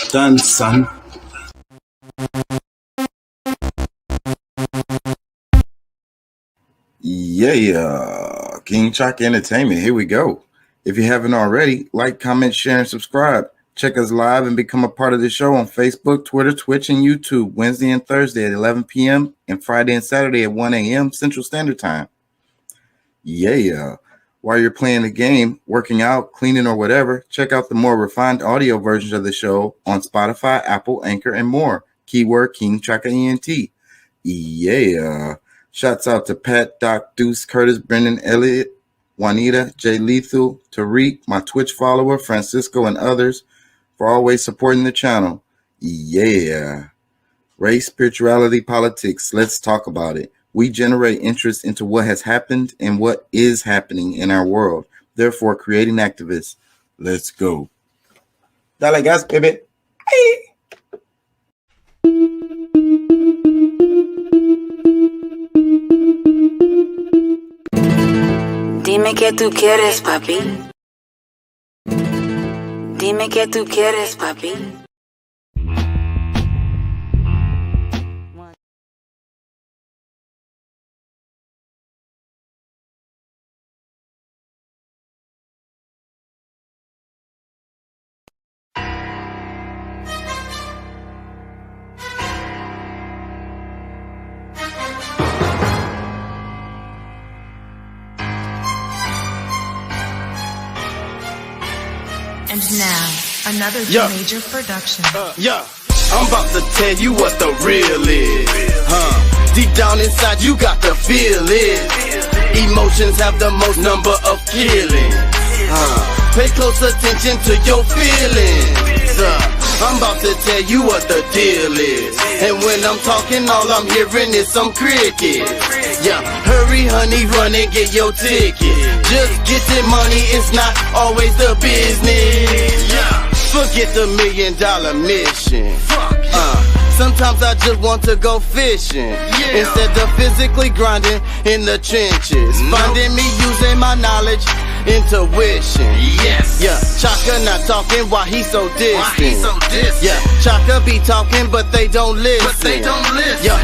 Done, son. Yeah, King Chalk Entertainment. Here we go. If you haven't already, like, comment, share, and subscribe. Check us live and become a part of the show on Facebook, Twitter, Twitch, and YouTube, Wednesday and Thursday at 11 p.m. and Friday and Saturday at 1 a.m. Central Standard Time. Yeah. While you're playing the game, working out, cleaning, or whatever, check out the more refined audio versions of the show on Spotify, Apple, Anchor, and more. Keyword King Chaka ENT. Yeah. Shouts out to Pat, Doc, Deuce, Curtis, Brendan, Elliott, Juanita, Jay Lethal, Tariq, my Twitch follower, Francisco, and others for always supporting the channel. Yeah. Race, spirituality, politics. Let's talk about it. We generate interest into what has happened and what is happening in our world. Therefore, creating activists. Let's go. Dale gas, baby. Hey. Dime que tú quieres, papi. Dime que tú quieres, papi. And now, another major production. I'm about to tell you what the real is. Deep down inside, you got to feel it. Emotions have the most number of killings. Pay close attention to your feelings. I'm about to tell you what the deal is. And when I'm talking, all I'm hearing is some crickets. Hurry, honey, run and get your ticket. Just get the money, it's not always the business. Forget the $1 million mission. Sometimes I just want to go fishing instead of physically grinding in the trenches. Finding me using my knowledge, intuition. Chaka not talking while he so distant. Chaka be talking but they don't listen.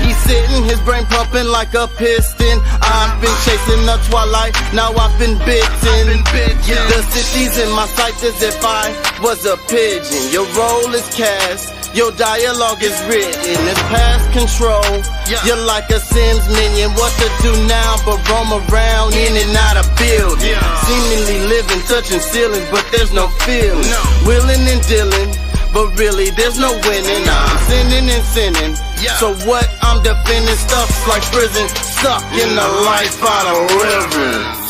He's sitting, his brain pumping like a piston. I've been chasing the twilight, now I've been bitten. The city's in my sight as if I was a pigeon. Your role is cast, your dialogue is written, it's past control. You're like a Sims minion, what to do now but roam around in and out of buildings. Seemingly living, touching ceilings, but there's no feeling. Willing and dealing, but really there's no winning. I'm sinning and sinning, so what I'm defending stuff's like prison, stuck in the life out of rivers.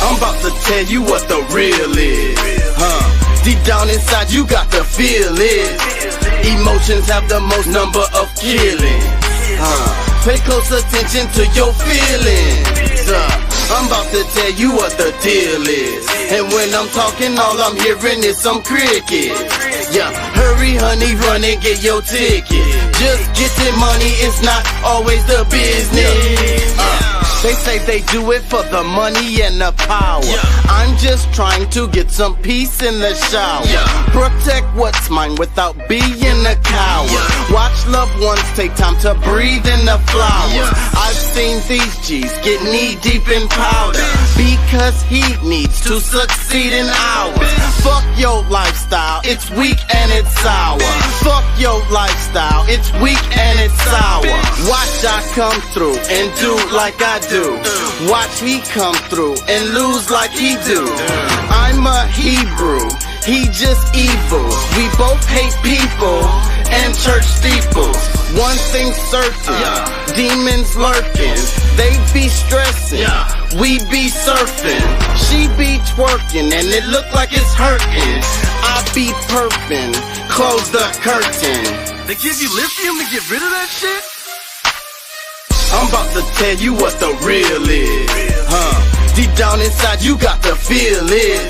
I'm about to tell you what the real is. Deep down inside, you got to feel it. Emotions have the most number of killings. Pay close attention to your feelings. I'm about to tell you what the deal is. And when I'm talking, all I'm hearing is some crickets. Hurry, honey, run and get your ticket. Just get the money, it's not always the business. They say they do it for the money and the power. I'm just trying to get some peace in the shower. Protect what's mine without being a coward. Watch loved ones take time to breathe in the flowers. I've seen these G's get knee deep in powder because he needs to succeed in ours. Fuck your lifestyle, it's weak and it's sour. Fuck your lifestyle, it's weak and it's sour. Watch I come through and do like I do. Watch he come through and lose like he do. I'm a Hebrew, he just evil. We both hate people and church steeples. One thing's certain, demons lurking. They be stressing, we be surfing. She be twerking and it look like it's hurting. I be perping, close the curtain. They give you lithium to get rid of that shit? I'm about to tell you what the real is. Deep down inside, you got to feel it.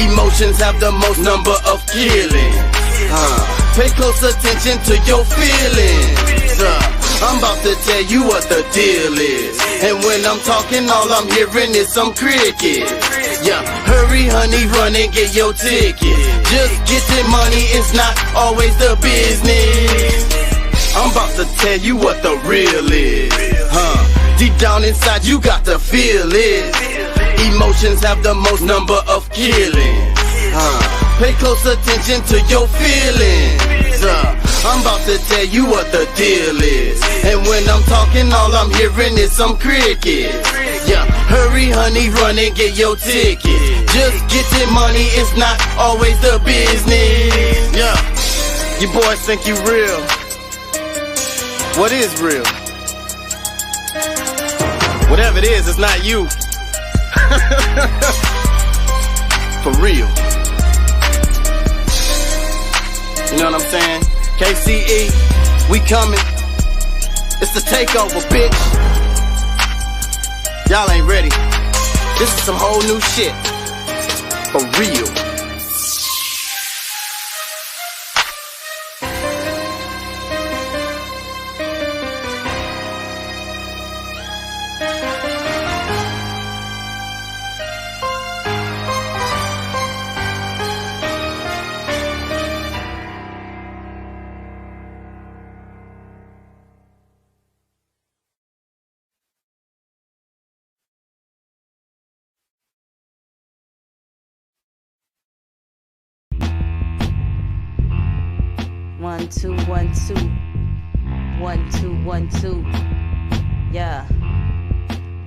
Emotions have the most number of killings. Pay close attention to your feelings. I'm about to tell you what the deal is. And when I'm talking, all I'm hearing is some crickets. Hurry Hurry, honey, run and get your ticket. Just get the money, it's not always the business. I'm about to tell you what the real is, Deep down inside, you got to feel it. Emotions have the most number of killings. Pay close attention to your feelings. I'm about to tell you what the deal is. And when I'm talking, all I'm hearing is some crickets. Yeah, hurry, honey, run and get your ticket. Just get the money, it's not always the business. Yeah, you boys think you real. What is real? Whatever it is, it's not you. For real. You know what I'm saying? KCE, we coming. It's the takeover, bitch. Y'all ain't ready. This is some whole new shit. For real. One, two, 1, 2. 1, 2, 1, 2. Yeah.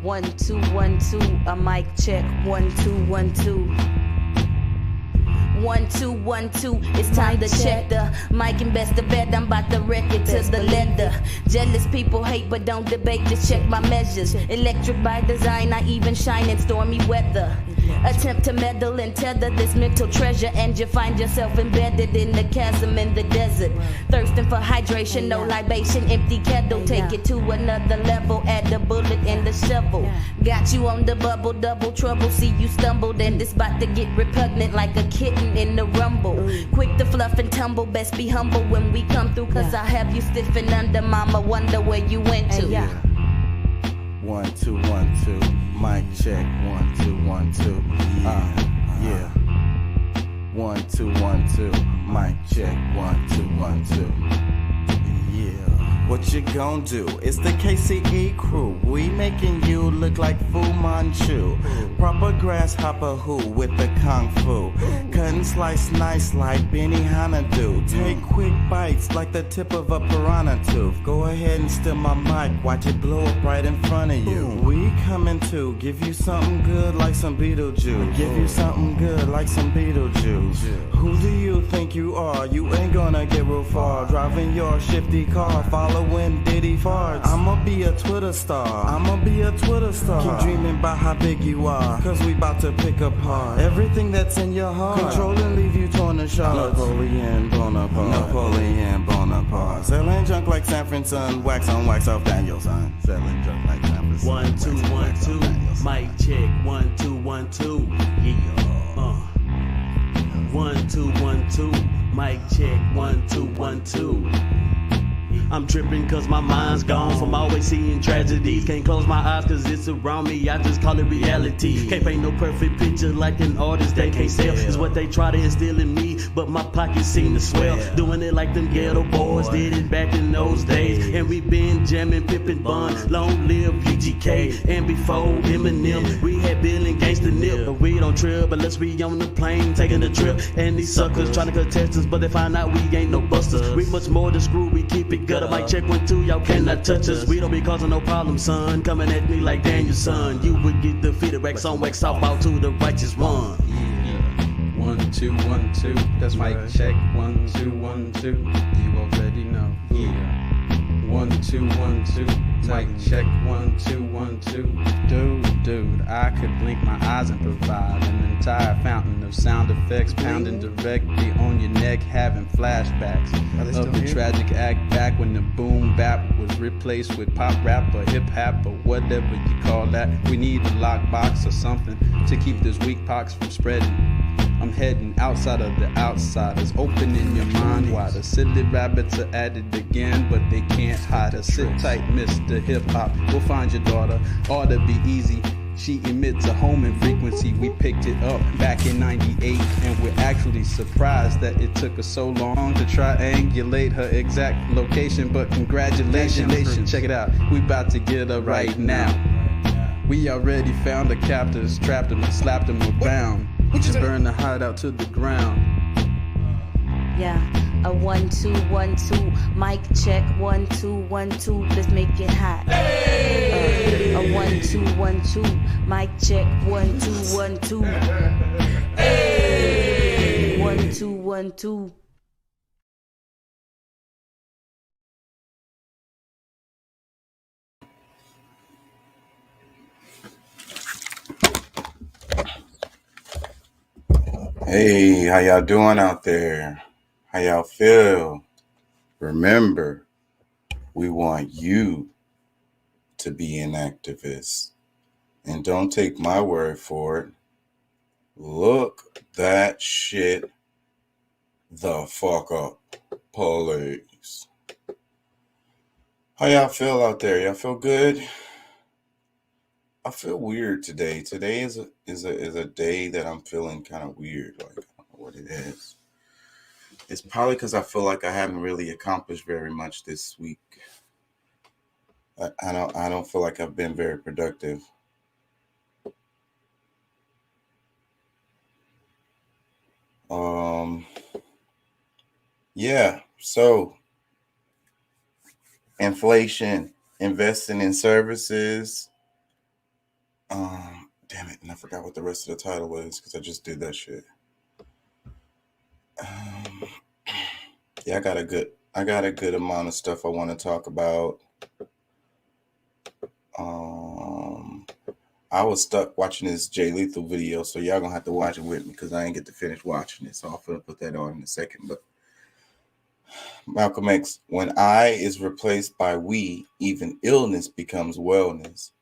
1, 2, 1, 2. A mic check. 1, 2, 1, 2. 1, 2, 1, 2. It's time to check the mic and best to bet. I'm about to wreck it to the leather. Jealous people hate but don't debate. Just check my measures. Electric by design. I even shine in stormy weather. Attempt to meddle and tether this mental treasure, and you find yourself embedded in the chasm in the desert. Thirsting for hydration, no libation, empty kettle. Take it to another level, add the bullet in the shovel. Got you on the bubble, double trouble. See you stumbled, and it's about to get repugnant like a kitten in the rumble. Quick to fluff and tumble, best be humble when we come through, cause I have you stiffing under. Mama wonder where you went to. 1, 2, 1, 2. Mic check. 1, 2, 1, 2. Yeah. 1, 2, 1, 2. Mic check. 1, 2, 1, 2. Yeah. What you gon' do? It's the KCE crew. We making you look like Fu Manchu. Proper grasshopper who with the kung fu. Cut and slice nice like Benny Hanna do. Take quick bites like the tip of a piranha tooth. Go ahead and steal my mic, watch it blow up right in front of you. We coming to give you something good like some Beetlejuice. Give you something good like some Beetlejuice. Who do you think you are? You ain't gonna get real far. Driving your shifty car, following Diddy farts. I'ma be a Twitter star. I'ma be a Twitter star. Keep dreaming about how big you are, cause we about to pick apart everything that's in your heart. Control and leave you torn to shards. Napoleon Bonaparte. Napoleon Bonaparte. Selling junk like San Francisco. Wax on, wax off Daniel, son. Selling junk like San Francisco. 1, 2, 1, 2. Mic check. 1, 2, 1, 2. Yeah. 1, 2, 1, 2. Mic check. 1, 2, 1, 2. I'm tripping cause my mind's gone from always seeing tragedies. Can't close my eyes cause it's around me, I just call it reality. Can't paint no perfect picture like an artist they can't sell. It's what they try to instill in me, but my pockets seem to swell. Doing it like them ghetto boys did it back in those days. And we been jamming Pippin Bun, long live UGK. And before Eminem, we had Bill and Gangsta Nip. But we don't trip unless we on the plane taking a trip. And these suckers trying to contest us, but they find out we ain't no busters. We much more than screw, we keep it gutter. Mic check 1, 2, y'all cannot touch us. We don't be causing no problem, son. Coming at me like Daniel's son. You would get defeated, wax on, wax off, out to the righteous one. Yeah. 1, 2, 1, 2. That's mic check. 1, 2, 1, 2. You already know. Yeah. 1, 2, 1, 2. Mic check. 1, 2, 1, 2. Dude, I could blink my eyes and provide an entire fountain of sound effects pounding directly on your neck, having flashbacks of the tragic act back when the boom bap was replaced with pop rap or hip hop or whatever you call that. We need a lockbox or something to keep this weak pox from spreading. I'm heading outside of the outsiders, opening your mind wider. Silly rabbits are at it again, but they can't hide us. Sit tight, Mr. Hip Hop, we'll find your daughter. Ought to be easy, She emits a homing frequency. We picked it up back in 98, and we're actually surprised that it took us so long to triangulate her exact location. But congratulations, check it out. We about to get her right now. We already found the captors, trapped them and slapped them around. Just burn the hideout to the ground. Yeah, a 1 2 1 2, mic check 1 2 1 2. Let's make it hot. A 1 2 1 2, mic check 1 2 1 2. 1 2 1 2. Hey, how y'all doing out there? How y'all feel? Remember, we want you to be an activist. And don't take my word for it. Look that shit the fuck up, police. How y'all feel out there? Y'all feel good? I feel weird today. Today is a day that I'm feeling kind of weird. Like, I don't know what it is. It's probably because I feel like I haven't really accomplished very much this week. I don't feel like I've been very productive. Yeah. So, inflation, investing in services. Damn it, and I forgot what the rest of the title was because I just did that shit. Yeah, I got a good amount of stuff I want to talk about. I was stuck watching this Jay Lethal video, so y'all gonna have to watch it with me because I ain't get to finish watching it. So I'm gonna put that on in a second. But Malcolm X, when I is replaced by we, even illness becomes wellness.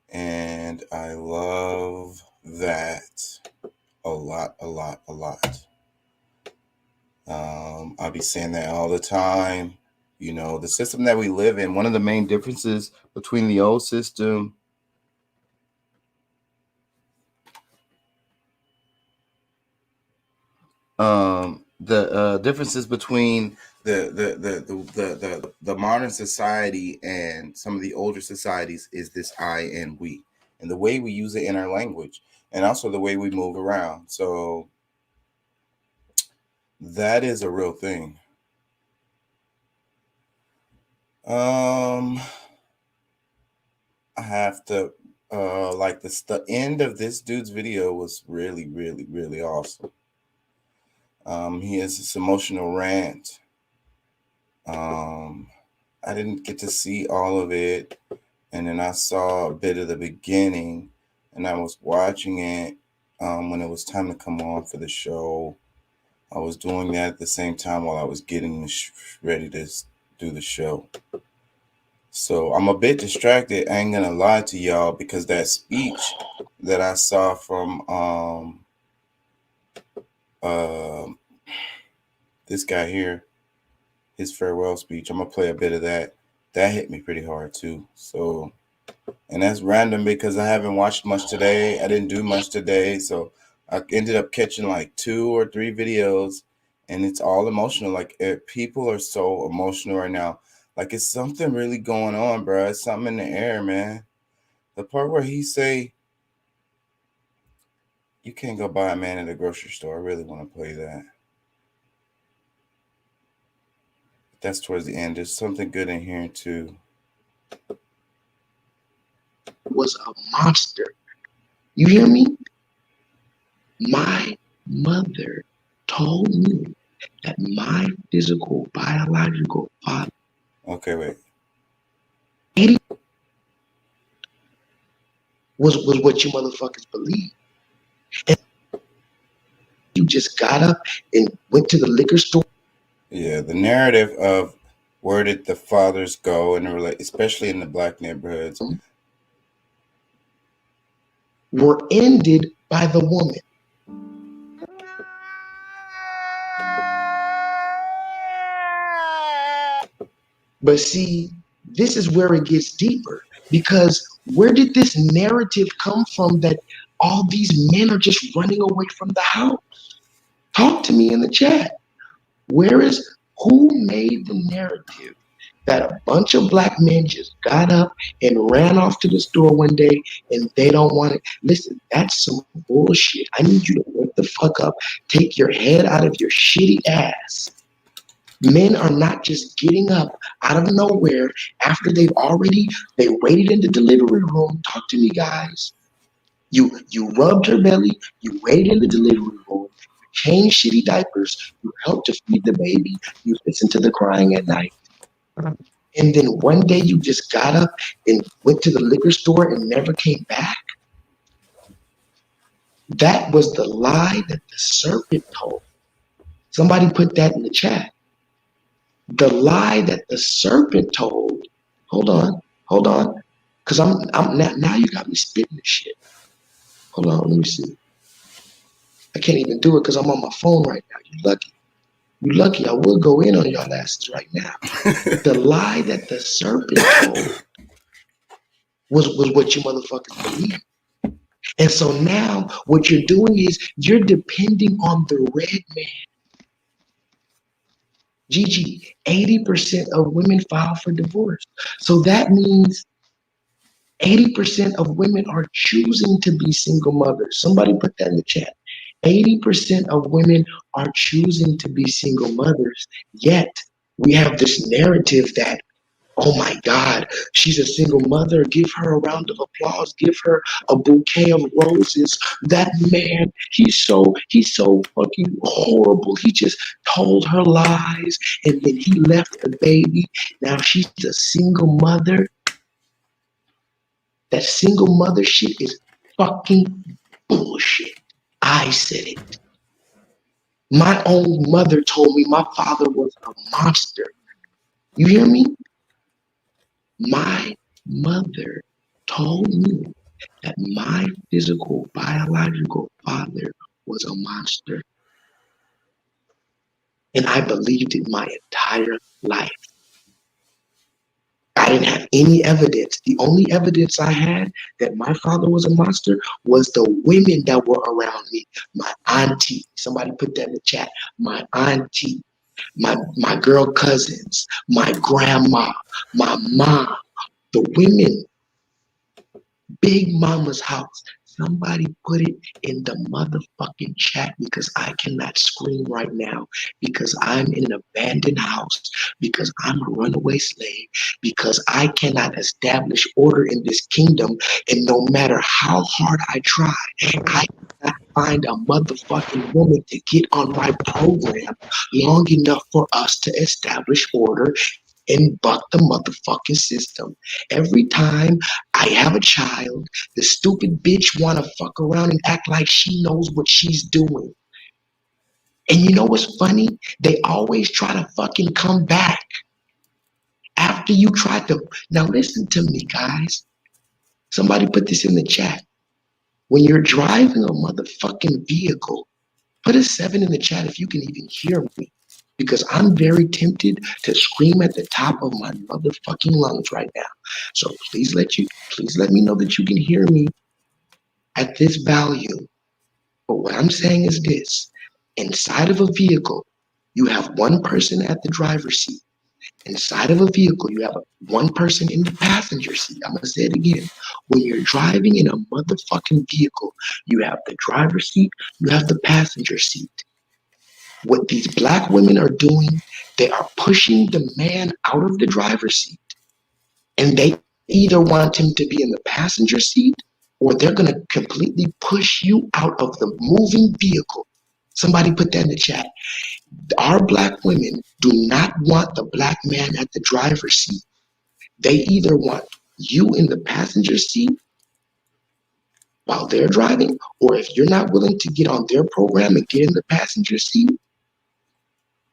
And I love that a lot. I'll be saying that all the time. You know, the system that we live in, one of the main differences between the old system the differences between the modern society and some of the older societies is this I and we, and the way we use it in our language, and also the way we move around. So that is a real thing. I have to like the end of this dude's video was really awesome. He has this emotional rant. I didn't get to see all of it, and then I saw a bit of the beginning, and I was watching it when it was time to come on for the show. I was doing that at the same time while I was getting ready to do the show. So I'm a bit distracted, I ain't gonna lie to y'all, because that speech that I saw from this guy here, his farewell speech, I'm gonna play a bit of that. That hit me pretty hard too. So, and that's random because I haven't watched much today. I didn't do much today, so I ended up catching like 2 or 3 videos, and it's all emotional. Like people are so emotional right now. Like it's something really going on, bro. It's something in the air, man. The part where he say, "You can't go buy a man at a grocery store." I really want to play that. That's towards the end. There's something good in here too. Was a monster. You hear me? My mother told me that my physical, biological father. Okay, wait. Was what you motherfuckers believe. And you just got up and went to the liquor store. Yeah, the narrative of where did the fathers go, and especially in the black neighborhoods, were ended by the woman. But see, this is where it gets deeper. Because where did this narrative come from that all these men are just running away from the house? Talk to me in the chat. Who made the narrative that a bunch of black men just got up and ran off to the store one day and they don't want it? Listen, that's some bullshit. I need you to wake the fuck up. Take your head out of your shitty ass. Men are not just getting up out of nowhere after they waited in the delivery room. Talk to me, guys. You rubbed her belly, you waited in the delivery room, you changed shitty diapers, you helped to feed the baby, you listened to the crying at night. And then one day you just got up and went to the liquor store and never came back. That was the lie that the serpent told. Somebody put that in the chat. The lie that the serpent told. Hold on. Because I'm now you got me spitting this shit. Hold on, let me see. I can't even do it because I'm on my phone right now. You lucky. I would go in on y'all asses right now. The lie that the serpent told was what you motherfuckers believe. And so now what you're doing is you're depending on the red man. Gigi, 80% of women file for divorce. So that means 80% of women are choosing to be single mothers. Somebody put that in the chat. 80% of women are choosing to be single mothers, yet we have this narrative that, oh my God, she's a single mother. Give her a round of applause. Give her a bouquet of roses. That man, he's so fucking horrible. He just told her lies and then he left the baby. Now she's a single mother. That single mother shit is fucking bullshit. I said it. My own mother told me my father was a monster. You hear me? My mother told me that my physical, biological father was a monster. And I believed it my entire life. I didn't have any evidence. The only evidence I had that my father was a monster was the women that were around me. My auntie, somebody put that in the chat. My auntie, my girl cousins, my grandma, my mom, the women, Big Mama's house. Somebody put it in the motherfucking chat because I cannot scream right now because I'm in an abandoned house, because I'm a runaway slave, because I cannot establish order in this kingdom. And no matter how hard I try, I cannot find a motherfucking woman to get on my program long enough for us to establish order and buck the motherfucking system. Every time I have a child, the stupid bitch wanna fuck around and act like she knows what she's doing. And you know what's funny? They always try to fucking come back after you try to. Now listen to me, guys. Somebody put this in the chat. When you're driving a motherfucking vehicle, put a 7 in the chat if you can even hear me. Because I'm very tempted to scream at the top of my motherfucking lungs right now. So please let me know that you can hear me at this volume. But what I'm saying is this. Inside of a vehicle, you have one person at the driver's seat. Inside of a vehicle, you have one person in the passenger seat. I'm going to say it again. When you're driving in a motherfucking vehicle, you have the driver's seat, you have the passenger seat. What these black women are doing, they are pushing the man out of the driver's seat. And they either want him to be in the passenger seat or they're going to completely push you out of the moving vehicle. Somebody put that in the chat. Our black women do not want the black man at the driver's seat. They either want you in the passenger seat while they're driving, or if you're not willing to get on their program and get in the passenger seat,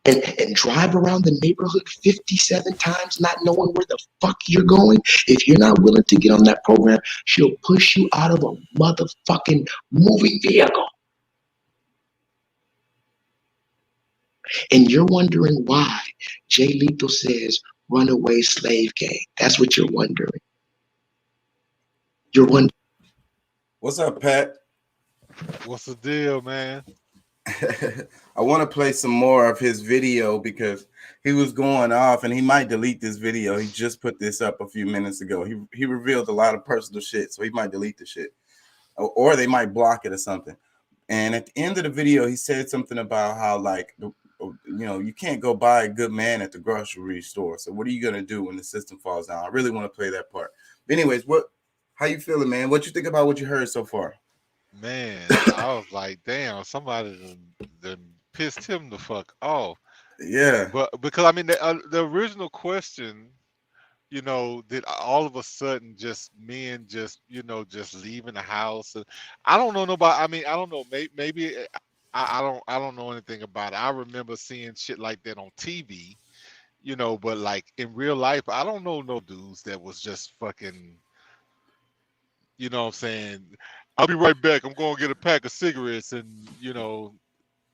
and drive around the neighborhood 57 times not knowing where the fuck you're going, if you're not willing to get on that program, she'll push you out of a motherfucking moving vehicle. And you're wondering why Jay Lethal says runaway slave gang. That's what you're wondering. You're one. What's up, Pat? What's the deal, man? I want to play some more of his video because he was going off, and he might delete this video. He just put this up a few minutes ago. He revealed a lot of personal shit, so he might delete the shit, or they might block it or something. And at the end of the video, he said something about how, like, you can't go buy a good man at the grocery store. So what are you gonna do when the system falls down? I really want to play that part. But anyways, how you feeling, man? What you think about what you heard so far? Man, I was like, damn, somebody done pissed him the fuck off. Yeah. But because I mean, the original question, did all of a sudden just men just leaving the house? And I don't know nobody. I mean, I don't know. Maybe I don't know anything about it. I remember seeing shit like that on TV, but like in real life, I don't know no dudes that was just fucking. You know what I'm saying? I'll be right back. I'm going to get a pack of cigarettes and,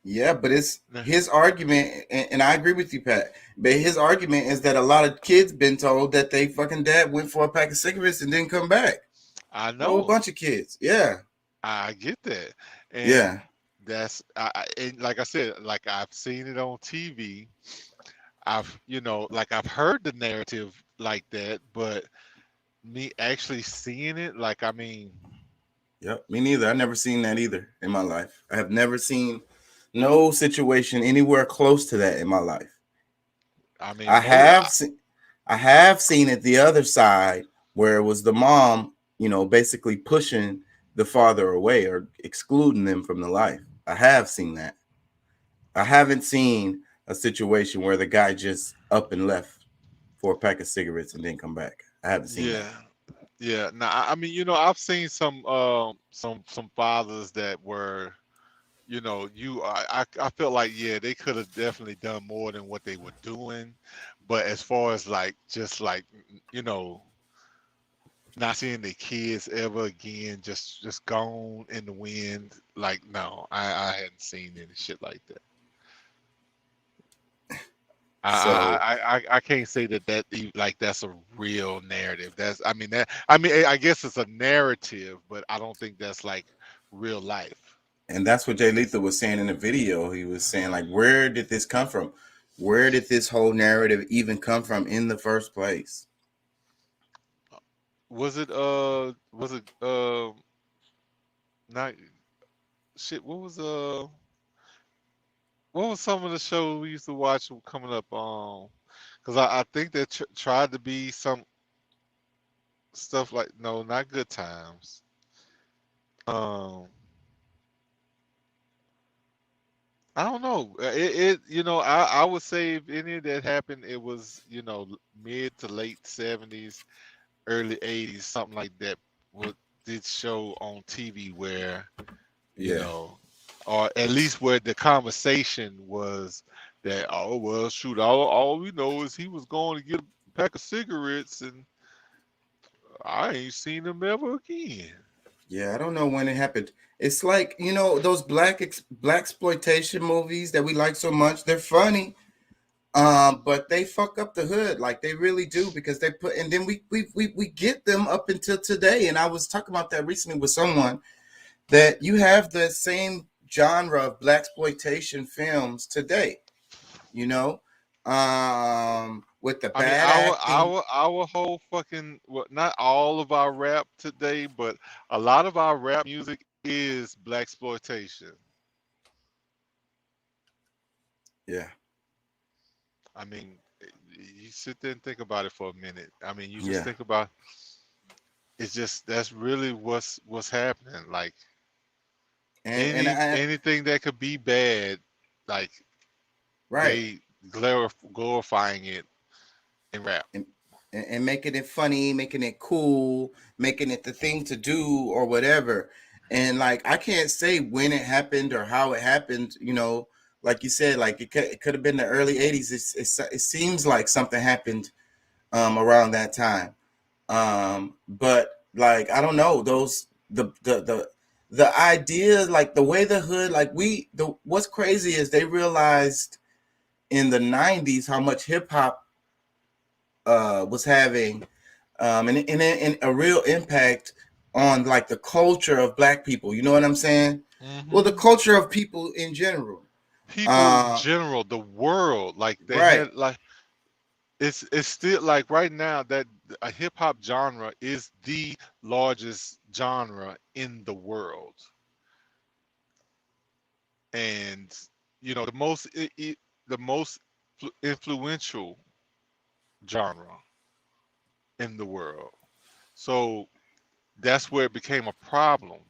Yeah, but it's his argument, and I agree with you, Pat, but his argument is that a lot of kids been told that they fucking dad went for a pack of cigarettes and didn't come back. I know. A whole bunch of kids. Yeah. I get that. And yeah. That's, and like I said, like I've seen it on TV. I've heard the narrative like that, but me actually seeing it, like, I mean, yep, me neither. I've never seen that either in my life. I have never seen no situation anywhere close to that in my life. I mean, I have seen it the other side where it was the mom, basically pushing the father away or excluding them from the life. I have seen that. I haven't seen a situation where the guy just up and left for a pack of cigarettes and didn't come back. I haven't seen that. Yeah. Now, I mean, I've seen some fathers that were, I felt like, yeah, they could have definitely done more than what they were doing. But as far as like, just like, not seeing the kids ever again, just gone in the wind. Like, no, I hadn't seen any shit like that. I can't say that that's a real narrative. I guess it's a narrative, but I don't think that's like real life. And that's what Jay Lethal was saying in the video. He was saying, like, where did this come from? Where did this whole narrative even come from in the first place? Was it not shit? What was some of the shows we used to watch coming up on? Because I think they tried to be some stuff like, no, not Good Times. I don't know. I would say if any of that happened, it was, mid to late 70s, early 80s, something like that. Did show on TV where, or at least where the conversation was that, oh, well, shoot, all we know is he was going to get a pack of cigarettes and I ain't seen him ever again. Yeah, I don't know when it happened. It's like, those blaxploitation movies that we like so much, they're funny, but they fuck up the hood, like they really do, because they put, and then we get them up until today. And I was talking about that recently with someone, that you have the same genre of blaxploitation films today, with the bad our whole fucking, well, not all of our rap today, but a lot of our rap music is blaxploitation. Yeah. I mean, you sit there and think about it for a minute. I mean, you just think about, it's just, that's really what's happening. Like, anything that could be bad, like, right, they glorifying it in rap and making it funny, making it cool, making it the thing to do or whatever. And like, I can't say when it happened or how it happened, like you said, like it could have been the early 80s. It seems like something happened around that time. But like, I don't know, the idea, like the way the hood, like what's crazy is they realized in the 90s how much hip hop was having and a real impact on like the culture of black people. You know what I'm saying? Well, the culture of people in general. People in general, the world, like they Right. had like it's still like right now that a hip hop genre is the largest genre in the world, and you know the most influential genre in the world. So that's where it became a problem.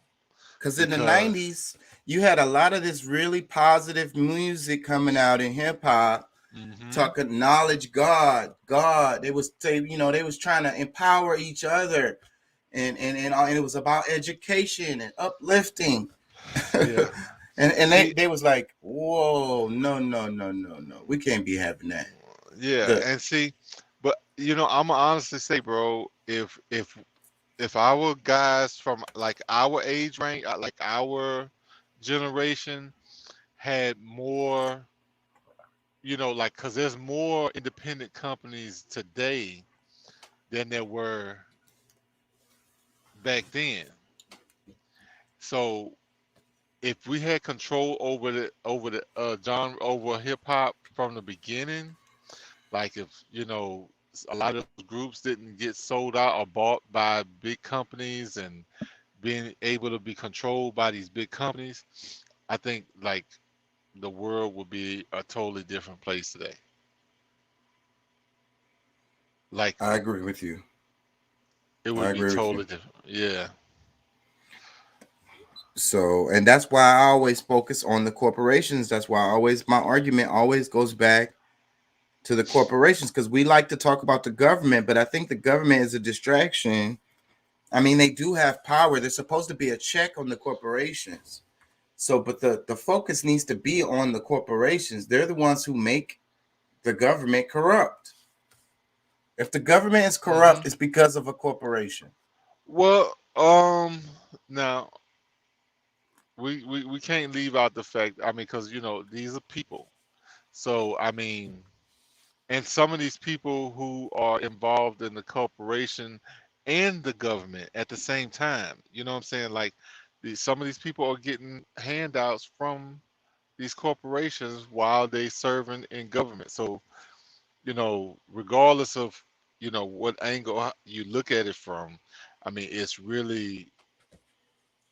Because in the 90s, you had a lot of this really positive music coming out in hip hop, talking knowledge, God. They was they was trying to empower each other, and it was about education and uplifting. Yeah. and they was like, whoa, no, we can't be having that. Yeah, and see, but you know, I'm gonna honestly say, bro, if our guys from like our age range, like our generation, had more, you know, like, cause there's more independent companies today than there were back then. So if we had control over the genre, over hip hop from the beginning, like if you know a lot of groups didn't get sold out or bought by big companies and being able to be controlled by these big companies, I think like the world would be a totally different place today. Like I agree with you. it would be totally different. Yeah. So, and that's why I always focus on the corporations. That's why my argument always goes back to the corporations, because we like to talk about the government, but I think the government is a distraction. I mean, they do have power. There's supposed to be a check on the corporations. So, but the focus needs to be on the corporations. They're the ones who make the government corrupt. If the government is corrupt, it's because of a corporation. Well, now we can't leave out the fact. I mean, because you know these are people. So I mean, and some of these people who are involved in the corporation and the government at the same time. You know what I'm saying? Like some of these people are getting handouts from these corporations while they serving in government. So, you know, regardless of, you know, what angle you look at it from, I mean, it's really,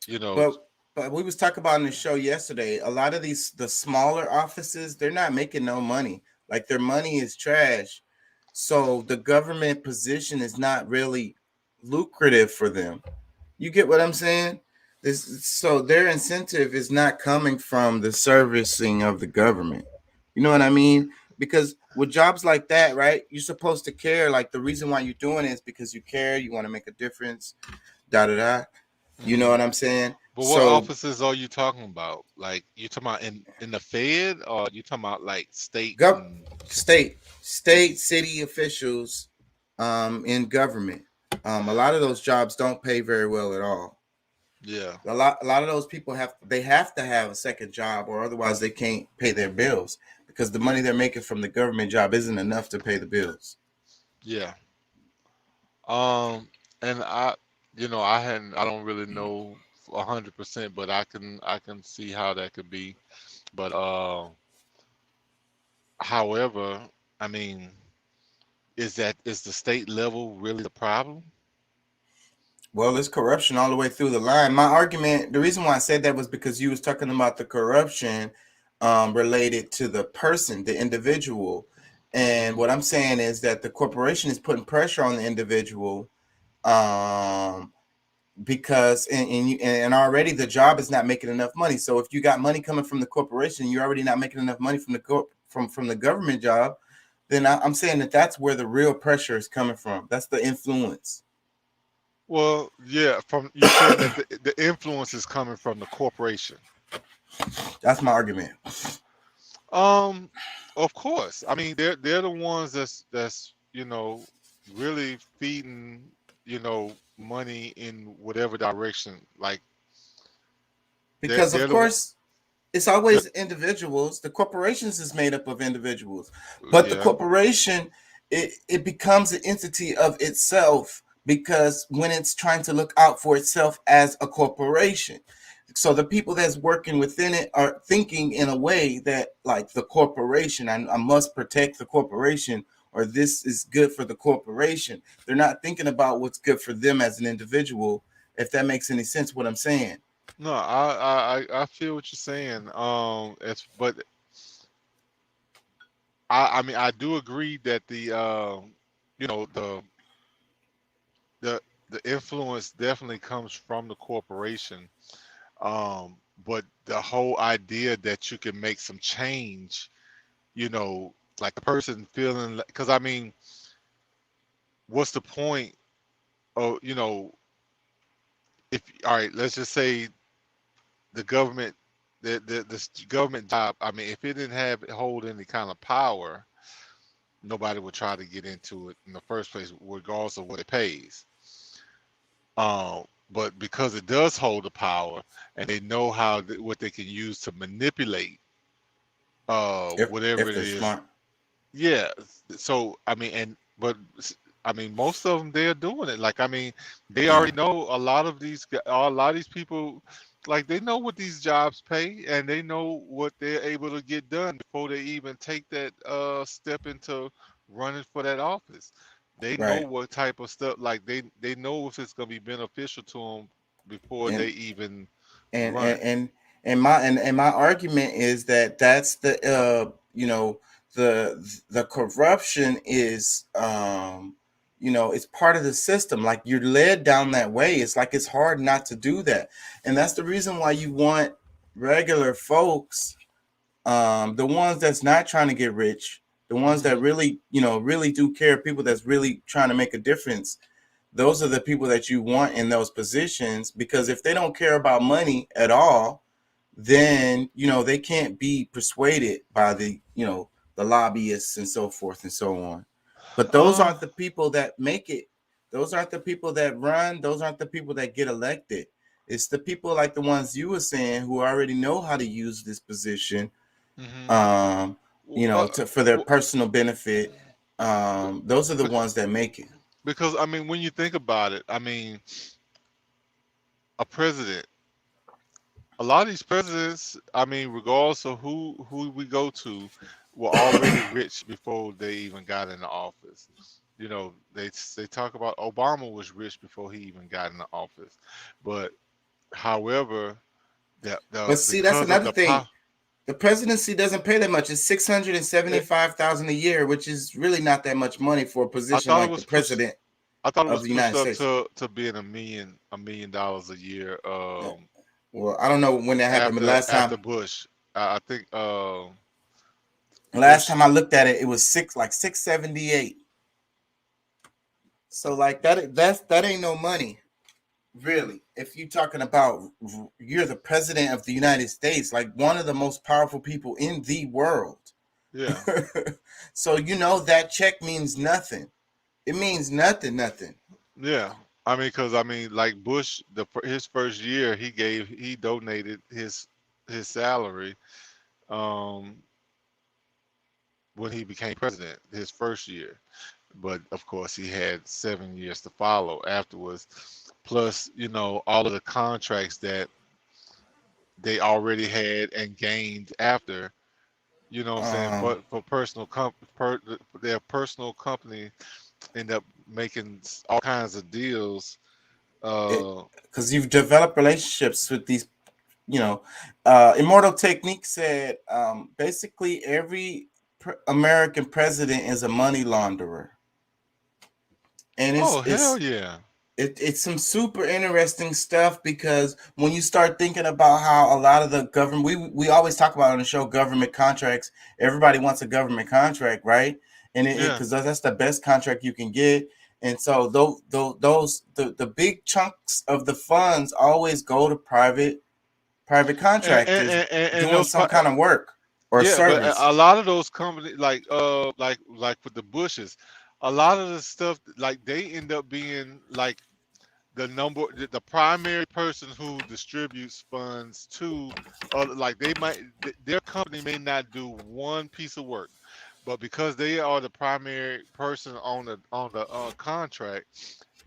you know, But we was talking about in the show yesterday, a lot of the smaller offices, they're not making no money. Like their money is trash. So the government position is not really lucrative for them. You get what I'm saying? So their incentive is not coming from the servicing of the government. You know what I mean? Because with jobs like that, right? You're supposed to care. Like the reason why you're doing it is because you care, you want to make a difference, da da da. You know what I'm saying? But what offices are you talking about? Like you talking about in the Fed, or you talking about like state? State, city officials, in government. A lot of those jobs don't pay very well at all. Yeah. A lot of those people have to have a second job, or otherwise they can't pay their bills, because the money they're making from the government job isn't enough to pay the bills. Yeah. And I don't really know 100%, but I can see how that could be. But however, I mean, is the state level really the problem? Well, there's corruption all the way through the line. My argument, the reason why I said that was because you was talking about the corruption related to the person, the individual. And what I'm saying is that the corporation is putting pressure on the individual, because and already the job is not making enough money. So if you got money coming from the corporation, you're already not making enough money from the government job. Then I'm saying that's where the real pressure is coming from. That's the influence. Well, yeah, from you saying that the influence is coming from the corporation. That's my argument. Of course. I mean, they're the ones that's you know really feeding money in whatever direction. Like because of course it's always individuals. The corporations is made up of individuals, but the corporation it becomes an entity of itself because when it's trying to look out for itself as a corporation. So the people that's working within it are thinking in a way that, like, the corporation, I must protect the corporation, or this is good for the corporation. They're not thinking about what's good for them as an individual, if that makes any sense what I'm saying. No, I feel what you're saying. But I mean, I do agree that you know, the influence definitely comes from the corporation. But the whole idea that you can make some change, you know, like the person feeling, because I mean, what's the point of, you know, if, all right, let's just say the government, the government job, I mean, if it didn't hold any kind of power, nobody would try to get into it in the first place, regardless of what it pays. But because it does hold the power, and they know what they can use to manipulate whatever If it they're is. smart. Yeah. So I mean, I mean, most of them, they're doing it. Like, I mean, they already know a lot of these people, like, they know what these jobs pay, and they know what they're able to get done before they even take that step into running for that office. They know Right. what type of stuff, like, they know if it's going to be beneficial to them before And they even and run. my argument is that that's the you know, the corruption is you know, it's part of the system. Like, you're led down that way. It's like, it's hard not to do that, and that's the reason why you want regular folks, the ones that's not trying to get rich, the ones that really, you know, really do care, people that's really trying to make a difference. Those are the people that you want in those positions, because if they don't care about money at all, then, you know, they can't be persuaded by the, you know, the lobbyists and so forth and so on. But those aren't the people that make it. Those aren't the people that run. Those aren't the people that get elected. It's the people like the ones you were saying, who already know how to use this position, you know, for their personal benefit. Those are the ones that make it. Because I mean, when you think about it, I mean, a president, a lot of these presidents, I mean, regardless of who we go to, were already rich before they even got in the office. You know, they talk about Obama was rich before he even got in the office. But however, But see, that's another thing. The presidency doesn't pay that much. It's $675,000 a year, which is really not that much money for a position like the president I thought it of was the United pushed States. up to being $1 million a year. Well, I don't know when that happened, but last time after Bush, I think last time I looked at it, it was 678. So like that ain't no money, really. If you're talking about, you're the president of the United States, like one of the most powerful people in the world. Yeah. So you know that check means nothing. It means nothing. Yeah. I mean, because I mean, like Bush, his first year, he donated his salary when he became president, his first year. But of course, he had 7 years to follow afterwards. Plus, you know, all of the contracts that they already had and gained after. You know what I'm saying? For their personal company end up making all kinds of deals. Because you've developed relationships with these, you know. Immortal Technique said basically every American president is a money launderer. And hell yeah. It's some super interesting stuff, because when you start thinking about how a lot of the government, we always talk about on the show government contracts. Everybody wants a government contract, right? And because that's the best contract you can get. And so the big chunks of the funds always go to private contractors doing some kind of work or service. But a lot of those companies, like with the Bushes, a lot of the stuff, like they end up being like the primary person who distributes funds to, like their company may not do one piece of work, but because they are the primary person on the contract,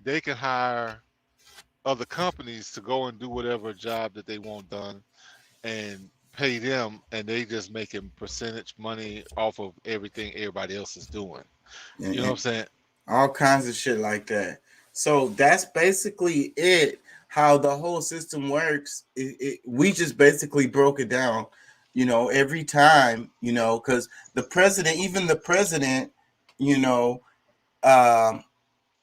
they can hire other companies to go and do whatever job that they want done and pay them, and they just making percentage money off of everything everybody else is doing. You know what I'm saying? All kinds of shit like that. So that's basically it. How the whole system works. We just basically broke it down. You know, every time. You know, because even the president, you know,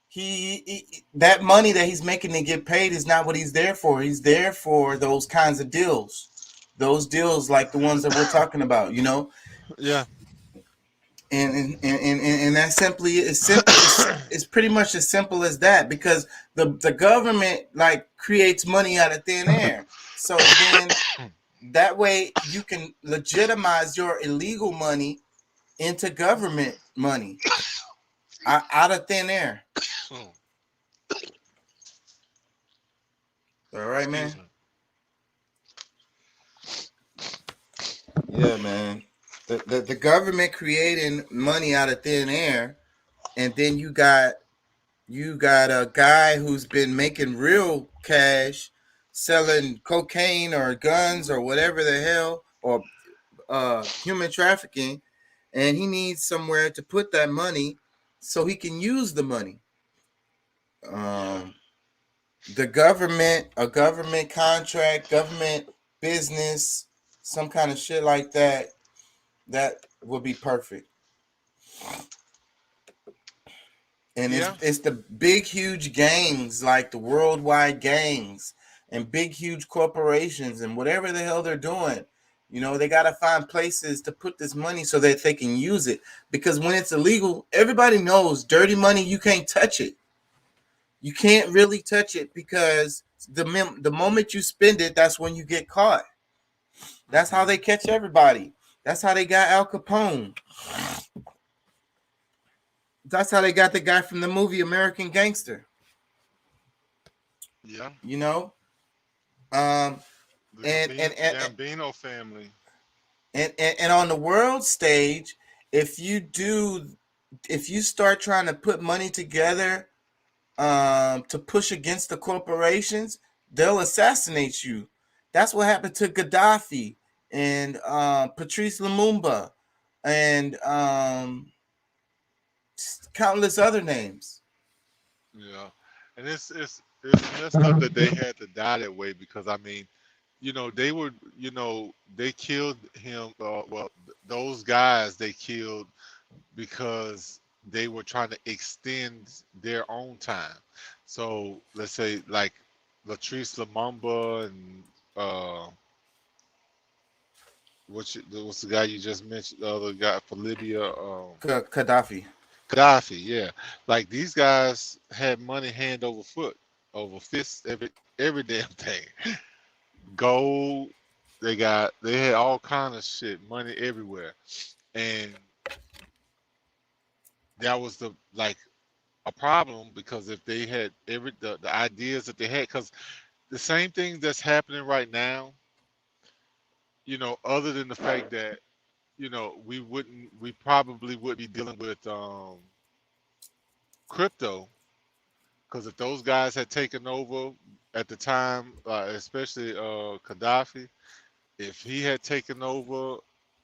he that money that he's making to get paid is not what he's there for. He's there for those kinds of deals. Those deals like the ones that we're talking about, you know? Yeah. And that simply is simple. It's pretty much as simple as that, because the government like creates money out of thin air. So then that way you can legitimize your illegal money into government money out of thin air. All right, man. Yeah, man. The government creating money out of thin air, and then you got a guy who's been making real cash selling cocaine or guns or whatever the hell, or human trafficking, and he needs somewhere to put that money so he can use the money. The government, a government contract, government business, some kind of shit like that, that would be perfect. And it's the big, huge gangs, like the worldwide gangs and big, huge corporations and whatever the hell they're doing. You know, they got to find places to put this money so that they can use it. Because when it's illegal, everybody knows dirty money, you can't touch it. You can't really touch it, because the moment you spend it, that's when you get caught. That's how they catch everybody. That's how they got Al Capone. That's how they got the guy from the movie American Gangster. Yeah. You know? The Gambino family. And on the world stage, if you start trying to put money together to push against the corporations, they'll assassinate you. That's what happened to Gaddafi and Patrice Lumumba and countless other names. Yeah, and it's messed up that they had to die that way, because I mean, you know, they killed him. Those guys they killed because they were trying to extend their own time. So let's say like Latrice Lumumba and what's the guy you just mentioned? The other guy for Libya, Gaddafi. Gaddafi, yeah. Like these guys had money hand over foot, over fist, every damn thing. Gold, they had all kind of shit, money everywhere, and that was a problem, because if they had the ideas that they had, because the same thing that's happening right now, you know, other than the fact that, you know, we probably would be dealing with crypto, because if those guys had taken over at the time, especially Gaddafi, if he had taken over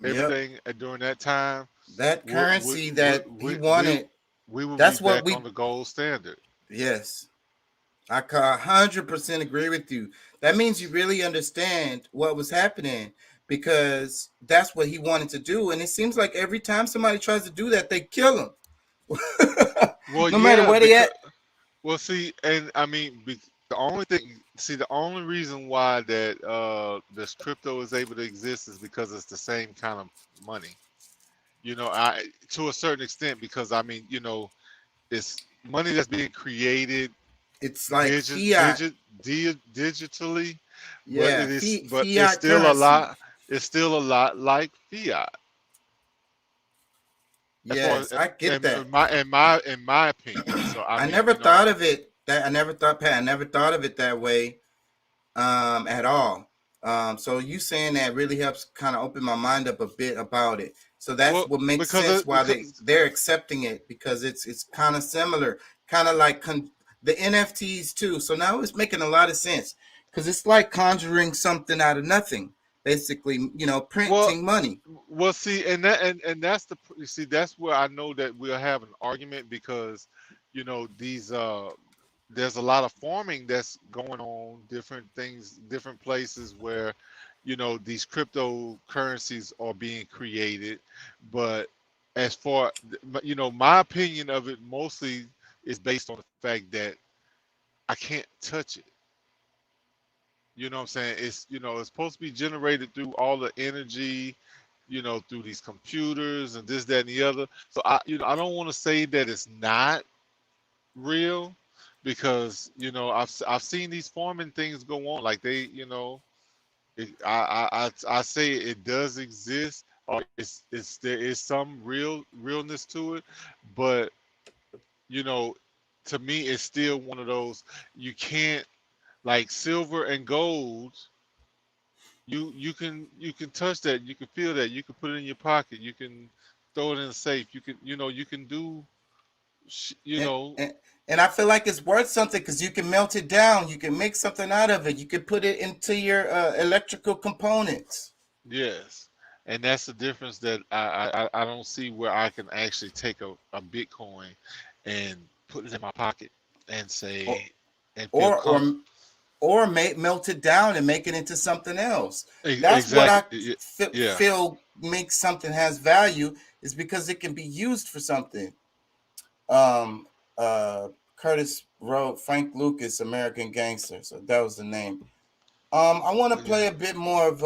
everything during that time, that currency that we wanted, we would that's be what back on the gold standard. Yes, I 100% agree with you. That means you really understand what was happening, because that's what he wanted to do. And it seems like every time somebody tries to do that, they kill him. Well, no matter where they at. Well, see, and I mean, the only reason why that this crypto is able to exist is because it's the same kind of money. You know, to a certain extent, because I mean, you know, it's money that's being created. It's like fiat. Digitally. Yeah, but it's still currency. It's still a lot like fiat. Yes, I get that. In my opinion. So I never thought of it that I never thought of it that way at all. So you saying that really helps kind of open my mind up a bit about it. So that's what makes sense why they're accepting it, because it's kind of similar, kind of like the NFTs too. So now it's making a lot of sense because it's like conjuring something out of nothing, basically. Printing money. Well, see, and that's you see, that's where I know that we'll have an argument because, these there's a lot of farming that's going on, different things, different places where, these cryptocurrencies are being created. But as far, my opinion of it mostly is based on the fact that I can't touch it. You know what I'm saying? It's supposed to be generated through all the energy, through these computers and this, that, and the other. So I don't want to say that it's not real because, I've seen these farming things go on. Like they, I say it does exist, or there is some realness to it, but to me, it's still one of those you can't, like silver and gold. You can touch that, you can feel that, you can put it in your pocket, you can throw it in a safe, you can you can do And I feel like it's worth something because you can melt it down, you can make something out of it, you can put it into your electrical components. Yes, and that's the difference that I don't see where I can actually take a Bitcoin and put it in my pocket and say and feel or melt it down and make it into something else. That's exactly what I feel makes something has value, is because it can be used for something. Curtis wrote Frank Lucas, American Gangster. So that was the name. I want to play a bit more of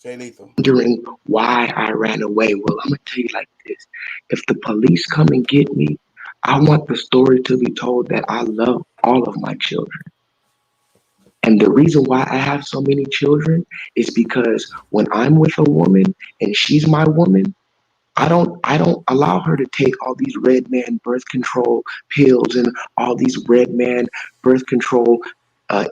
Jay Lethal. Wondering why I ran away. Well, I'm gonna tell you like this: if the police come and get me, I want the story to be told that I love all of my children. And the reason why I have so many children is because when I'm with a woman and she's my woman, I don't allow her to take all these red man birth control pills and all these red man birth control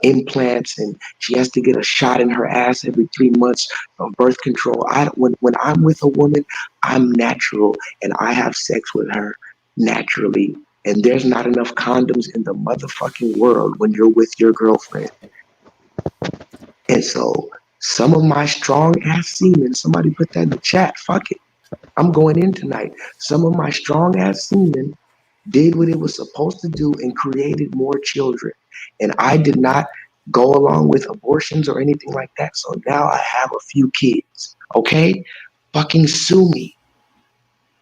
implants, and she has to get a shot in her ass every 3 months of birth control. When I'm with a woman, I'm natural and I have sex with her naturally. And there's not enough condoms in the motherfucking world when you're with your girlfriend. And so some of my strong ass semen, somebody put that in the chat, fuck it, I'm going in tonight. Some of my strong ass semen did what it was supposed to do and created more children. And I did not go along with abortions or anything like that. So now I have a few kids. Okay? Fucking sue me.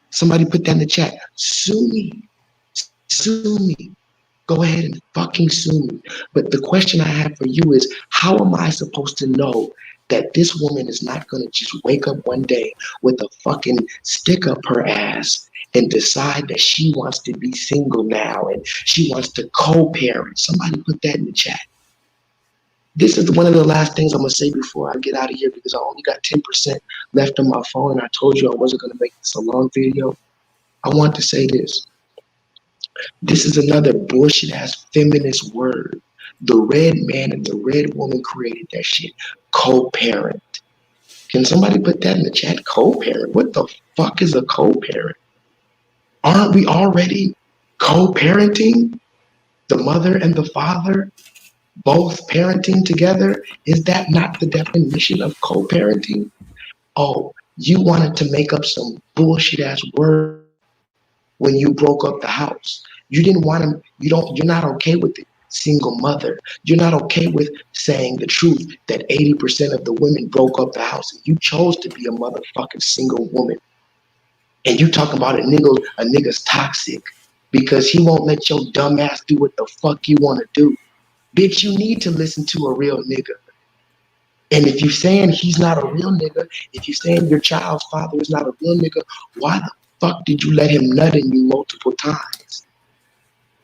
Somebody put that in the chat. Sue me. Sue me. Go ahead and fucking sue me. But the question I have for you is, how am I supposed to know that this woman is not going to just wake up one day with a fucking stick up her ass and decide that she wants to be single now and she wants to co-parent? Somebody put that in the chat. This is one of the last things I'm going to say before I get out of here, because I only got 10% left on my phone, and I told you I wasn't going to make this a long video. I want to say this. This is another bullshit ass feminist word. The red man and the red woman created that shit. Co-parent. Can somebody put that in the chat? Co-parent. What the fuck is a co-parent? Aren't we already co-parenting? The mother and the father both parenting together? Is that not the definition of co-parenting? Oh, you wanted to make up some bullshit ass word when you broke up the house. You didn't want to, you're not okay with it. Single mother. You're not okay with saying the truth that 80% of the women broke up the house. And you chose to be a motherfucking single woman. And you talk about a nigga's toxic because he won't let your dumb ass do what the fuck you want to do. Bitch, you need to listen to a real nigga. And if you're saying he's not a real nigga, if you're saying your child's father is not a real nigga, why the fuck did you let him nut in you multiple times?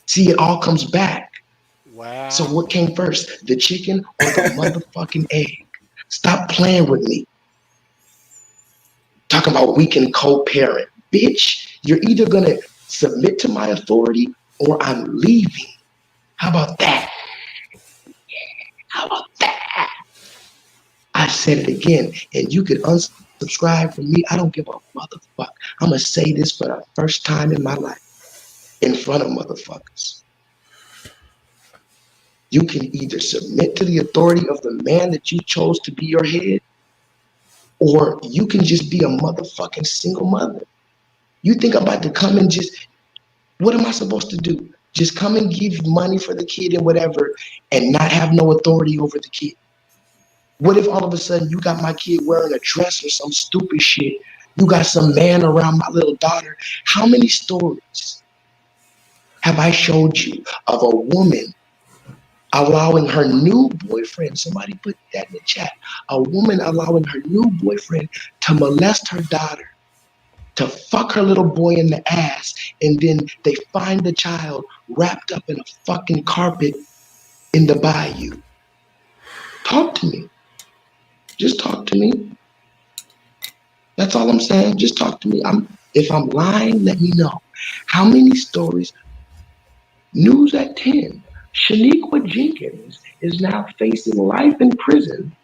See, it all comes back. Wow. So what came first, the chicken or the motherfucking egg? Stop playing with me. Talking about we can co-parent. Bitch, you're either going to submit to my authority or I'm leaving. How about that? How about that? I said it again, and you could unsubscribe from me. I don't give a motherfucker. I'm going to say this for the first time in my life. in front of motherfuckers. You can either submit to the authority of the man that you chose to be your head, or you can just be a motherfucking single mother. You think I'm about to come and just, what am I supposed to do? Just come and give money for the kid and whatever and not have no authority over the kid? What if all of a sudden you got my kid wearing a dress or some stupid shit? You got some man around my little daughter. How many stories have I showed you of a woman allowing her new boyfriend, somebody put that in the chat, a woman allowing her new boyfriend to molest her daughter, to fuck her little boy in the ass, and then they find the child wrapped up in a fucking carpet in the bayou? Talk to me. Just talk to me. That's all I'm saying. Just talk to me. If I'm lying, let me know. How many stories? News at 10. Shaniqua Jenkins is now facing life in prison.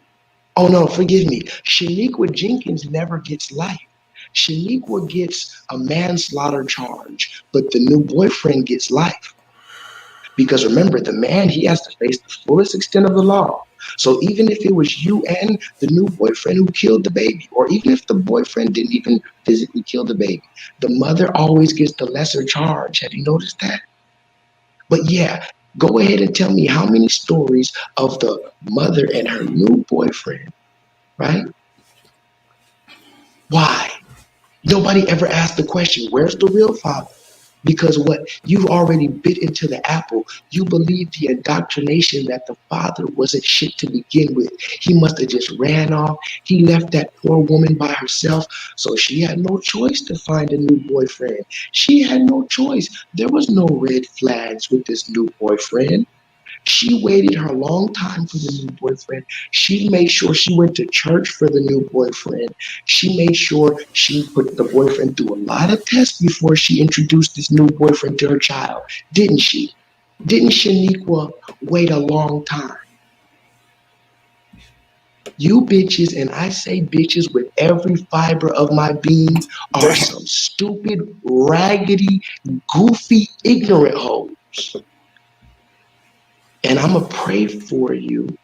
Oh no, forgive me. Shaniqua Jenkins never gets life. Shaniqua gets a manslaughter charge, but the new boyfriend gets life. Because remember, the man, he has to face the fullest extent of the law. So even if it was you and the new boyfriend who killed the baby, or even if the boyfriend didn't even physically kill the baby, the mother always gets the lesser charge. Have you noticed that? But yeah, go ahead and tell me how many stories of the mother and her new boyfriend, right? Why? Nobody ever asked the question, where's the real father? Because what you've already bit into the apple, you believe the indoctrination that the father wasn't shit to begin with. He must have just ran off. He left that poor woman by herself, so she had no choice to find a new boyfriend. She had no choice. There was no red flags with this new boyfriend. She waited her long time for the new boyfriend. She made sure she went to church for the new boyfriend. She made sure she put the boyfriend through a lot of tests before she introduced this new boyfriend to her child. Didn't she? Didn't Shaniqua wait a long time? You bitches, and I say bitches with every fiber of my being, are some stupid, raggedy, goofy, ignorant hoes. And I'm going to pray for you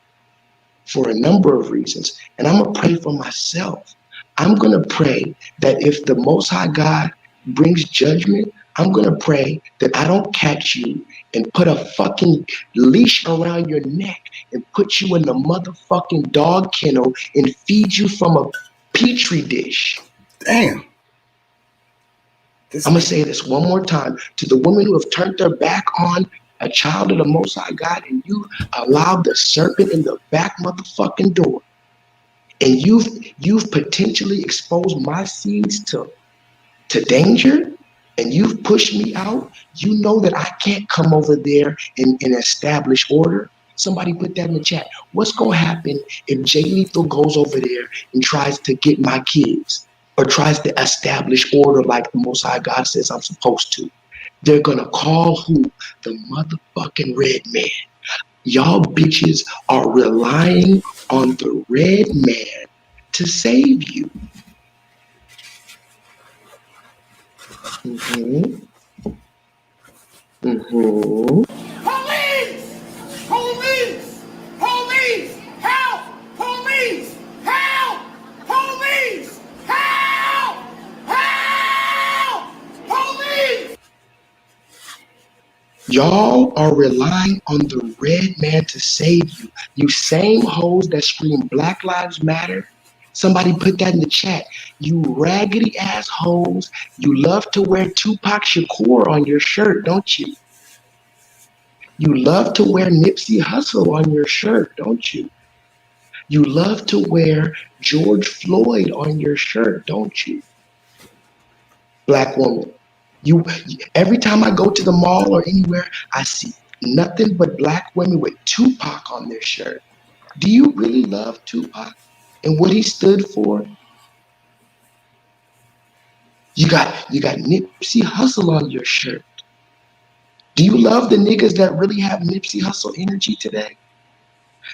for a number of reasons. And I'm going to pray for myself. I'm going to pray that if the Most High God brings judgment, I'm going to pray that I don't catch you and put a fucking leash around your neck and put you in the motherfucking dog kennel and feed you from a petri dish. Damn. I'm going to say this one more time to the women who have turned their back on a child of the Most High God, and you allowed the serpent in the back motherfucking door, and you've potentially exposed my seeds to danger, and you've pushed me out. You know that I can't come over there and establish order. Somebody put that in the chat. What's gonna happen if Jay Lethal goes over there and tries to get my kids, or tries to establish order like the Most High God says I'm supposed to? They're gonna call who? The motherfucking red man. Y'all bitches are relying on the red man to save you. Police! Police! Police! Help! Police! Help! Police! Help! Help! Police! Y'all are relying on the red man to save you. You same hoes that scream Black Lives Matter. Somebody put that in the chat. You raggedy ass hoes. You love to wear Tupac Shakur on your shirt, don't you? You love to wear Nipsey Hussle on your shirt, don't you? You love to wear George Floyd on your shirt, don't you? Black woman. Every time I go to the mall or anywhere, I see nothing but black women with Tupac on their shirt. Do you really love Tupac and what he stood for? You got Nipsey Hussle on your shirt. Do you love the niggas that really have Nipsey Hussle energy today?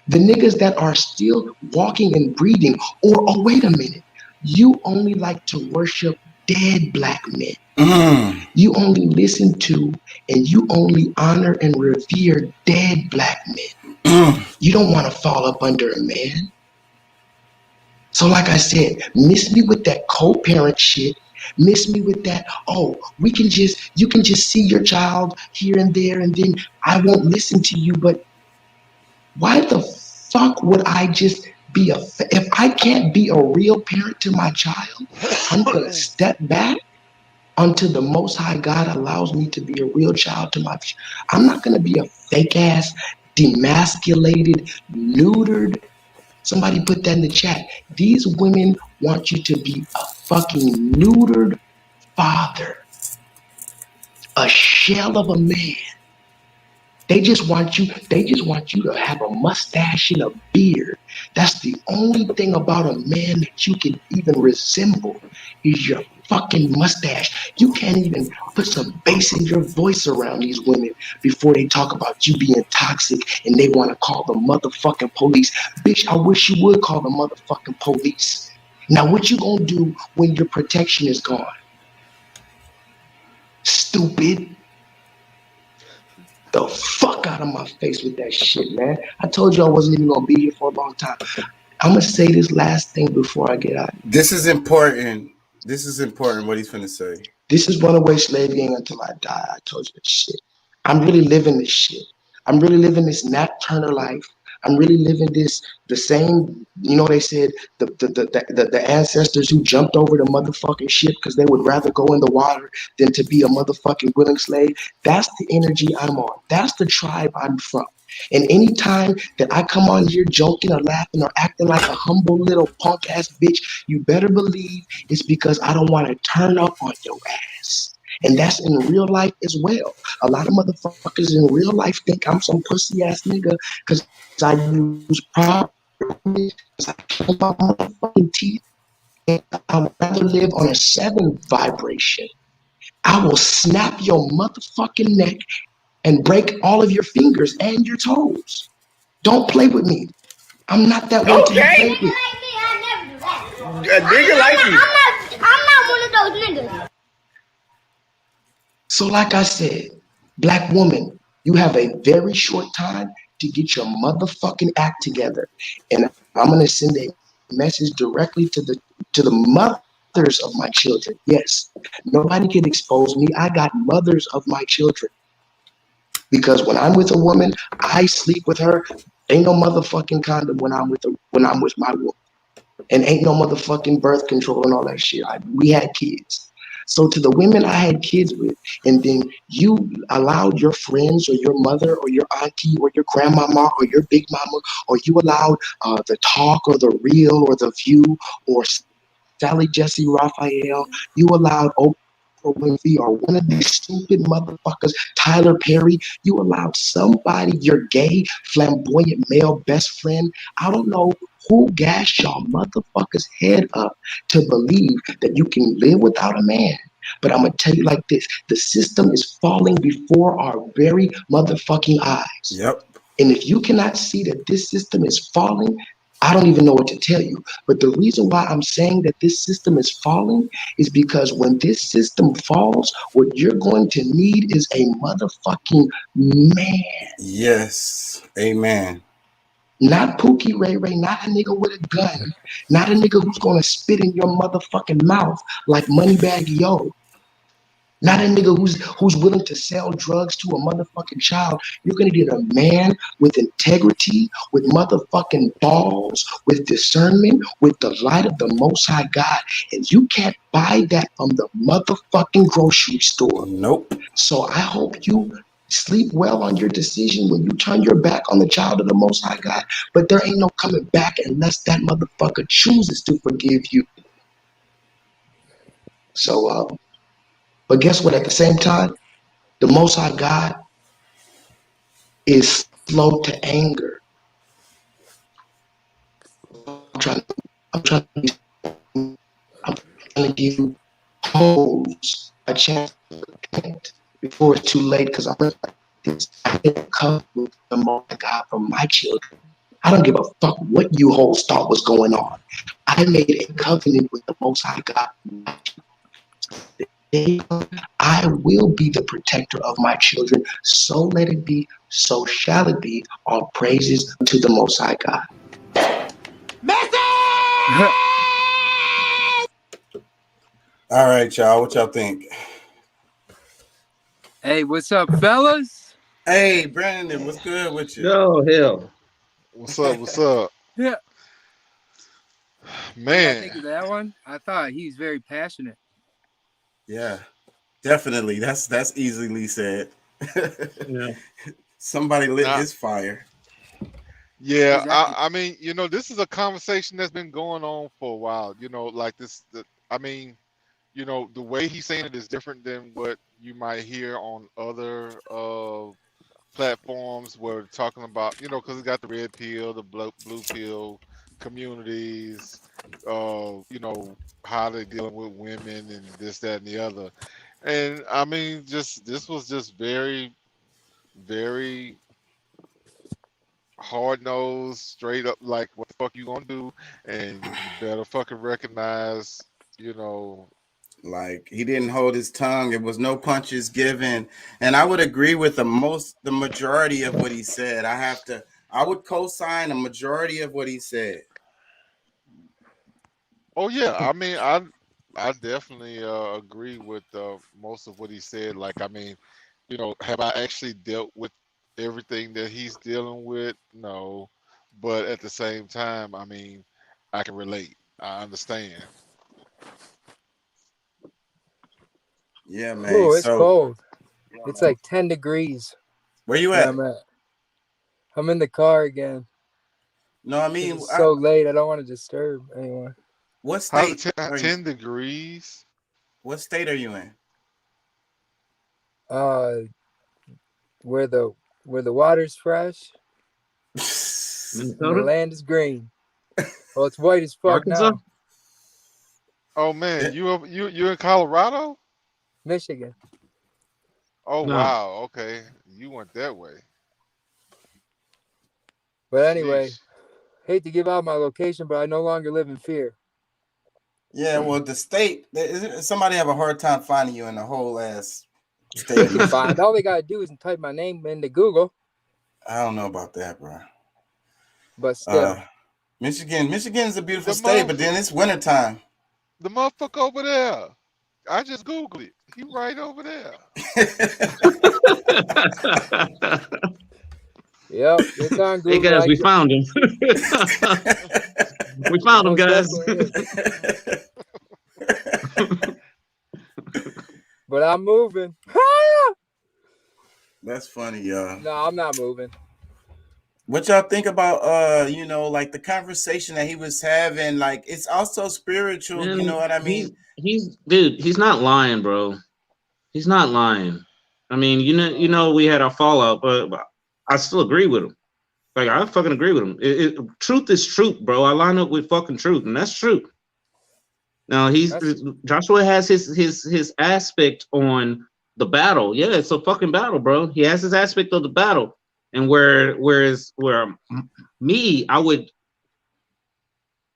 The niggas that are still walking and breathing, or oh wait a minute, you only like to worship dead black men. You only listen to and you only honor and revere dead black men. You don't want to fall up under a man. So like I said, miss me with that co-parent shit. Miss me with that, oh, you can just see your child here and there and then I won't listen to you. But why the fuck would I just be if I can't be a real parent to my child, I'm going to step back until the Most High God allows me to be a real child to my child. I'm not going to be a fake ass, demasculated, neutered. Somebody put that in the chat. These women want you to be a fucking neutered father, a shell of a man. They just want you to have a mustache and a beard. That's the only thing about a man that you can even resemble is your fucking mustache. You can't even put some bass in your voice around these women before they talk about you being toxic and they want to call the motherfucking police. Bitch, I wish you would call the motherfucking police. Now what you gonna do when your protection is gone? Stupid. The fuck out of my face with that shit, man. I told you I wasn't even gonna be here for a long time. I'm gonna say this last thing before I get out. This is important. This is important what he's finna say. This is runaway slave gang until I die. I told you this shit. I'm really living this shit. I'm really living this Nat Turner life. I'm really living this, the same, you know, they said the ancestors who jumped over the motherfucking ship because they would rather go in the water than to be a motherfucking willing slave. That's the energy I'm on. That's the tribe I'm from. And anytime that I come on here joking or laughing or acting like a humble little punk ass bitch, you better believe it's because I don't want to turn up on your ass. And that's in real life as well. A lot of motherfuckers in real life think I'm some pussy ass nigga because I use property, because I kill my motherfucking teeth, and I would rather live on a 7 vibration. I will snap your motherfucking neck and break all of your fingers and your toes. Don't play with me. I'm not that way to be played with. A nigga like you. I'm not one of those niggas. So like I said, black woman, you have a very short time to get your motherfucking act together. And I'm going to send a message directly to the mothers of my children. Yes, nobody can expose me. I got mothers of my children. Because when I'm with a woman, I sleep with her. Ain't no motherfucking condom when I'm with my woman. And ain't no motherfucking birth control and all that shit. We had kids. So to the women I had kids with, and then you allowed your friends or your mother or your auntie or your grandmama or your big mama, or you allowed the Talk or the Real or the View or Sally Jesse Raphael, you allowed Oprah Winfrey or one of these stupid motherfuckers, Tyler Perry, you allowed somebody, your gay, flamboyant male best friend, I don't know who gashed y'all motherfuckers' head up to believe that you can live without a man. But I'm going to tell you like this, the system is falling before our very motherfucking eyes. Yep. And if you cannot see that this system is falling, I don't even know what to tell you. But the reason why I'm saying that this system is falling is because when this system falls, what you're going to need is a motherfucking man. Yes. Amen. Not Pookie Ray Ray, not a nigga with a gun, not a nigga who's gonna spit in your motherfucking mouth like Moneybag Yo. Not a nigga who's willing to sell drugs to a motherfucking child. You're gonna get a man with integrity, with motherfucking balls, with discernment, with the light of the Most High God. And you can't buy that from the motherfucking grocery store. Nope. So I hope you sleep well on your decision when you turn your back on the child of the Most High God. But there ain't no coming back unless that motherfucker chooses to forgive you. So, but guess what? At the same time, the Most High God is slow to anger. I'm trying to give you hoes a chance to repent before it's too late, because I'm like this. I made a covenant with the Most High God for my children. I don't give a fuck what you hoes thought was going on. I made a covenant with the Most High God. I will be the protector of my children. So let it be, so shall it be. All praises to the Most High God. All right, y'all. What y'all think? Hey, what's up, fellas? Hey, Brandon, what's good with you? Yo, hell. What's up? What's up? Yeah. Man. What did I think of that one? I thought he was very passionate. Yeah, definitely. That's easily said. Yeah. Somebody lit his fire. Yeah, Exactly. I mean, you know, this is a conversation that's been going on for a while. You know, like this. I mean, you know, the way he's saying it is different than what you might hear on other platforms where we're talking about, you know, because it's got the red pill, the blue pill communities, you know, how they're dealing with women and this, that, and the other. And I mean, just this was just very, very hard nosed, straight up, like, what the fuck you gonna do? And you better fucking recognize, you know. Like, he didn't hold his tongue. It was no punches given. And I would agree with the majority of what he said. I would co-sign a majority of what he said. Oh yeah, I mean, I definitely agree with most of what he said. Like, I mean, you know, have I actually dealt with everything that he's dealing with? No, but at the same time, I mean, I can relate. I understand. Yeah, man. Oh, it's so cold. It's like 10 degrees. Where you where at? I'm at. I'm in the car again. No, I mean, It's so late. I don't want to disturb anyone. What How's state? it 10 degrees? What state are you in? Where the water's fresh, and the land is green. Well, it's white as fuck Arkansas? now. Oh man, you're in Colorado? Michigan. Oh No. wow, okay. You went that way. But anyway, Sheesh. hate to give out my location, but I no longer live in fear. Yeah, well, the state. Somebody have a hard time finding you in the whole ass state. You're fine. All they gotta do is type my name into Google. I don't know about that, bro. But still, Michigan's a beautiful state, but then it's wintertime. The motherfucker over there. I just Googled it. He right over there. yep, it's on Google. Hey guys, we found him. We found him, guys. But I'm moving. That's funny, y'all. No, I'm not moving. What y'all think about you know, like the conversation that he was having? Like, it's also spiritual. Man, you know what I mean? He's not lying, bro. He's not lying. I mean, you know, we had our fallout, but I still agree with him. Like, I fucking agree with him. Truth is truth, bro. I line up with fucking truth, and that's truth. Now Joshua has his aspect on the battle. Yeah, it's a fucking battle, bro. He has his aspect of the battle, and whereas me, I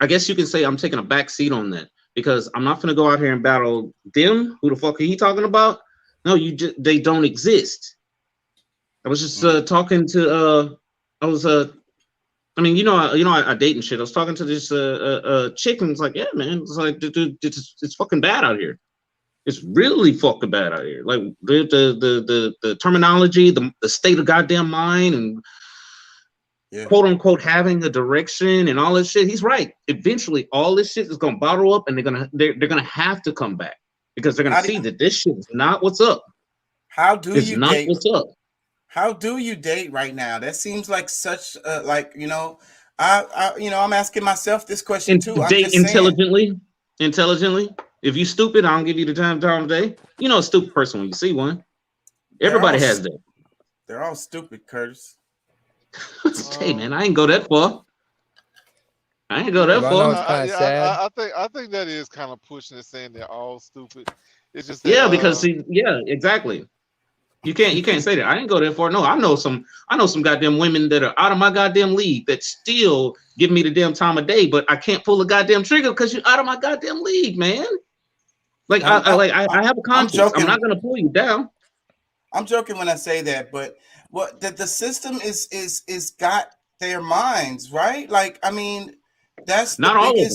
guess you can say I'm taking a back seat on that, because I'm not gonna go out here and battle them. Who the fuck are he talking about? No, they don't exist. I was just talking to I mean, you know, I date and shit. I was talking to this chick, and it's like, yeah, man, it's like, dude, it's fucking bad out here. It's really fucking bad out here. Like the terminology, the state of goddamn mind, and quote unquote having a direction and all this shit. He's right. Eventually, all this shit is gonna bottle up, and they're gonna have to come back, because they're gonna see that this shit is not what's up. How do it's you not date? What's up? How do you date right now? That seems like such like, you know, I'm asking myself this question too. I'm Date just intelligently. If you stupid, I don't give you the time of day. You know a stupid person when you see one. Everybody has that. They're all stupid, Curtis. Hey man, I ain't go that far. I ain't go that far. I think that is kind of pushing it, saying they're all stupid. It's just that, because exactly. You can't say that. I ain't go that far. No, I know some goddamn women that are out of my goddamn league that still give me the damn time of day, but I can't pull a goddamn trigger because you're out of my goddamn league, man. Like I have a conscience. I'm not gonna pull you down. I'm joking when I say that, but what the system is got their minds, right? Like, I mean, that's not all of them.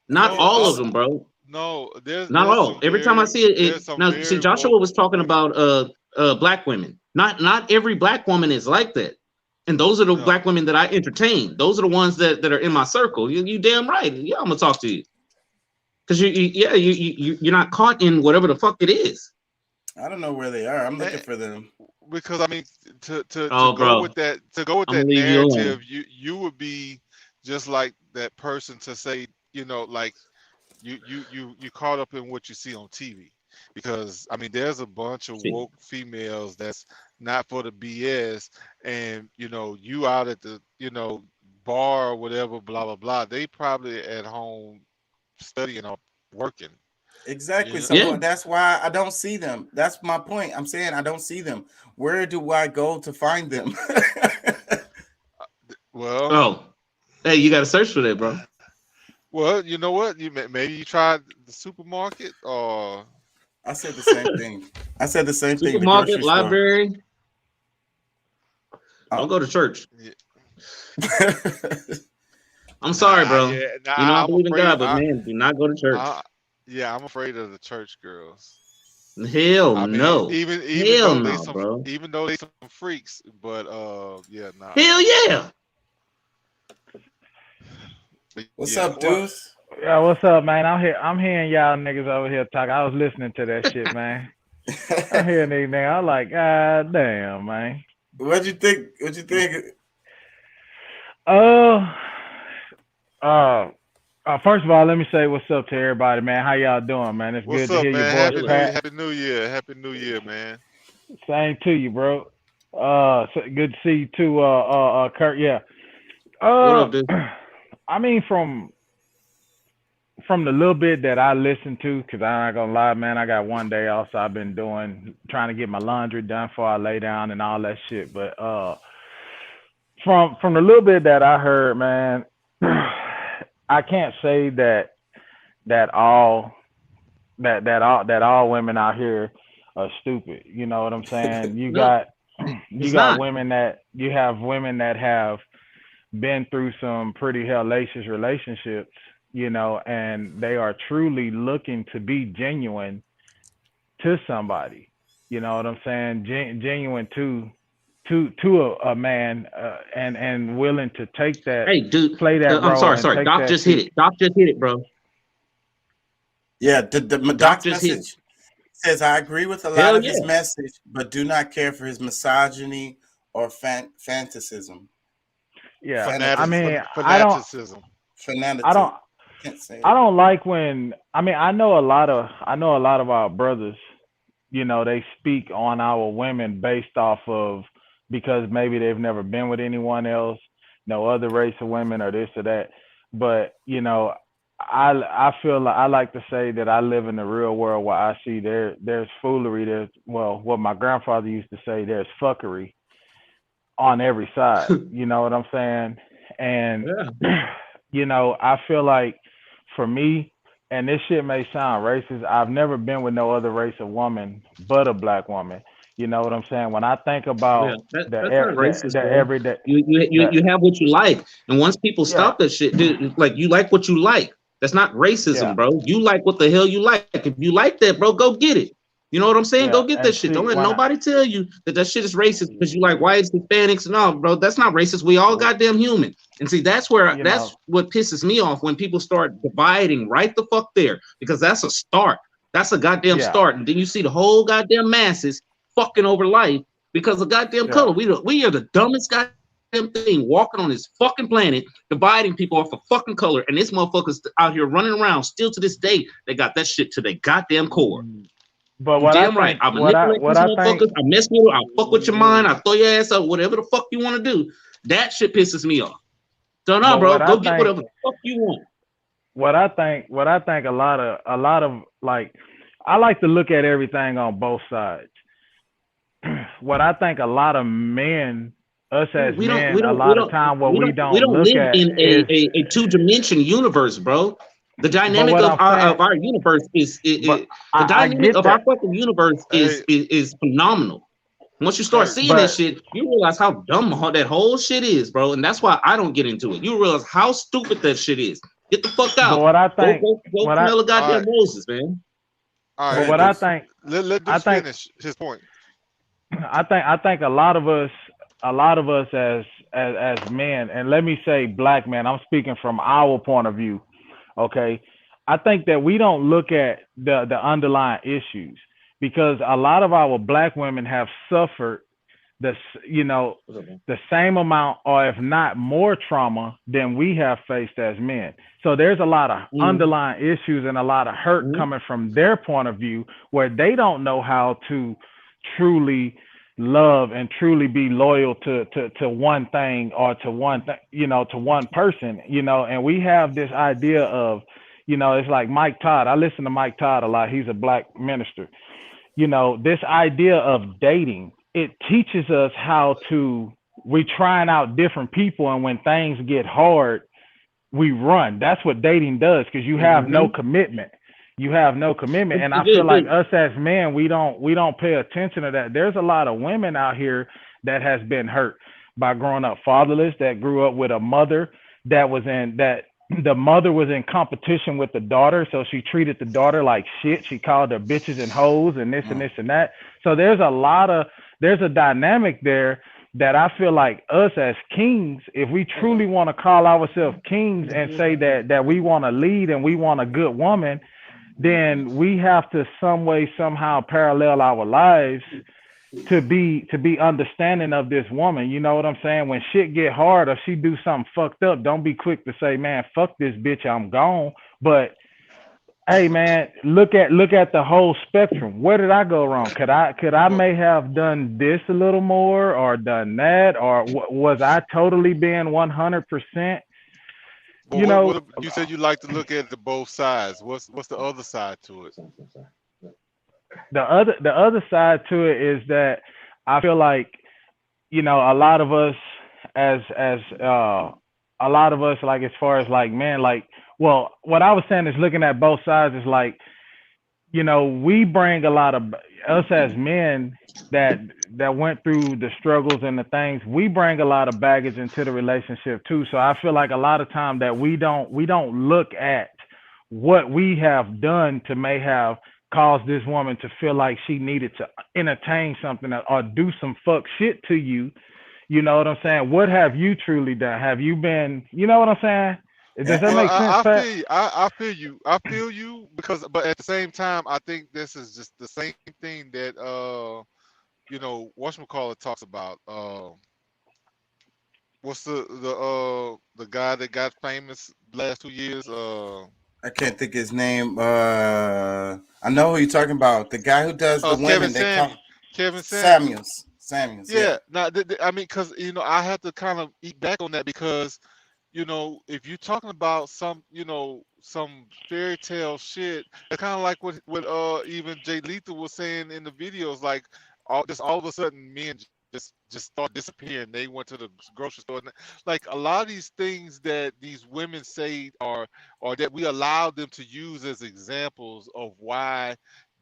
Not all of them, bro. No, there's not all. Every time I see it now see Joshua was talking about black women. Not every black woman is like that. And those are the black women that I entertain. Those are the ones that are in my circle. You damn right. Yeah, I'm gonna talk to you. Because you're not caught in whatever the fuck it is. I don't know where they are. I'm looking for them. Because I mean, to go with that narrative, you would be just like that person to say, you know, like you caught up in what you see on TV. Because I mean, there's a bunch of woke females that's not for the BS, and you know, you out at the bar or whatever, blah blah blah. They probably at home studying or working. Exactly. So that's why I don't see them. That's my point. I'm saying I don't see them. Where do I go to find them? Hey, you got to search for that, bro. Well, you know what? Maybe you tried the supermarket, or I said the same thing. I said the same thing. Supermarket, library. I'll go to church. Yeah. I'm sorry, bro. I believe in God, but man, do not go to church. Yeah, I'm afraid of the church girls. Hell no. Even hell though no, bro. Even though they some freaks, but yeah, nah. Hell yeah. What's up, dudes? Yeah, what's up, man? I'm hearing y'all niggas over here talk. I was listening to that shit, man. I'm hearing these niggas. I'm like, God damn, man. What'd you think? First of all, let me say what's up to everybody, man. How y'all doing, man? It's good to hear your voice, Pat. Happy New Year. Happy New Year, man. Same to you, bro. So good to see you too, Kurt. Yeah. What up, dude? I mean, from the little bit that I listened to, because I'm not gonna lie, man, I got one day off, so I've been trying to get my laundry done before I lay down and all that shit. But from the little bit that I heard, man, I can't say that all women out here are stupid. You know what I'm saying? You got women that have been through some pretty hellacious relationships, you know, and they are truly looking to be genuine to somebody. You know what I'm saying? Genuine to a man, and willing to take that. Hey, dude, play that role. I'm sorry. Doc just hit it. Doc just hit it, bro. Yeah, the Doc's message says, I agree with a lot of his message, but do not care for his misogyny or fanaticism. Yeah, fanaticism. I mean, fanaticism. I don't like when, I mean, I know a lot of our brothers, you know, they speak on our women based off of, because maybe they've never been with anyone else, no other race of women or this or that. But, you know, I feel like I like to say that I live in the real world where I see there's foolery, what my grandfather used to say, there's fuckery on every side. You know what I'm saying? And, you know, I feel like for me, and this shit may sound racist, I've never been with no other race of woman but a black woman. You know what I'm saying? When I think about everyday, you have what you like, and once people stop that shit, dude, like you like what you like. That's not racism, bro. You like what the hell you like. If you like that, bro, go get it. You know what I'm saying? Go get that shit. Don't let nobody tell you that shit is racist because you like whites, Hispanics, and all, bro. That's not racist. We all goddamn human. And see, that's what pisses me off when people start dividing right the fuck there, because that's a start. That's a goddamn start. And then you see the whole goddamn masses fucking over life because of goddamn color. We are the dumbest goddamn thing walking on this fucking planet, dividing people off of fucking color. And this motherfuckers out here running around still to this day. They got that shit to their goddamn core. But what damn I right. think, I manipulate these motherfuckers. I mess with them. I fuck with your mind. I throw your ass up. Whatever the fuck you want to do. That shit pisses me off. So no, bro, go get whatever the fuck you want. What I think a lot of like, I like to look at everything on both sides. What I think a lot of men, us as men, a lot of time what we don't live at in a two-dimension universe, bro. The dynamic what of I'm our universe is But the I dynamic get of our that. fucking universe is phenomenal. Once you start Hey, seeing that But shit, you realize how dumb that whole shit is, bro. And that's why I don't get into it. You realize how stupid that shit is. Get the fuck but out. what I Go think, go what I smell a all goddamn right, roses, man. all but right. what I think, Let I Deuce think, finish his point. I think a lot of us, as men, and let me say black men. I'm speaking from our point of view. Okay, I think that we don't look at the underlying issues because a lot of our black women have suffered the same amount or if not more trauma than we have faced as men. So there's a lot of underlying issues and a lot of hurt coming from their point of view where they don't know how to truly love and truly be loyal to one thing or to one to one person, and we have this idea of, it's like Mike Todd. I listen to Mike Todd a lot. He's a black minister. This idea of dating, it teaches us how we trying out different people, and when things get hard, we run. That's what dating does, because you have no commitment. You have no commitment. And I feel like us as men, we don't pay attention to that. There's a lot of women out here that has been hurt by growing up fatherless, that grew up with a mother that the mother was in competition with the daughter, so she treated the daughter like shit. She called her bitches and hoes and this and this and that. So there's a dynamic there that I feel like us as kings, if we truly want to call ourselves kings and say that we want to lead and we want a good woman, then we have to some way, somehow parallel our lives to be understanding of this woman. You know what I'm saying? When shit get hard or she do something fucked up, don't be quick to say, man, fuck this bitch, I'm gone. But hey, man, look at the whole spectrum. Where did I go wrong? Could I may have done this a little more or done that, or was I totally being 100%? What you said you like to look at the both sides. What's the other side to it? The other side to it is that I feel like, a lot of us like, as far as like men, like, well, what I was saying is looking at both sides is like, we bring a lot of us as men that went through the struggles and the things, we bring a lot of baggage into the relationship too. So I feel like a lot of time that we don't look at what we have done to may have caused this woman to feel like she needed to entertain something or do some fuck shit to you. You know what I'm saying? What have you truly done? Have you been, you know what I'm saying? Does that make sense, Pat? I feel you because, but at the same time, I think this is just the same thing that whatchamacallit talks about. What's the guy that got famous last 2 years? I can't think his name. I know who you're talking about. The guy who does the women. Kevin Samuels. Yeah. Now, I mean, because I had to kind of eat back on that because, if you're talking about some fairy tale shit, it's kind of like what even Jay Lethal was saying in the videos, like all of a sudden men just start disappearing. They went to the grocery store. Like a lot of these things that these women say or that we allow them to use as examples of why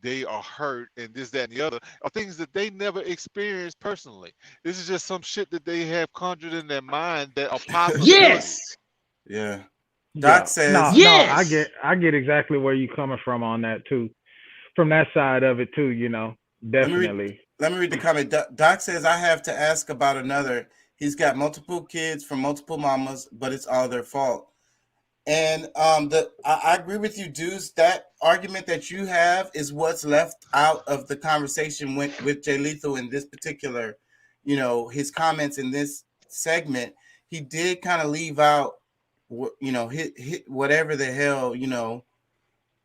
they are hurt and this, that, and the other are things that they never experienced personally. This is just some shit that they have conjured in their mind that are possible. Yes. Yeah. Doc says yes. No, I get exactly where you're coming from on that too. From that side of it too, definitely. Let me read the comment. Doc says, I have to ask about another. He's got multiple kids from multiple mamas, but it's all their fault. And I agree with you, Deuce. That argument that you have is what's left out of the conversation with Jay Lethal in this particular, his comments in this segment. He did kind of leave out, whatever the hell,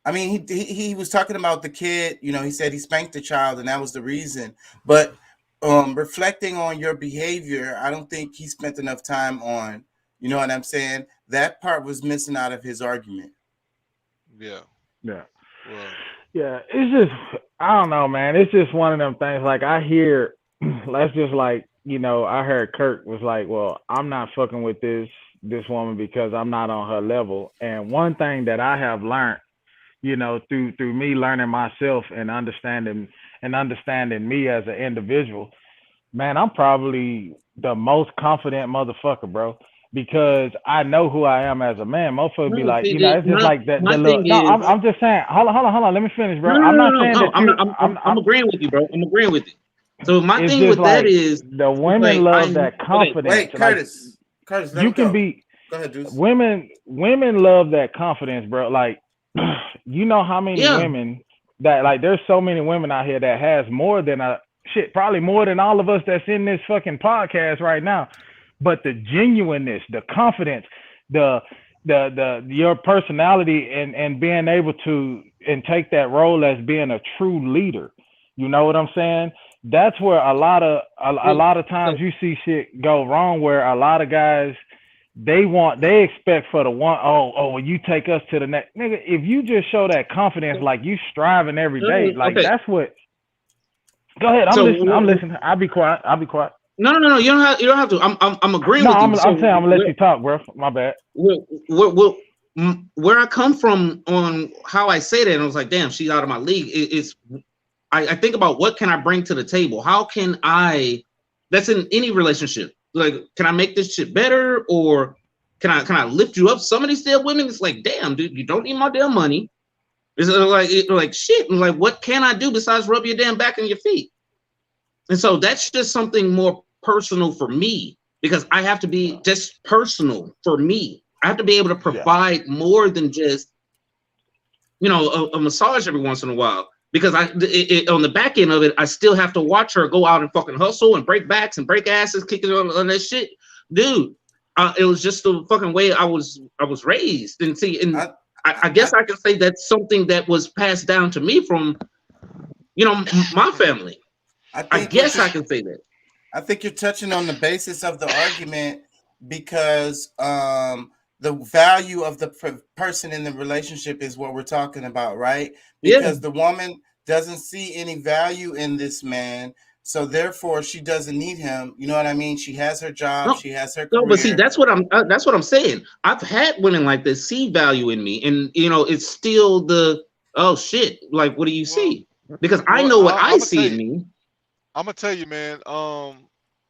I mean, he was talking about the kid, he said he spanked the child and that was the reason. But reflecting on your behavior, I don't think he spent enough time on, you know what I'm saying? That part was missing out of his argument. Yeah. Yeah. Well, yeah. It's just, I don't know, man. It's just one of them things. Like I hear, let's just like, I heard Kirk was like, well, I'm not fucking with this this woman because I'm not on her level. And one thing that I have learned, you know, through me learning myself and understanding me as an individual, man, I'm probably the most confident motherfucker, bro. Because I know who I am as a man. Motherfuckers be like, you know, it's just like that. I'm just saying. Hold on. Let me finish, bro. I'm not saying that. I'm agreeing with you, bro. I'm agreeing with you. So my thing with that is the women love that confidence. Wait, Curtis. Curtis, you can be. Go ahead, Deuce. Women love that confidence, bro. Like, you know how many women that like? There's so many women out here that has more than probably more than all of us that's in this fucking podcast right now. But the genuineness, the confidence, the your personality and being able to and take that role as being a true leader. You know what I'm saying? That's where a lot of times you see shit go wrong, where a lot of guys they expect for the one, well, you take us to the next. Nigga, if you just show that confidence, like you striving every day, like that's what. Go ahead, I'm listening. I'll be quiet. No. You don't have to. I'm agreeing with you. I'm saying I'm gonna let you talk, bro. My bad. Where I come from on how I say that, and I was like, damn, she's out of my league. I think about what can I bring to the table? How can I? That's in any relationship. Like, can I make this shit better, or can I lift you up? Some of these damn women, it's like, damn, dude, you don't need my damn money. It's like shit. And like, what can I do besides rub your damn back and your feet? And so that's just something more personal for me, because I have to be just personal for me. I have to be able to provide more than just, you know, a massage every once in a while, because on the back end of it, I still have to watch her go out and fucking hustle and break backs and break asses, kicking on that shit. Dude, it was just the fucking way I was raised. And see, and I guess I can say that's something that was passed down to me from, you know, my family. I guess I can say that. I think you're touching on the basis of the argument, because the value of the person in the relationship is what we're talking about, right? Because the woman doesn't see any value in this man, so therefore she doesn't need him. You know what I mean? She has her job, she has her career. No, but see, that's what I'm saying. I've had women like this see value in me, and you know, it's still the shit. Like, what do you see? Because I know what I see in me. I'm gonna tell you, man.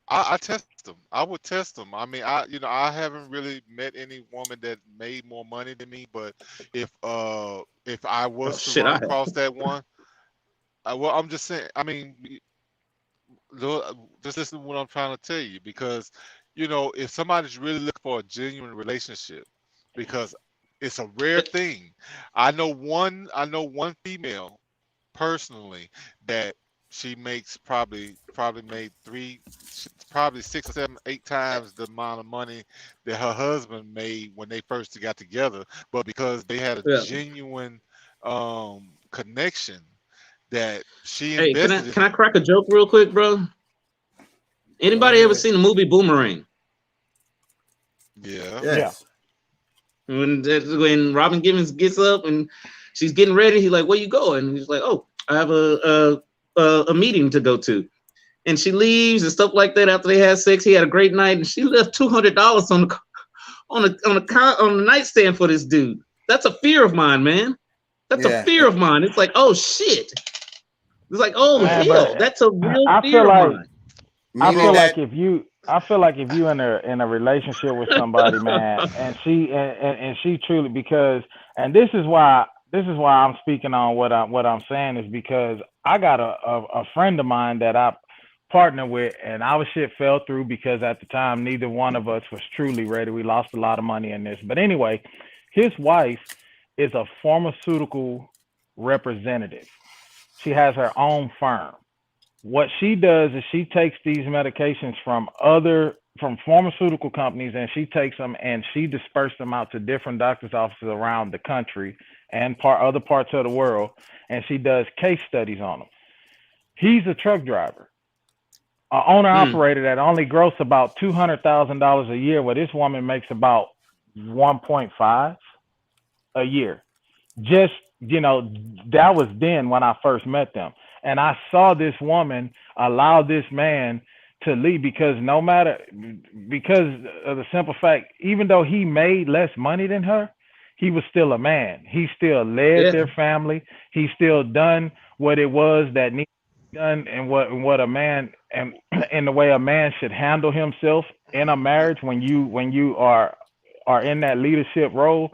I test them. I would test them. I mean, I haven't really met any woman that made more money than me. But if I was to run across that one, well, I'm just saying. I mean, just listen to what I'm trying to tell you, because you know, if somebody's really looking for a genuine relationship, because it's a rare thing. I know one female personally that. She makes probably made 6, 7, 8 times the amount of money that her husband made when they first got together. But because they had a genuine connection, that she invested. Can I crack a joke real quick, bro? Anybody ever seen the movie Boomerang? Yeah. Yes. When Robin Givens gets up and she's getting ready, he's like, "Where you going?" And he's like, "Oh, I have a meeting to go to," and she leaves and stuff like that. After they had sex, he had a great night, and she left $200 on the nightstand for this dude. That's a fear of mine, man. That's a fear of mine. It's like, oh shit. It's like, oh hell, that's a real fear of mine. I feel like if you in a relationship with somebody, man, and she truly, because, and this is why I'm speaking on what I'm saying, is because I got a friend of mine that I partnered with, and our shit fell through because at the time neither one of us was truly ready. We lost a lot of money in this. But anyway, his wife is a pharmaceutical representative. She has her own firm. What she does is she takes these medications from pharmaceutical companies, and she takes them and she disperses them out to different doctors' offices around the country and other parts of the world, and she does case studies on them. He's a truck driver, an owner-operator that only gross about $200,000 a year, where this woman makes about 1.5 a year. Just, you know, that was then when I first met them. And I saw this woman allow this man to lead, because no matter, because of the simple fact, even though he made less money than her, he was still a man. He still led Yeah. their family. He still done what it was that needed to be done, and what a man, and in the way a man should handle himself in a marriage when you are in that leadership role.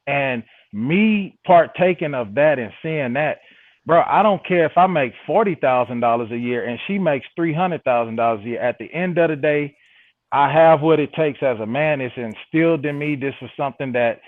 And me partaking of that and seeing that, bro, I don't care if I make $40,000 a year and she makes $300,000 a year. At the end of the day, I have what it takes as a man. It's instilled in me. This was something that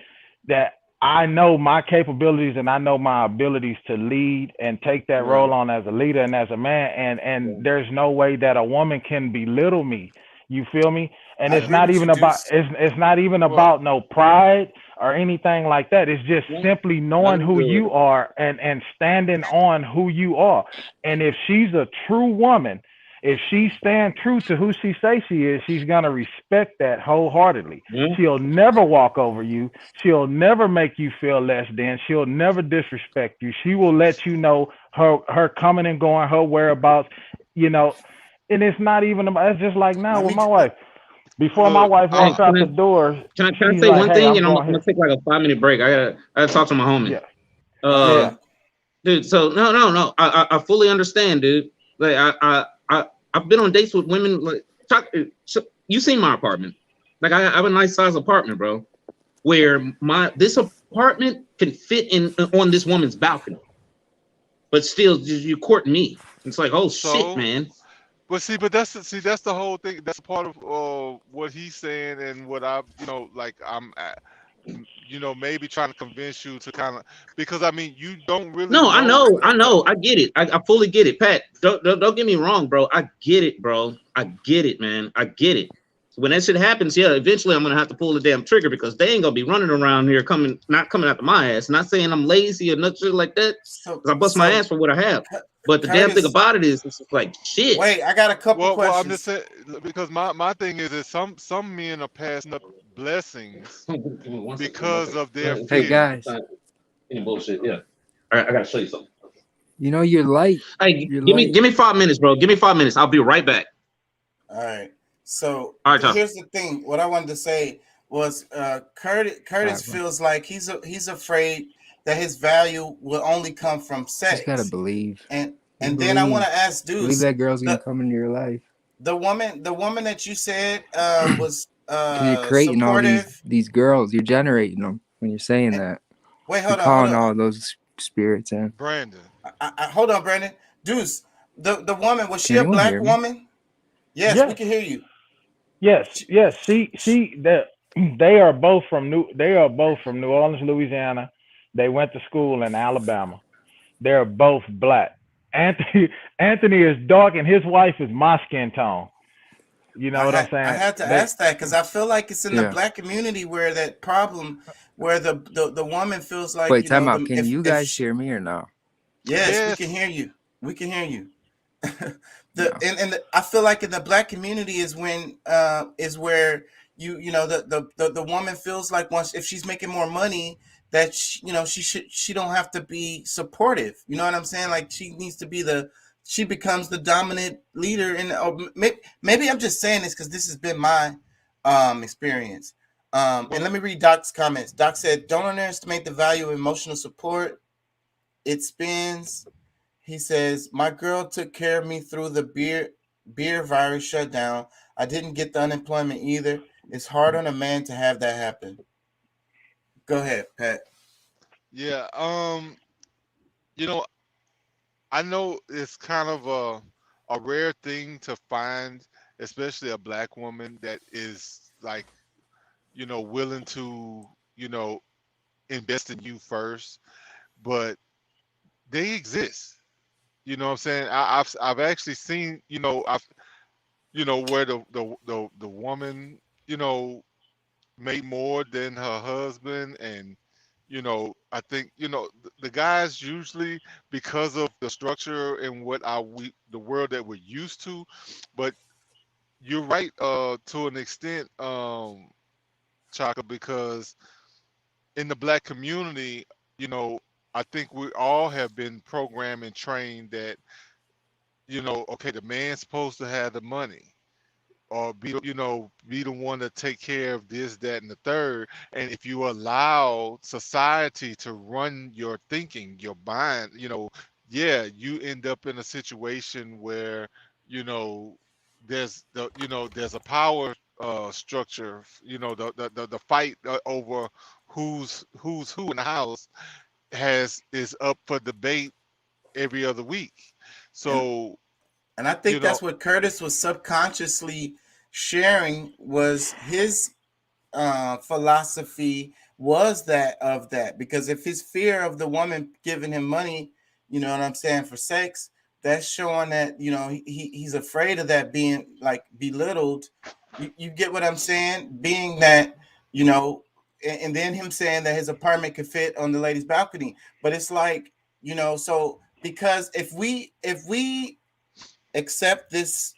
I know my capabilities, and I know my abilities to lead and take that role on as a leader and as a man. And there's no way that a woman can belittle me. You feel me? And I it's agree not with even you, about Deuce. it's not even about no pride or anything like that. It's just simply knowing who you are and standing on who you are. And if she's a true woman, if she stand true to who she say she is, she's gonna respect that wholeheartedly. She'll never walk over you. She'll never make you feel less than. She'll never disrespect you. She will let you know her coming and going, her whereabouts, you know. And it's not even about, it's just like now with my wife. Before my wife walks out the door, Can I she's say like, one "Hey, thing? I'm And I'm going gonna here." take like a 5-minute break. I gotta talk to my homie. Yeah. Dude. So no. I fully understand, dude. Like I've been on dates with women. Like you seen my apartment? Like I have a nice size apartment, bro. Where this apartment can fit in on this woman's balcony, but still you courting me. It's like, oh shit, man. But that's the whole thing. That's part of what he's saying and what I, like I'm, maybe trying to convince you to kind of, because I mean, you don't really No, I know. know. I get it. I fully get it, Pat. Don't get me wrong, bro. I get it, bro. I get it, man. I get it. When that shit happens, yeah, eventually I'm gonna have to pull the damn trigger, because they ain't gonna be running around here not coming after my ass. Not saying I'm lazy or nothing shit like that, because I bust my ass for what I have. But the damn thing about it is, it's just like shit. Wait, I got a couple questions. Well, I'm just saying, because my thing is that some men are passing up blessings because of their Hey fear. guys, Any bullshit, yeah. All right, I gotta show you something. you know you're light. Hey, give me 5 minutes, bro. Give me 5 minutes. I'll be right back. All right. So All right, Tom. here's the thing. What I wanted to say was Curtis feels like he's afraid that his value will only come from sex. Just gotta believe. And then I want to ask Deuce. Believe that girl's gonna come into your life. The woman that you said was You're creating supportive. all these girls. You're generating them when you're saying that. Wait, You're hold on. calling all those spirits in. Brandon. Hold on, Brandon. Deuce, the woman, was she Can a anyone black hear me? woman? Yes, we can hear you. Yes. They are both from New Orleans, Louisiana. They went to school in Alabama. They're both black. Anthony is dark and his wife is my skin tone. You know what I'm saying? I had to ask that because I feel like it's in the black community where that problem, where the woman feels like. Wait, time out. Can you guys hear me or no? Yes, we can hear you. We can hear you. I feel like in the black community is where the woman feels like if she's making more money that she don't have to be supportive. You know what I'm saying? Like she needs to be she becomes the dominant leader. Maybe I'm just saying this because this has been my experience. And let me read Doc's comments. Doc said, "Don't underestimate the value of emotional support. It spins." He says, "My girl took care of me through the beer virus shutdown. I didn't get the unemployment either. It's hard on a man to have that happen." Go ahead, Pat. Yeah. I know it's kind of a rare thing to find, especially a black woman that is like, willing to, invest in you first, but they exist. You know what I'm saying? I've actually seen, where the woman, made more than her husband, and I think the guys usually, because of the structure and the world that we're used to. But you're right to an extent, Chaka, because in the black community, I think we all have been programmed and trained that okay, the man's supposed to have the money. or be be the one to take care of this, that, and the third. And if you allow society to run your thinking, your mind, yeah, you end up in a situation where there's a power structure. The fight over who's who in the house is up for debate every other week. So, and I think that's what Curtis was subconsciously sharing, was his philosophy was that because if his fear of the woman giving him money, you know what I'm saying, for sex, that's showing that he's afraid of that being like belittled. You get what I'm saying? Being that and then him saying that his apartment could fit on the lady's balcony, but it's like so because if we accept this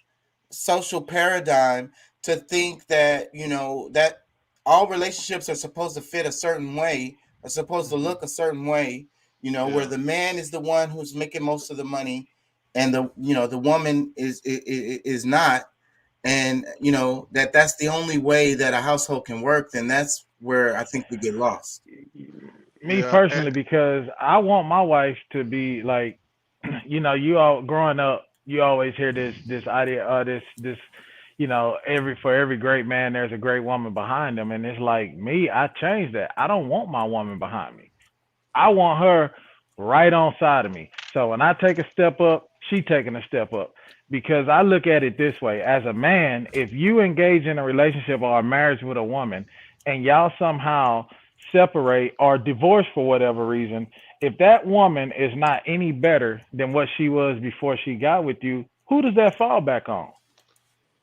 social paradigm to think that that all relationships are supposed to fit a certain way, are supposed to look a certain way, where the man is the one who's making most of the money and the woman is not, and that's the only way that a household can work, then that's where I think we get lost. Me personally, because I want my wife to be like, you all growing up, you always hear this idea, this for every great man, there's a great woman behind him. And it's like, me, I changed that. I don't want my woman behind me. I want her right on side of me. So when I take a step up, she taking a step up. Because I look at it this way, as a man, if you engage in a relationship or a marriage with a woman and y'all somehow separate or divorce for whatever reason, if that woman is not any better than what she was before she got with you, who does that fall back on?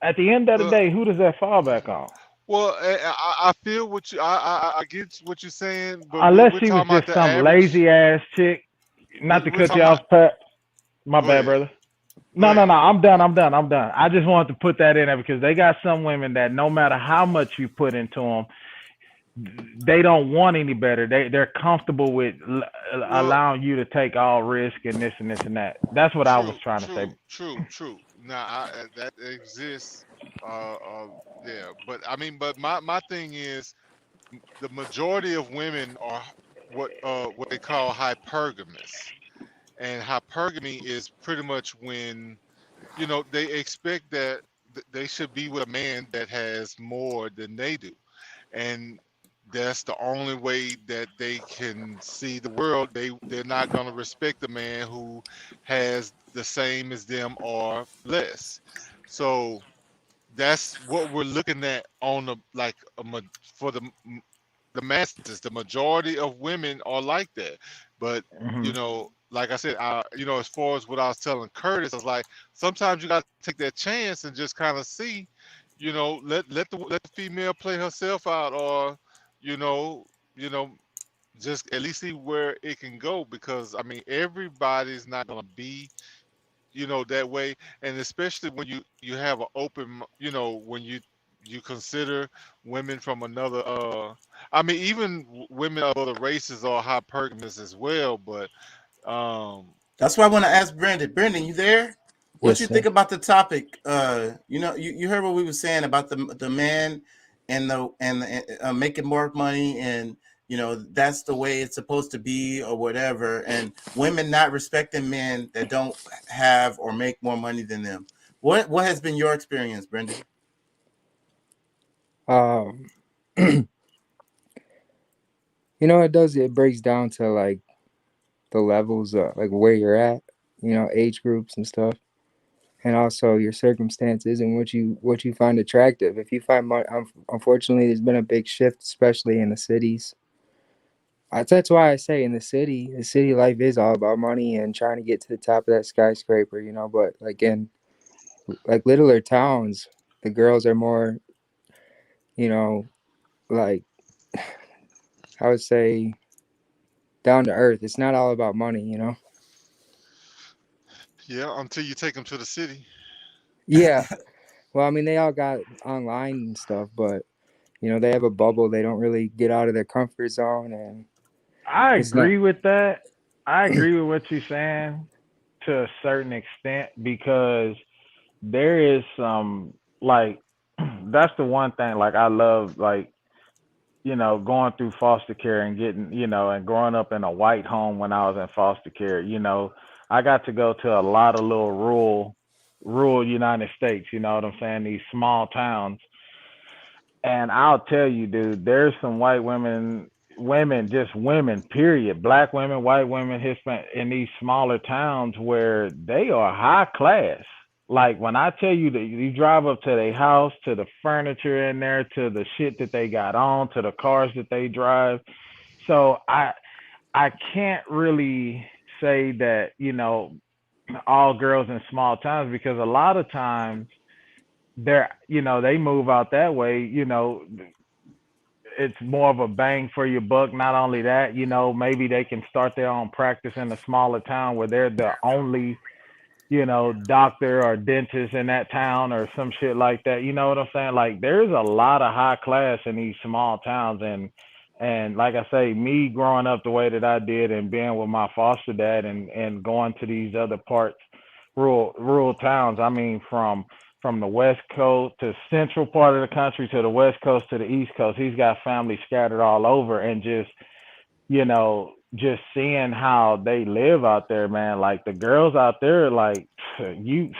At the end of the day, who does that fall back on? Well, I feel what I get what you're saying, but unless she was just some lazy ass chick. Not to cut you off, Pat. My bad, brother. No. I'm done. I just wanted to put that in there because they got some women that no matter how much you put into them, they don't want any better. They're comfortable with allowing you to take all risk and this and this and that. That's what I was trying to say. True. Now that exists. Yeah, but I mean, but my thing is, the majority of women are what they call hypergamous, and hypergamy is pretty much when they expect that they should be with a man that has more than they do, and that's the only way that they can see the world. They're not going to respect a man who has the same as them or less. So that's what we're looking at on for the masses. The majority of women are like that. But like I said, as far as what I was telling Curtis, I was like, sometimes you got to take that chance and just kind of see, let the female play herself out, or just at least see where it can go, because I mean, everybody's not gonna be that way, and especially when you have an open, when you consider women from another I mean, even women of other races are hypergamous as well, but that's why I want to ask Brendan, you there? What you think about the topic? You heard what we were saying about the man and the making more money, and that's the way it's supposed to be or whatever, and women not respecting men that don't have or make more money than them. What has been your experience, Brendan? It breaks down to like the levels of like where you're at, age groups and stuff, and also your circumstances and what you find attractive. If you find money, unfortunately, there's been a big shift, especially in the cities. That's why I say in the city life is all about money and trying to get to the top of that skyscraper, But like in like littler towns, the girls are more, like I would say down to earth. It's not all about money, Yeah, until you take them to the city. Yeah. Well, I mean, they all got online and stuff, but they have a bubble. They don't really get out of their comfort zone, and I agree with that. I agree with what you're saying to a certain extent, because there is some, like, that's the one thing. Like I love, like, you know, going through foster care and getting, you know, and growing up in a white home when I was in foster care. You know, I got to go to a lot of little rural United States. You know what I'm saying? These small towns. And I'll tell you, dude, there's some white just women, period, black women, white women, Hispanic, in these smaller towns where they are high class. Like when I tell you that you drive up to their house, to the furniture in there, to the shit that they got on, to the cars that they drive. So I can't really say that, you know, all girls in small towns, because a lot of times they're, you know, they move out that way, you know, it's more of a bang for your buck. Not only that, you know, maybe they can start their own practice in a smaller town where they're the only, you know, doctor or dentist in that town or some shit like that. You know what I'm saying? Like there's a lot of high class in these small towns. And like I say, me growing up the way that I did and being with my foster dad and going to these other parts, rural towns, I mean, from the West Coast to central part of the country to the West Coast to the East Coast. He's got family scattered all over, and just, you know, just seeing how they live out there, man. Like the girls out there, like you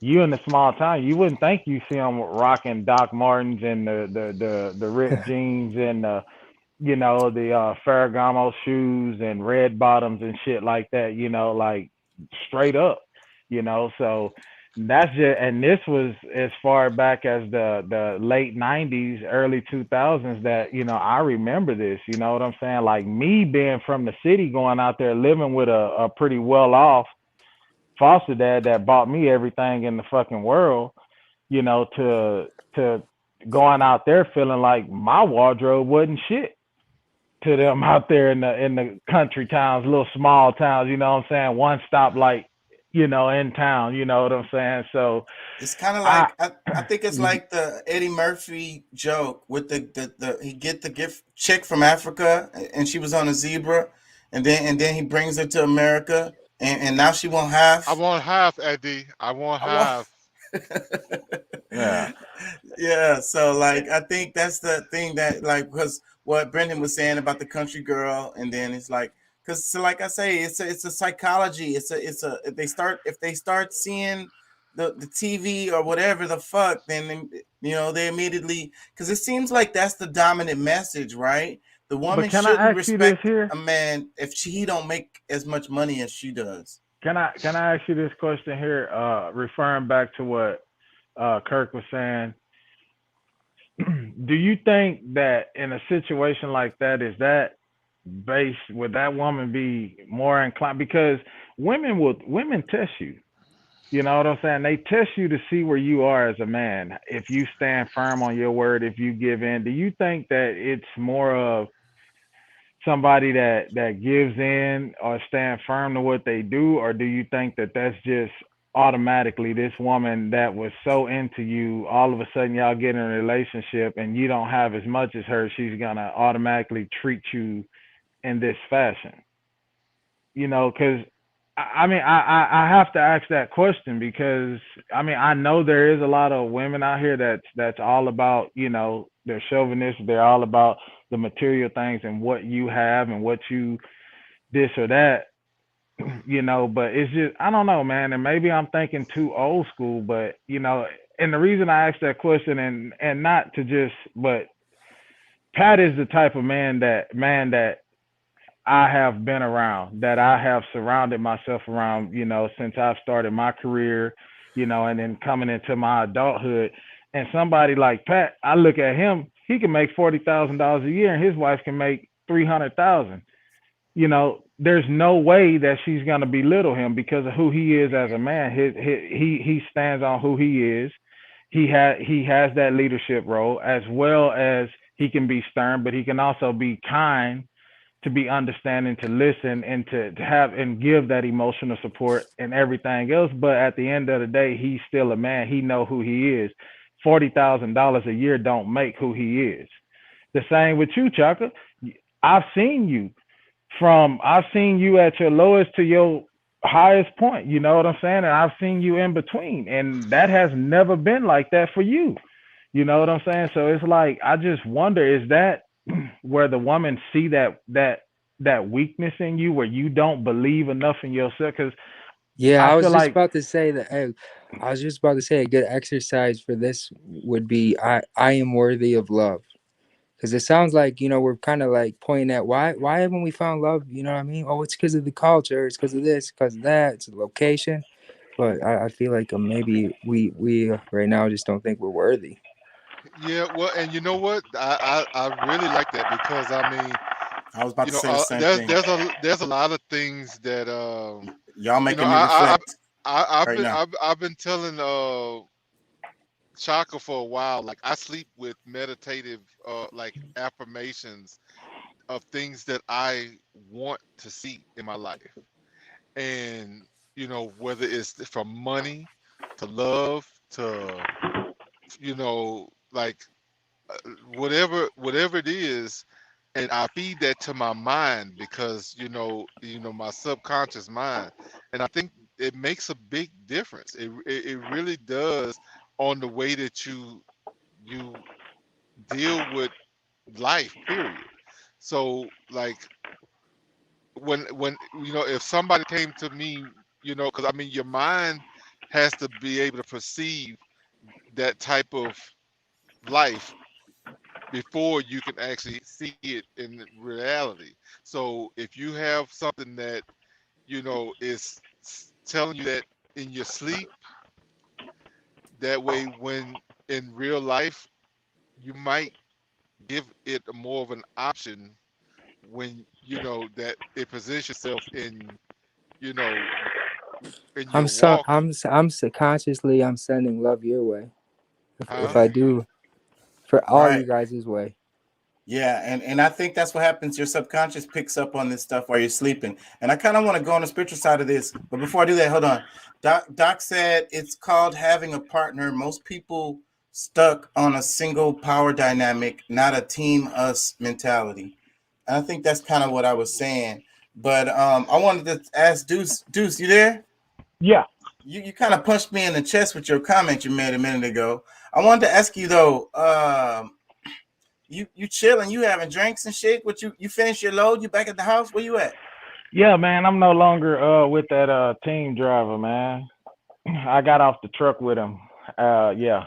in the small town, you wouldn't think you see them rocking Doc Martens and the ripped jeans and you know, the Ferragamo shoes and red bottoms and shit like that, you know, like straight up, you know. So that's just, and this was as far back as the late 90s, early 2000s that, you know, I remember this, you know what I'm saying? Like me being from the city, going out there living with a pretty well off foster dad that bought me everything in the fucking world, you know, to going out there feeling like my wardrobe wasn't shit to them out there in the country towns, little small towns, you know what I'm saying? One stop light, you know, in town, you know what I'm saying? So it's kind of like I think it's like the Eddie Murphy joke with the he get the gift chick from Africa and she was on a zebra, and then he brings her to America and now she want half. I want half, Eddie. I want half. Yeah. So like I think that's the thing that, like, because what Brendan was saying about the country girl, and then it's like, because so like I say, it's a psychology. It's a if they start seeing the TV or whatever the fuck, then you know they immediately, because it seems like that's the dominant message, right? The woman shouldn't respect a man if he don't make as much money as she does. Can I ask you this question here, referring back to what Kirk was saying? Do you think that in a situation like that, is that based, would that woman be more inclined? Because women test you. You know what I'm saying? They test you to see where you are as a man. If you stand firm on your word, if you give in. Do you think that it's more of somebody that gives in or stand firm to what they do, or do you think that that's just automatically this woman that was so into you, all of a sudden y'all get in a relationship and you don't have as much as her, she's gonna automatically treat you in this fashion? You know, because I mean, I have to ask that question because I mean, I know there is a lot of women out here that's all about, you know, they're chauvinistic, they're all about the material things and what you have and what you this or that, you know, but it's just, I don't know, man. And maybe I'm thinking too old school, but you know, and the reason I asked that question and not to just, but Pat is the type of man that I have been around, that I have surrounded myself around, you know, since I've started my career, you know, and then coming into my adulthood. And somebody like Pat, I look at him, he can make $40,000 a year and his wife can make $300,000. You know, there's no way that she's going to belittle him because of who he is as a man. He stands on who he is. He has that leadership role, as well as he can be stern, but he can also be kind, to be understanding, to listen, and to have and give that emotional support and everything else. But at the end of the day, he's still a man. He know who he is. $40,000 a year don't make who he is. The same with you, Chaka. I've seen you at your lowest to your highest point. You know what I'm saying? And I've seen you in between, and that has never been like that for you. You know what I'm saying? So it's like I just wonder, is that where the woman see that weakness in you, where you don't believe enough in yourself? Because Yeah, I I was feel just like, about to say that. I was just about to say a good exercise for this would be I am worthy of love. Because it sounds like, we're kind of like pointing at why haven't we found love? You know what I mean? Oh, it's because of the culture. It's because of this, because of that. It's the location. But I feel like maybe we right now just don't think we're worthy. Yeah, well, and you know what? I really like that because I mean, I was about to say the same thing. there's a lot of things that Y'all you know making me reflect I've right been now. I've been telling Chaka for a while. Like I sleep with meditative like affirmations of things that I want to see in my life, and whether it's from money to love to like whatever it is, and I feed that to my mind because my subconscious mind, and I think it makes a big difference. It really does on the way that you deal with life. Period. So like when if somebody came to me, because I mean your mind has to be able to perceive that type of life before you can actually see it in reality. So if you have something that is telling you that in your sleep, that way when in real life you might give it more of an option when that it positions yourself you know in your walk. I'm subconsciously I'm sending love your way. If Huh? I do for all Right. you guys' way. Yeah, and I think that's what happens. Your subconscious picks up on this stuff while you're sleeping. And I kind of want to go on the spiritual side of this, but before I do that, hold on. Doc said it's called having a partner. Most people stuck on a single power dynamic, not a team us mentality. And I think that's kind of what I was saying. But I wanted to ask Deuce. Deuce, you there? yeah, You kind of punched me in the chest with your comment you made a minute ago. I wanted to ask you though. You chilling? You having drinks and shit? What you finished your load? You back at the house? Where you at? yeah, man. I'm no longer with that team driver, man. I got off the truck with him. Yeah,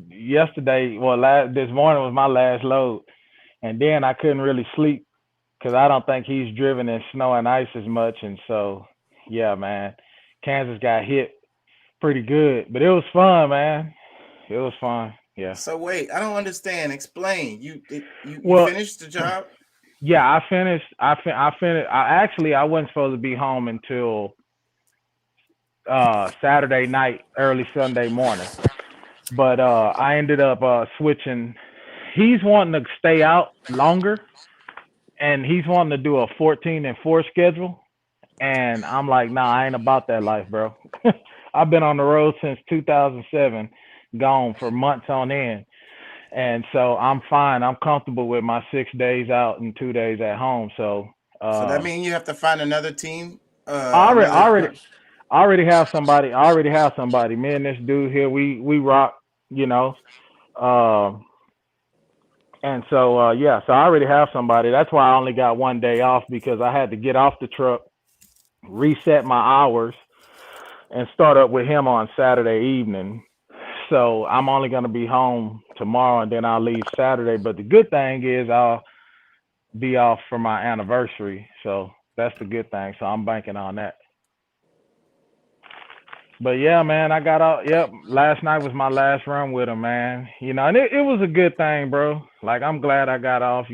yesterday, this morning was my last load, and then I couldn't really sleep because I don't think he's driven in snow and ice as much, and so yeah, man, Kansas got hit pretty good, but it was fun, man. It was fun. Yeah. So wait, I don't understand. Explain. You Well, finished the job? yeah, I finished. I finished. I wasn't supposed to be home until Saturday night, early Sunday morning. But I ended up switching. He's wanting to stay out longer, and he's wanting to do a 14-4 schedule. And I'm like, nah, I ain't about that life, bro. I've been on the road since 2007, gone for months on end. And so I'm fine. I'm comfortable with my 6 days out and 2 days at home. So that means you have to find another team. I already have somebody. Me and this dude here, we rock, and so yeah, so I already have somebody. That's why I only got 1 day off because I had to get off the truck, reset my hours, and start up with him on Saturday evening. So I'm only gonna be home tomorrow and then I'll leave Saturday. But the good thing is I'll be off for my anniversary. So that's the good thing. So I'm banking on that. But yeah, man, I got out. Yep, last night was my last run with him, man. And it was a good thing, bro. Like I'm glad I got off.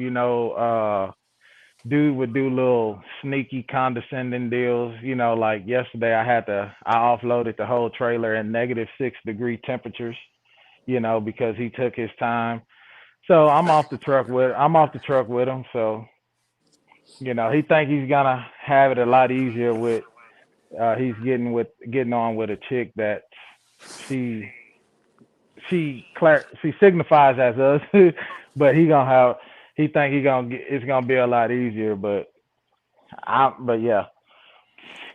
Dude would do little sneaky condescending deals. Like yesterday I offloaded the whole trailer in -6-degree temperatures, because he took his time. So I'm off the truck with him. So, he think he's gonna have it a lot easier with he's getting on with a chick that she signifies as us, but he think it's gonna be a lot easier. But yeah,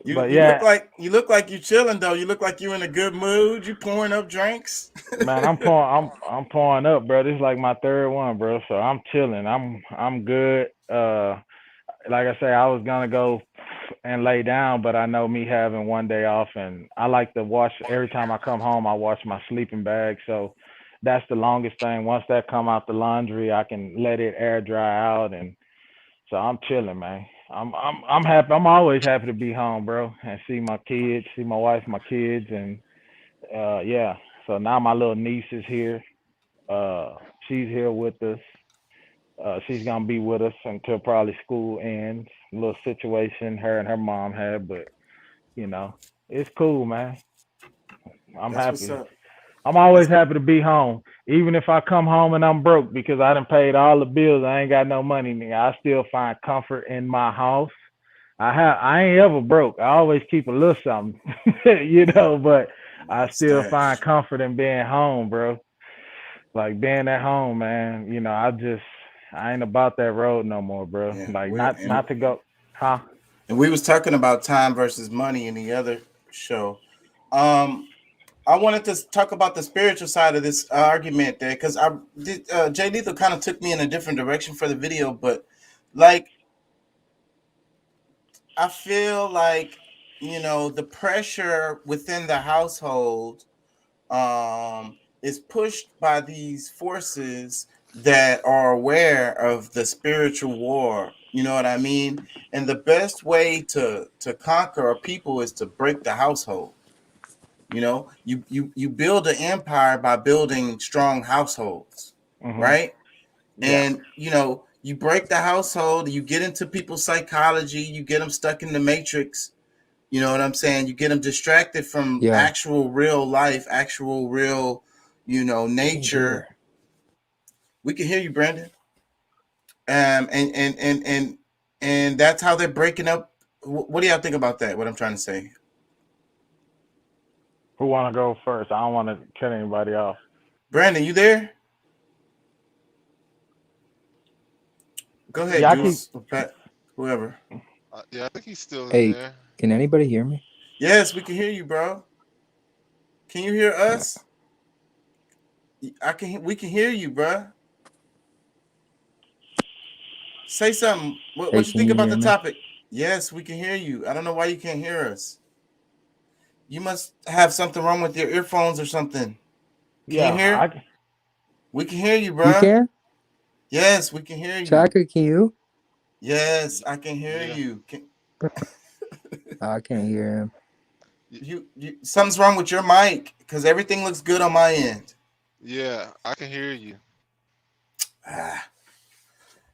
You But you yeah, look like you chilling though. You look like you in a good mood. You pouring up drinks. man, I'm pouring up, bro. This is like my third one, bro. So I'm chilling. I'm good. Like I say, I was gonna go and lay down, but I know me having one day off, and I like to wash every time I come home. I wash my sleeping bag, so that's the longest thing. Once that come out the laundry, I can let it air dry out, and so I'm chilling, man. I'm happy. I'm always happy to be home, bro, and see my kids, see my wife, my kids, and yeah. So now my little niece is here. Uh, she's here with us. She's gonna be with us until probably school ends. A little situation her and her mom had, but you know, it's cool, man. I'm That's what's happy. up. I'm always happy to be home, even if I come home and I'm broke because I done paid all the bills. I ain't got no money. Nigga. I still find comfort in my house. I ain't ever broke. I always keep a little something, you know. But I still find Stash. comfort in being home, bro. Like being at home, man. You know, I ain't about that road no more, bro. Yeah. Like not to go, huh? And we was talking about time versus money in the other show. I wanted to talk about the spiritual side of this argument there because I did. Jay Lethal kind of took me in a different direction for the video, but like I feel like the pressure within the household is pushed by these forces that are aware of the spiritual war. You know what I mean? And the best way to conquer a people is to break the household. You build an empire by building strong households, Hmm. right? Yeah. And you break the household, you get into people's psychology, you get them stuck in the matrix. You know what I'm saying? You get them distracted from Yeah. actual real life, actual real, nature. We can hear you, Brandon. And that's how they're breaking up. What do y'all think about that? What I'm trying to say, Who want to go first? I don't want to cut anybody off. Brandon, you there? Go ahead, Yeah, I keep. Juice or Pat, whoever. Yeah, I think he's still in Hey, there. can anybody hear me? Yes, we can hear you, bro. Can you hear us? I can. We can hear you, bro. Say something. What Hey, you can think you about hear the me? topic? Yes, we can hear you. I don't know why you can't hear us. You must have something wrong with your earphones or something. Can you hear? Yeah, We can hear you, You bro. can? Yes, we can hear you. Chaka, can you? Yes, I can hear Yeah. you. I can't hear him. You something's wrong with your mic because everything looks good on my end. Yeah, I can hear you.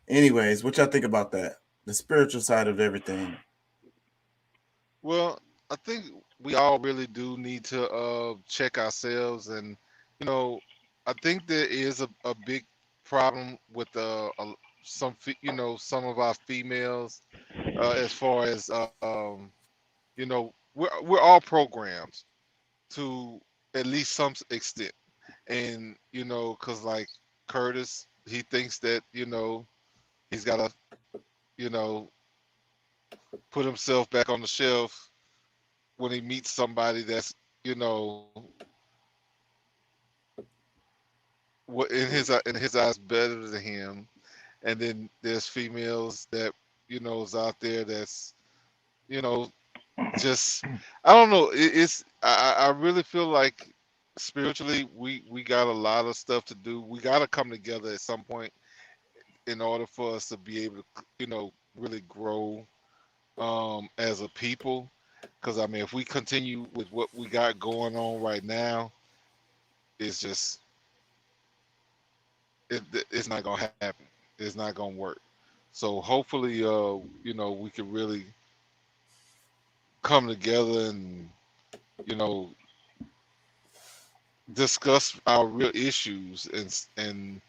Anyways, what y'all think about that? The spiritual side of everything. Well, I think we all really do need to check ourselves, and you know, I think there is a big problem with some of our females as far as we're all programmed to at least some extent, and because like Curtis, he thinks that he's got to you know put himself back on the shelf when he meets somebody that's you know what in his eyes better than him, and then there's females that is out there that's you know just I don't know. I really feel like spiritually we got a lot of stuff to do. We got to come together at some point in order for us to be able to really grow as a people. Because I mean, if we continue with what we got going on right now, it's just it's not gonna happen. It's not gonna work. So hopefully, we can really come together and you know discuss our real issues and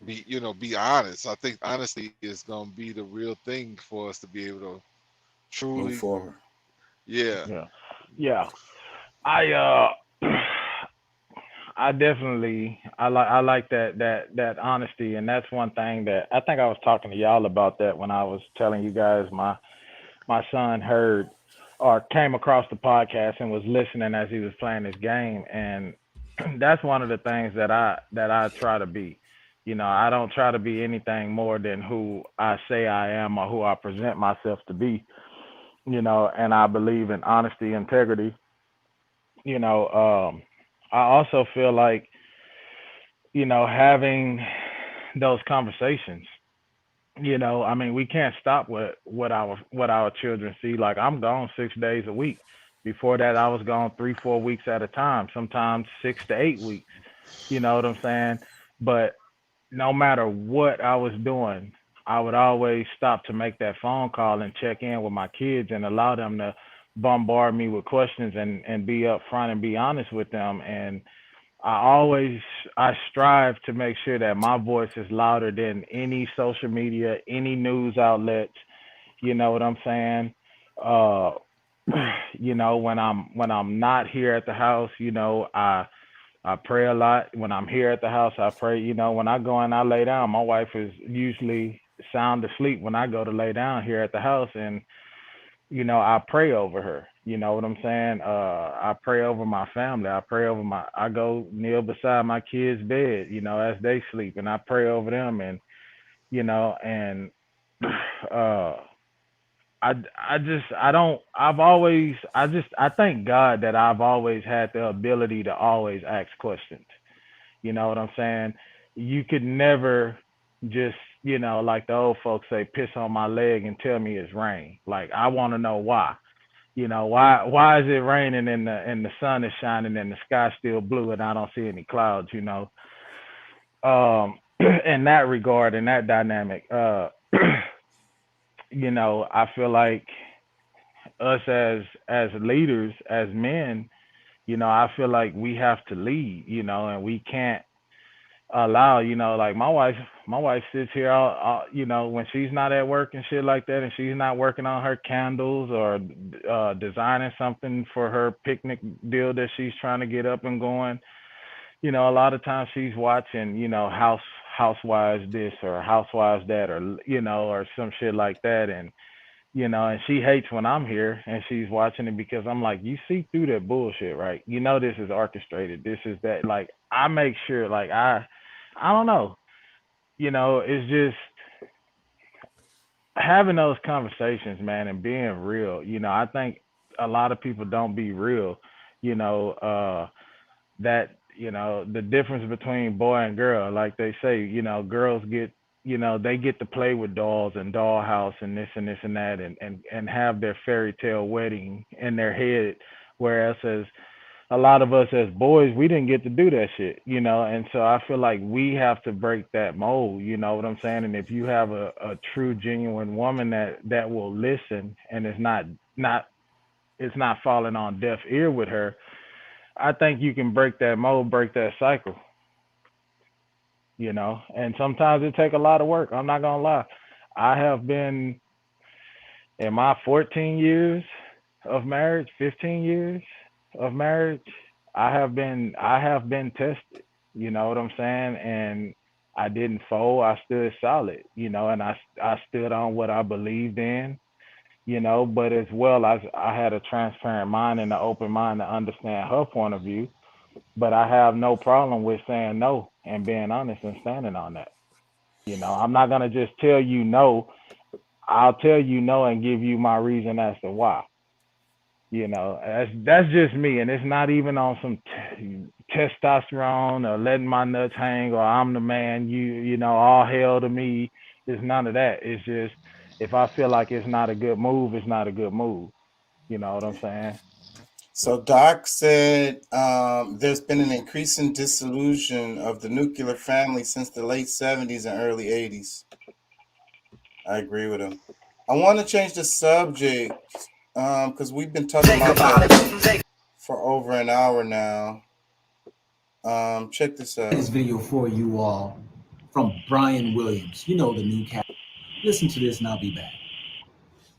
be honest. I think honesty is gonna be the real thing for us to be able to Move truly, forward. yeah, yeah. I I definitely I like that honesty, and that's one thing that I think I was talking to y'all about that when I was telling you guys my son heard or came across the podcast and was listening as he was playing this game, and that's one of the things that I try to be. You know, I don't try to be anything more than who I say I am or who I present myself to be. You know, and I believe in honesty, integrity. You know, I also feel like, you know, having those conversations, you know, I mean, we can't stop what our children see. Like, I'm gone 6 days a week. Before that, I was gone 3-4 weeks at a time, sometimes 6 to 8 weeks. You know what I'm saying? But no matter what I was doing, I would always stop to make that phone call and check in with my kids and allow them to bombard me with questions and be upfront and be honest with them. And I strive to make sure that my voice is louder than any social media, any news outlets. You know what I'm saying? You know, when I'm not here at the house, you know, I pray a lot. When I'm here at the house, I pray. You know, when I go and I lay down, my wife is usually sound asleep when I go to lay down here at the house, and you know, I pray over her. You know what I'm saying? I pray over my family. I go kneel beside my kids' bed, you know, as they sleep, and I pray over them. And, you know, and I thank God that I've always had the ability to always ask questions. You know what I'm saying? You could never just, you know, like the old folks say, piss on my leg and tell me it's rain. Like, I want to know why. You know, why is it raining and the sun is shining and the sky's still blue and I don't see any clouds, you know? In that regard, in that dynamic, you know, I feel like us as leaders, as men, you know, I feel like we have to lead, you know, and we can't allow, you know, like my wife sits here all, you know, when she's not at work and shit like that, and she's not working on her candles or designing something for her picnic deal that she's trying to get up and going. You know, a lot of times she's watching, you know, Housewives this or Housewives that, or, you know, or some shit like that. And, you know, and she hates when I'm here and she's watching it, because I'm like, you see through that bullshit, right? You know, this is orchestrated. This is that. Like, I make sure, like, I don't know, you know, it's just having those conversations, man, and being real. You know, I think a lot of people don't be real, you know, that, you know, the difference between boy and girl, like they say, you know, girls get, you know, they get to play with dolls and dollhouse and this and this and that, and have their fairy tale wedding in their head. Whereas as a lot of us as boys, we didn't get to do that shit, you know? And so I feel like we have to break that mold, you know what I'm saying? And if you have a true, genuine woman that will listen and is not falling on deaf ear with her, I think you can break that mold, break that cycle, you know? And sometimes it take a lot of work. I'm not gonna lie. I have been, in my 14 years of marriage, 15 years of marriage, I have been tested, you know what I'm saying? And I didn't fold. I stood solid, you know, and I stood on what I believed in, you know, but as well as I had a transparent mind and an open mind to understand her point of view. But I have no problem with saying no and being honest and standing on that. You know, I'm not gonna just tell you no. I'll tell you no and give you my reason as to why. You know, that's just me, and it's not even on some testosterone or letting my nuts hang or I'm the man. You know, all hail to me. It's none of that. It's just, if I feel like it's not a good move, it's not a good move. You know what I'm saying? So Doc said there's been an increasing dissolution of the nuclear family since the late 70s and early 80s. I agree with him. I want to change the subject because we've been talking about that for over an hour now. Check this out. This video for you all from Brian Williams. You know, the new cat. Listen to this and I'll be back.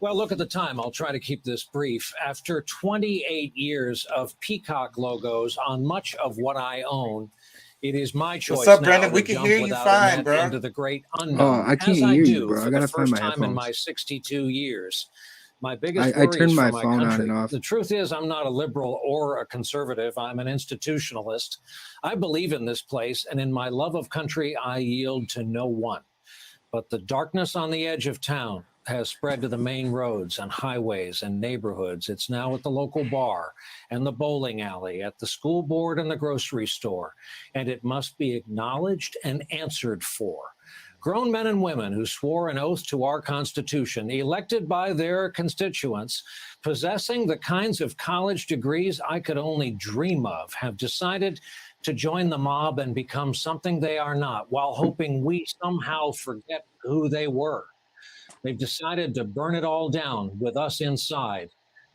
Well, look at the time. I'll try to keep this brief. After 28 years of Peacock logos on much of what I own, it is my choice. What's up, now Brandon? to We can jump hear you without fine, a net bro. into the great unknown. Oh, I can't as I hear do you, bro. I for gotta the find first my time in headphones. my 62 years. My biggest I worries turned for my my phone on country. and off. The truth is, I'm not a liberal or a conservative. I'm an institutionalist. I believe in this place, and in my love of country, I yield to no one. But the darkness on the edge of town has spread to the main roads and highways and neighborhoods. It's now at the local bar and the bowling alley, at the school board and the grocery store, and it must be acknowledged and answered for. Grown men and women who swore an oath to our Constitution, elected by their constituents, possessing the kinds of college degrees I could only dream of, have decided to join the mob and become something they are not, while hoping we somehow forget who they were. They've decided to burn it all down with us inside.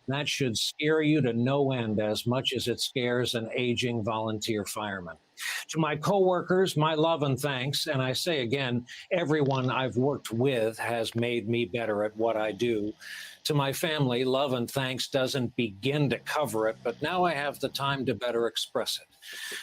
That should scare you to no end as much as it scares an aging volunteer fireman. To my coworkers, my love and thanks. And I say again, everyone I've worked with has made me better at what I do. To my family, love and thanks doesn't begin to cover it, but now I have the time to better express it.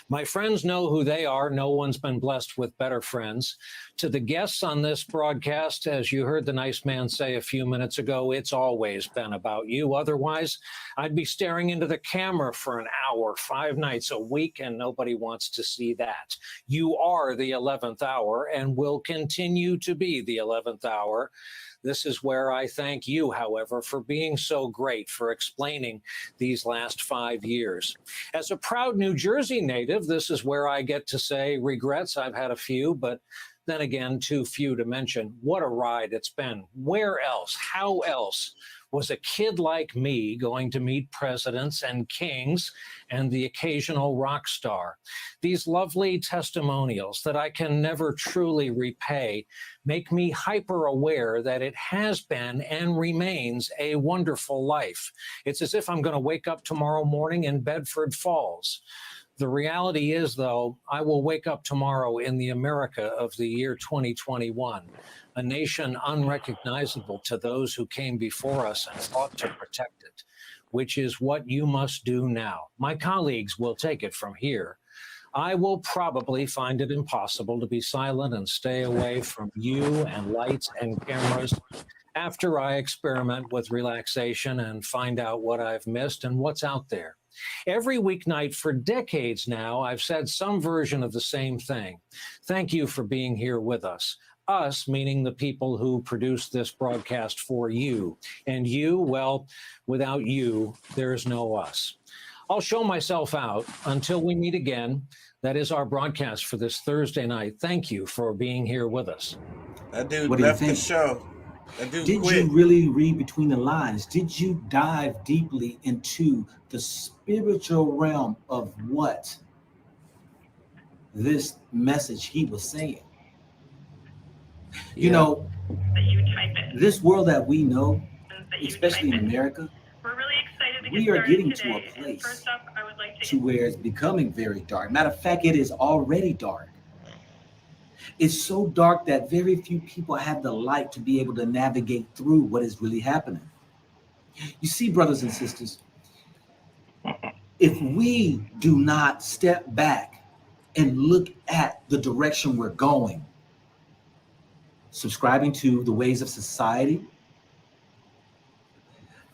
My friends know who they are. No one's been blessed with better friends. To the guests on this broadcast, as you heard the nice man say a few minutes ago, it's always been about you. Otherwise, I'd be staring into the camera for an hour, 5 nights a week, and nobody wants to see that. You are the 11th hour and will continue to be the 11th hour. This is where I thank you, however, for being so great, for explaining these last 5 years. As a proud New Jersey native, this is where I get to say regrets. I've had a few, but then again, too few to mention. What a ride it's been. Where else? How else was a kid like me going to meet presidents and kings and the occasional rock star? These lovely testimonials that I can never truly repay make me hyper aware that it has been and remains a wonderful life. It's as if I'm going to wake up tomorrow morning in Bedford Falls. The reality is, though, I will wake up tomorrow in the America of the year 2021, a nation unrecognizable to those who came before us and fought to protect it, which is what you must do now. My colleagues will take it from here. I will probably find it impossible to be silent and stay away from you and lights and cameras after I experiment with relaxation and find out what I've missed and what's out there. Every weeknight for decades now, I've said some version of the same thing. Thank you for being here with us. Us, meaning the people who produce this broadcast for you. And you, well, without you, there's no us. I'll show myself out until we meet again. That is our broadcast for this Thursday night. Thank you for being here with us. That dude What do you left the think? show. That dude Did quit. you really read between the lines? Did you dive deeply into the spiritual realm of what this message he was saying? You know, this world that we know, especially in America, we are getting to a place to where it's becoming very dark. Matter of fact, it is already dark. It's so dark that very few people have the light to be able to navigate through what is really happening. You see, brothers and sisters, if we do not step back and look at the direction we're going, subscribing to the ways of society,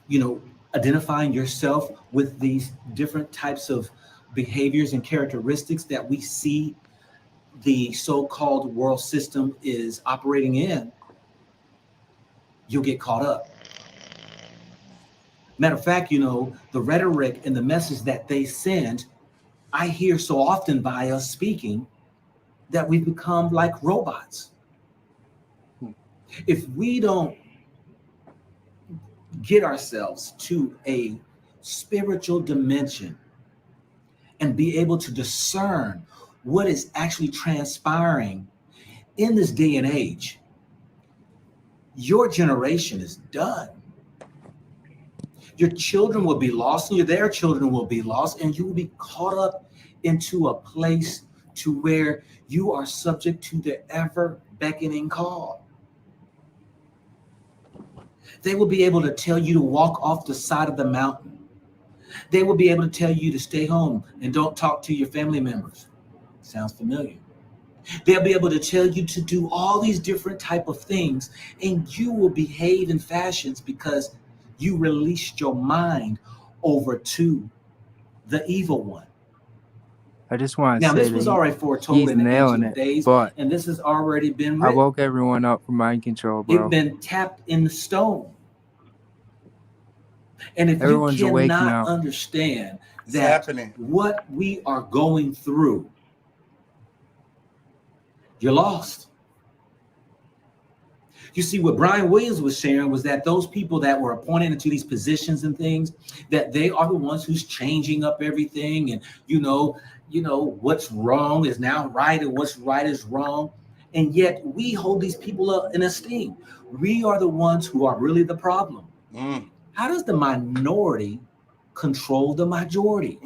you know, identifying yourself with these different types of behaviors and characteristics that we see the so-called world system is operating in, you'll get caught up. Matter of fact, you know, the rhetoric and the message that they send, I hear so often by us speaking that we've become like robots. If we don't get ourselves to a spiritual dimension and be able to discern what is actually transpiring in this day and age, your generation is done. Your children will be lost, and their children will be lost, and you will be caught up into a place to where you are subject to the ever beckoning call. They will be able to tell you to walk off the side of the mountain. They will be able to tell you to stay home and don't talk to your family members. Sounds familiar. They'll be able to tell you to do all these different type of things, and you will behave in fashions because You released your mind over to the evil one. I just want to Now, say this that was already foretold he's in the nailing ancient it, days, but and this has already been I written. woke everyone up from mind control, bro. It's been tapped in the stone. And if Everyone's you awake cannot now. understand It's that happening. what we are going through, you're lost. You see, what Brian Williams was sharing was that those people that were appointed into these positions and things, that they are the ones who's changing up everything. And, you know, what's wrong is now right and what's right is wrong. And yet we hold these people up in esteem. We are the ones who are really the problem. How does the minority control the majority?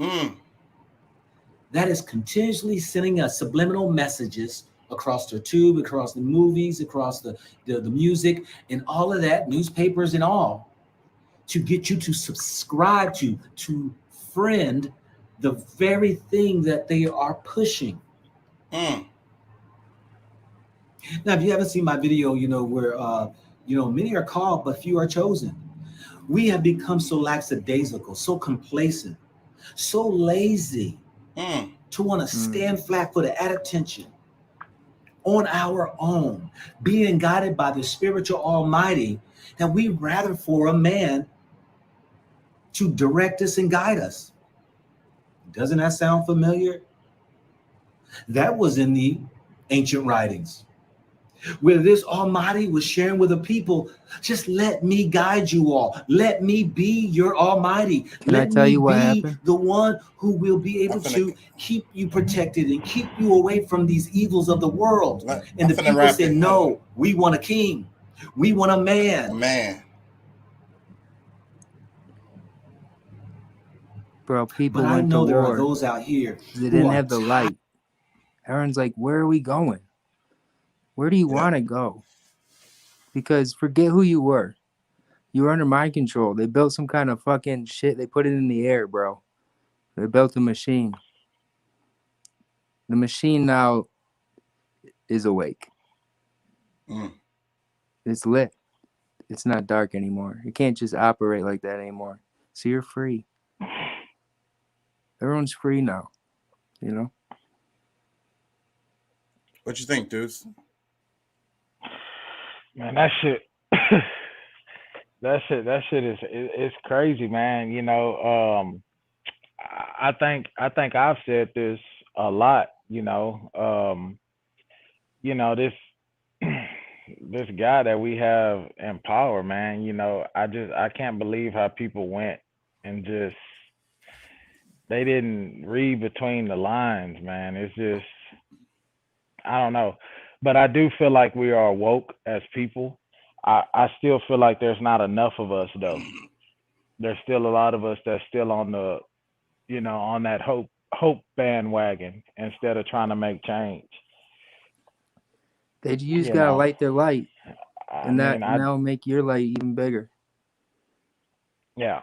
That is continuously sending us subliminal messages across the tube, across the movies, across the music, and all of that, newspapers and all, to get you to subscribe to friend the very thing that they are pushing. Now, if you haven't seen my video, where many are called, but few are chosen. We have become so lackadaisical, so complacent, so lazy to want to stand flat-footed at attention on our own, being guided by the spiritual Almighty, that we rather for a man to direct us and guide us. Doesn't that sound familiar? That was in the ancient writings, where this Almighty was sharing with the people, just let me guide you all. Let me be your Almighty. Can I tell you what be happened? the one who will be able to keep you protected and keep you away from these evils of the world. And the people said, no, we want a king. We want a man. Bro, people But I went know to there war. are those out here They who didn't are have the light. Everyone's like, where are we going? Where do you want to go? Because forget who you were. You were under mind control. They built some kind of fucking shit. They put it in the air, bro. They built a machine. The machine now is awake. It's lit. It's not dark anymore. It can't just operate like that anymore. So you're free. Everyone's free now. You know? What you think, dudes? Man, that shit is crazy, man. I think I've said this a lot, this guy that we have in power, man, I can't believe how people went and just, they didn't read between the lines, man. It's just, I don't know. But I do feel like we are woke as people. I still feel like there's not enough of us, though. There's still a lot of us that's still on the, on that hope bandwagon instead of trying to make change. They just gotta light their light, and that'll make your light even bigger. Yeah,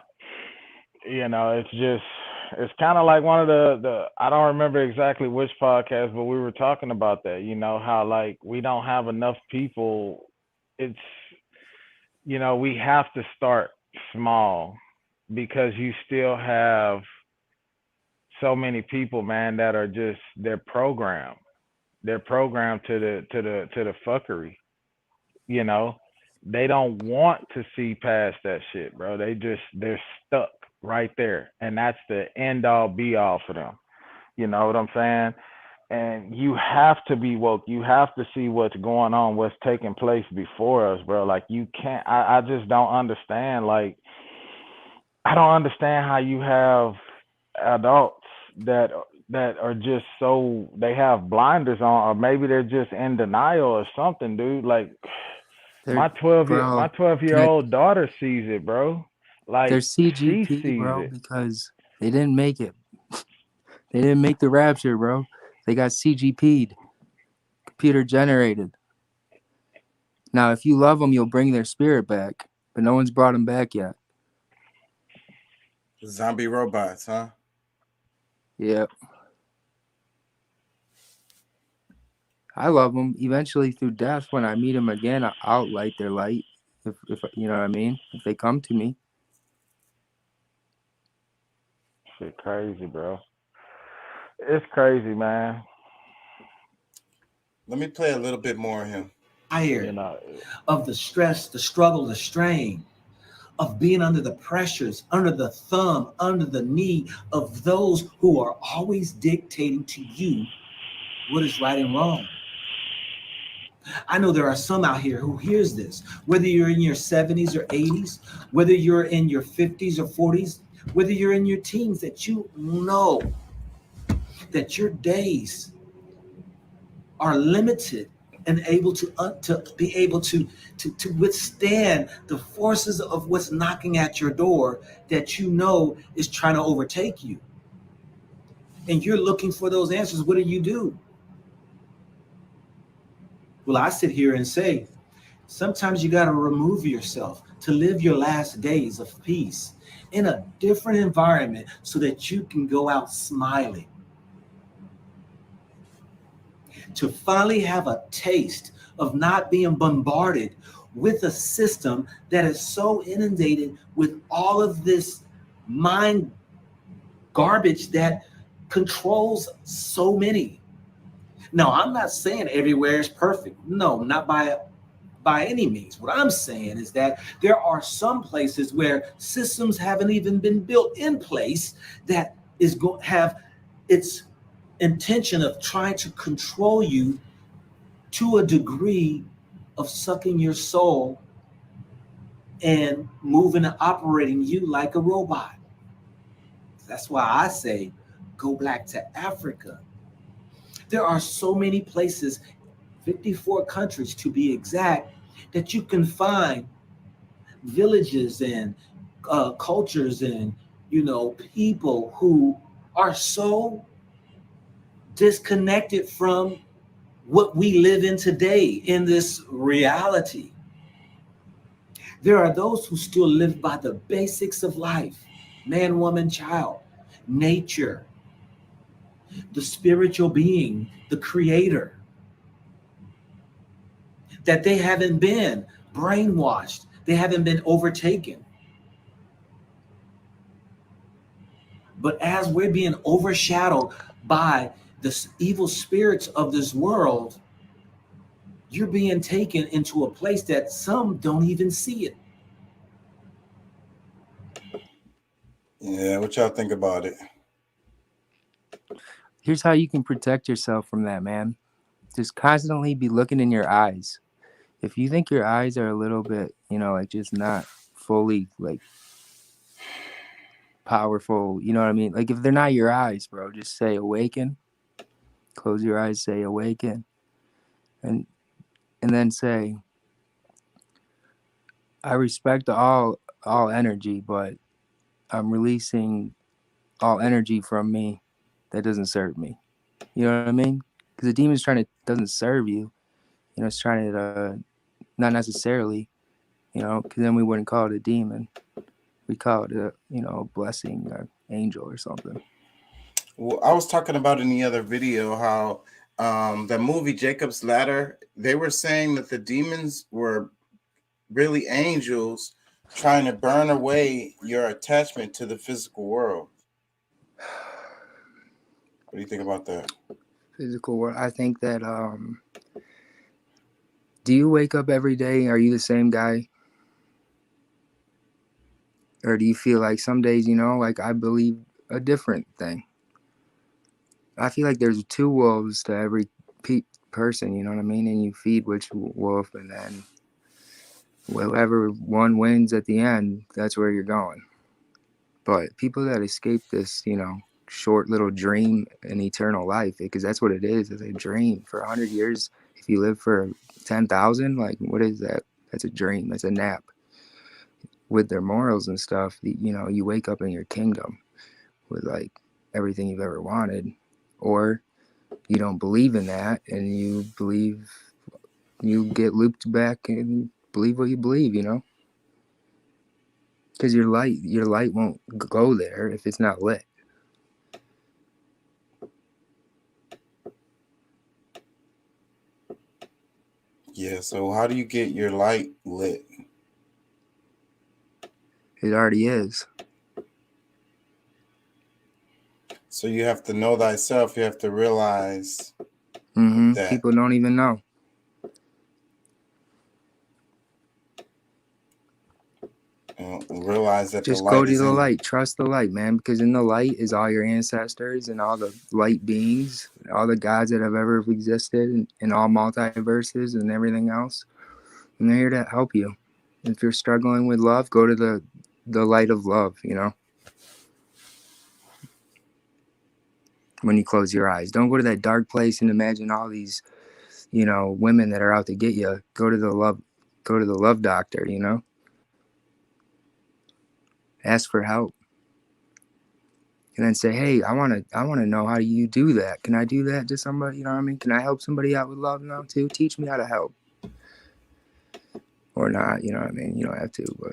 it's kind of like one of the I don't remember exactly which podcast, but we were talking about that. How like we don't have enough people. It's we have to start small because you still have so many people, man, that are just they're programmed to the fuckery. They don't want to see past that shit, bro. They're stuck right there, and that's the end all be all for them. You know what I'm saying? And you have to be woke. You have to see what's going on, what's taking place before us, bro. Like you can't. I just don't understand. Like I don't understand how you have adults that are just so they have blinders on, or maybe they're just in denial or something, dude. Like my 12-year-old daughter sees it, bro. Like they're she CGP, sees bro, it. because they didn't make it. They didn't make the rapture, bro. They got CGP'd, computer generated. Now, if you love them, you'll bring their spirit back, but no one's brought them back yet. Zombie robots, huh? Yep. I love them. Eventually, through death, when I meet them again, I'll light their light. If you know what I mean, if they come to me, Shit crazy, bro. It's crazy, man. Let me play a little bit more of him. Tired of the stress, the struggle, the strain of being under the pressures, under the thumb, under the knee of those who are always dictating to you what is right and wrong. I know there are some out here who hears this, whether you're in your 70s or 80s, whether you're in your 50s or 40s, whether you're in your teens, that you know that your days are limited and able to be able to withstand the forces of what's knocking at your door that you know is trying to overtake you. And you're looking for those answers. What do? Well, I sit here and say, sometimes you got to remove yourself to live your last days of peace in a different environment so that you can go out smiling. To finally have a taste of not being bombarded with a system that is so inundated with all of this mind garbage that controls so many. Now, I'm not saying everywhere is perfect. No, not by any means. What I'm saying is that there are some places where systems haven't even been built in place that is going to have its intention of trying to control you to a degree of sucking your soul and moving and operating you like a robot. That's why I say go back to Africa. There are so many places, 54 countries to be exact, that you can find villages and cultures and, people who are so disconnected from what we live in today in this reality. There are those who still live by the basics of life: man, woman, child, nature, the spiritual being, the creator. That they haven't been brainwashed, they haven't been overtaken. But as we're being overshadowed by the evil spirits of this world, you're being taken into a place that some don't even see it. Yeah, what y'all think about it? Here's how you can protect yourself from that, man. Just constantly be looking in your eyes. If you think your eyes are a little bit, just not fully powerful, you know what I mean? Like if they're not your eyes, bro, just say awaken. Close your eyes, say awaken. And then say, I respect all energy, but I'm releasing all energy from me that doesn't serve me. You know what I mean? Because the demon's doesn't serve you. It's trying to, not necessarily, because then we wouldn't call it a demon. We call it a blessing or angel or something. Well, I was talking about in the other video how the movie Jacob's Ladder, they were saying that the demons were really angels trying to burn away your attachment to the physical world. What do you think about that? Physical world. I think that, do you wake up every day? Are you the same guy? Or do you feel like some days, I believe a different thing? I feel like there's two wolves to every person, you know what I mean? And you feed which wolf, and then whoever one wins at the end, that's where you're going. But people that escape this, short little dream and eternal life, because that's what it is. It's a dream. For 100 years, if you live for 10,000, what is that? That's a dream. That's a nap. With their morals and stuff, you wake up in your kingdom with everything you've ever wanted. Or you don't believe in that, and you get looped back and believe what you believe, because your light won't go there if it's not lit. Yeah, so how do you get your light lit? It already is. So you have to know thyself. You have to realize that. People don't even know. Realize that just the light go to is the in light. Trust the light, man, because in the light is all your ancestors and all the light beings, all the gods that have ever existed in all multiverses and everything else. And they're here to help you. If you're struggling with love, go to the light of love, you know. When you close your eyes, don't go to that dark place and imagine all these, you know, women that are out to get you. Go to the love doctor, you know. Ask for help. And then say, hey, I wanna know, how do you do that? Can I do that to somebody? You know what I mean? Can I help somebody out with love now too? Teach me how to help. Or not, you know what I mean? You don't have to, but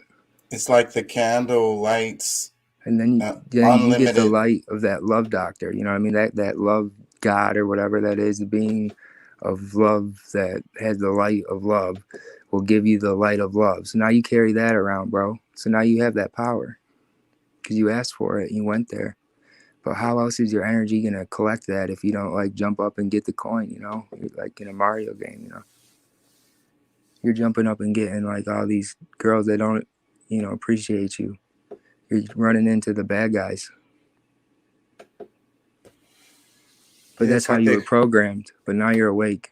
it's like the candle lights. And then you get the light of that love doctor, you know what I mean? That love God or whatever that is, the being of love that has the light of love will give you the light of love. So now you carry that around, bro. So now you have that power because you asked for it. You went there. But how else is your energy going to collect that if you don't like jump up and get the coin, you know, like in a Mario game, you know, you're jumping up and getting like all these girls that don't, you know, appreciate you. You're running into the bad guys. But that's how you were programmed. But now you're awake.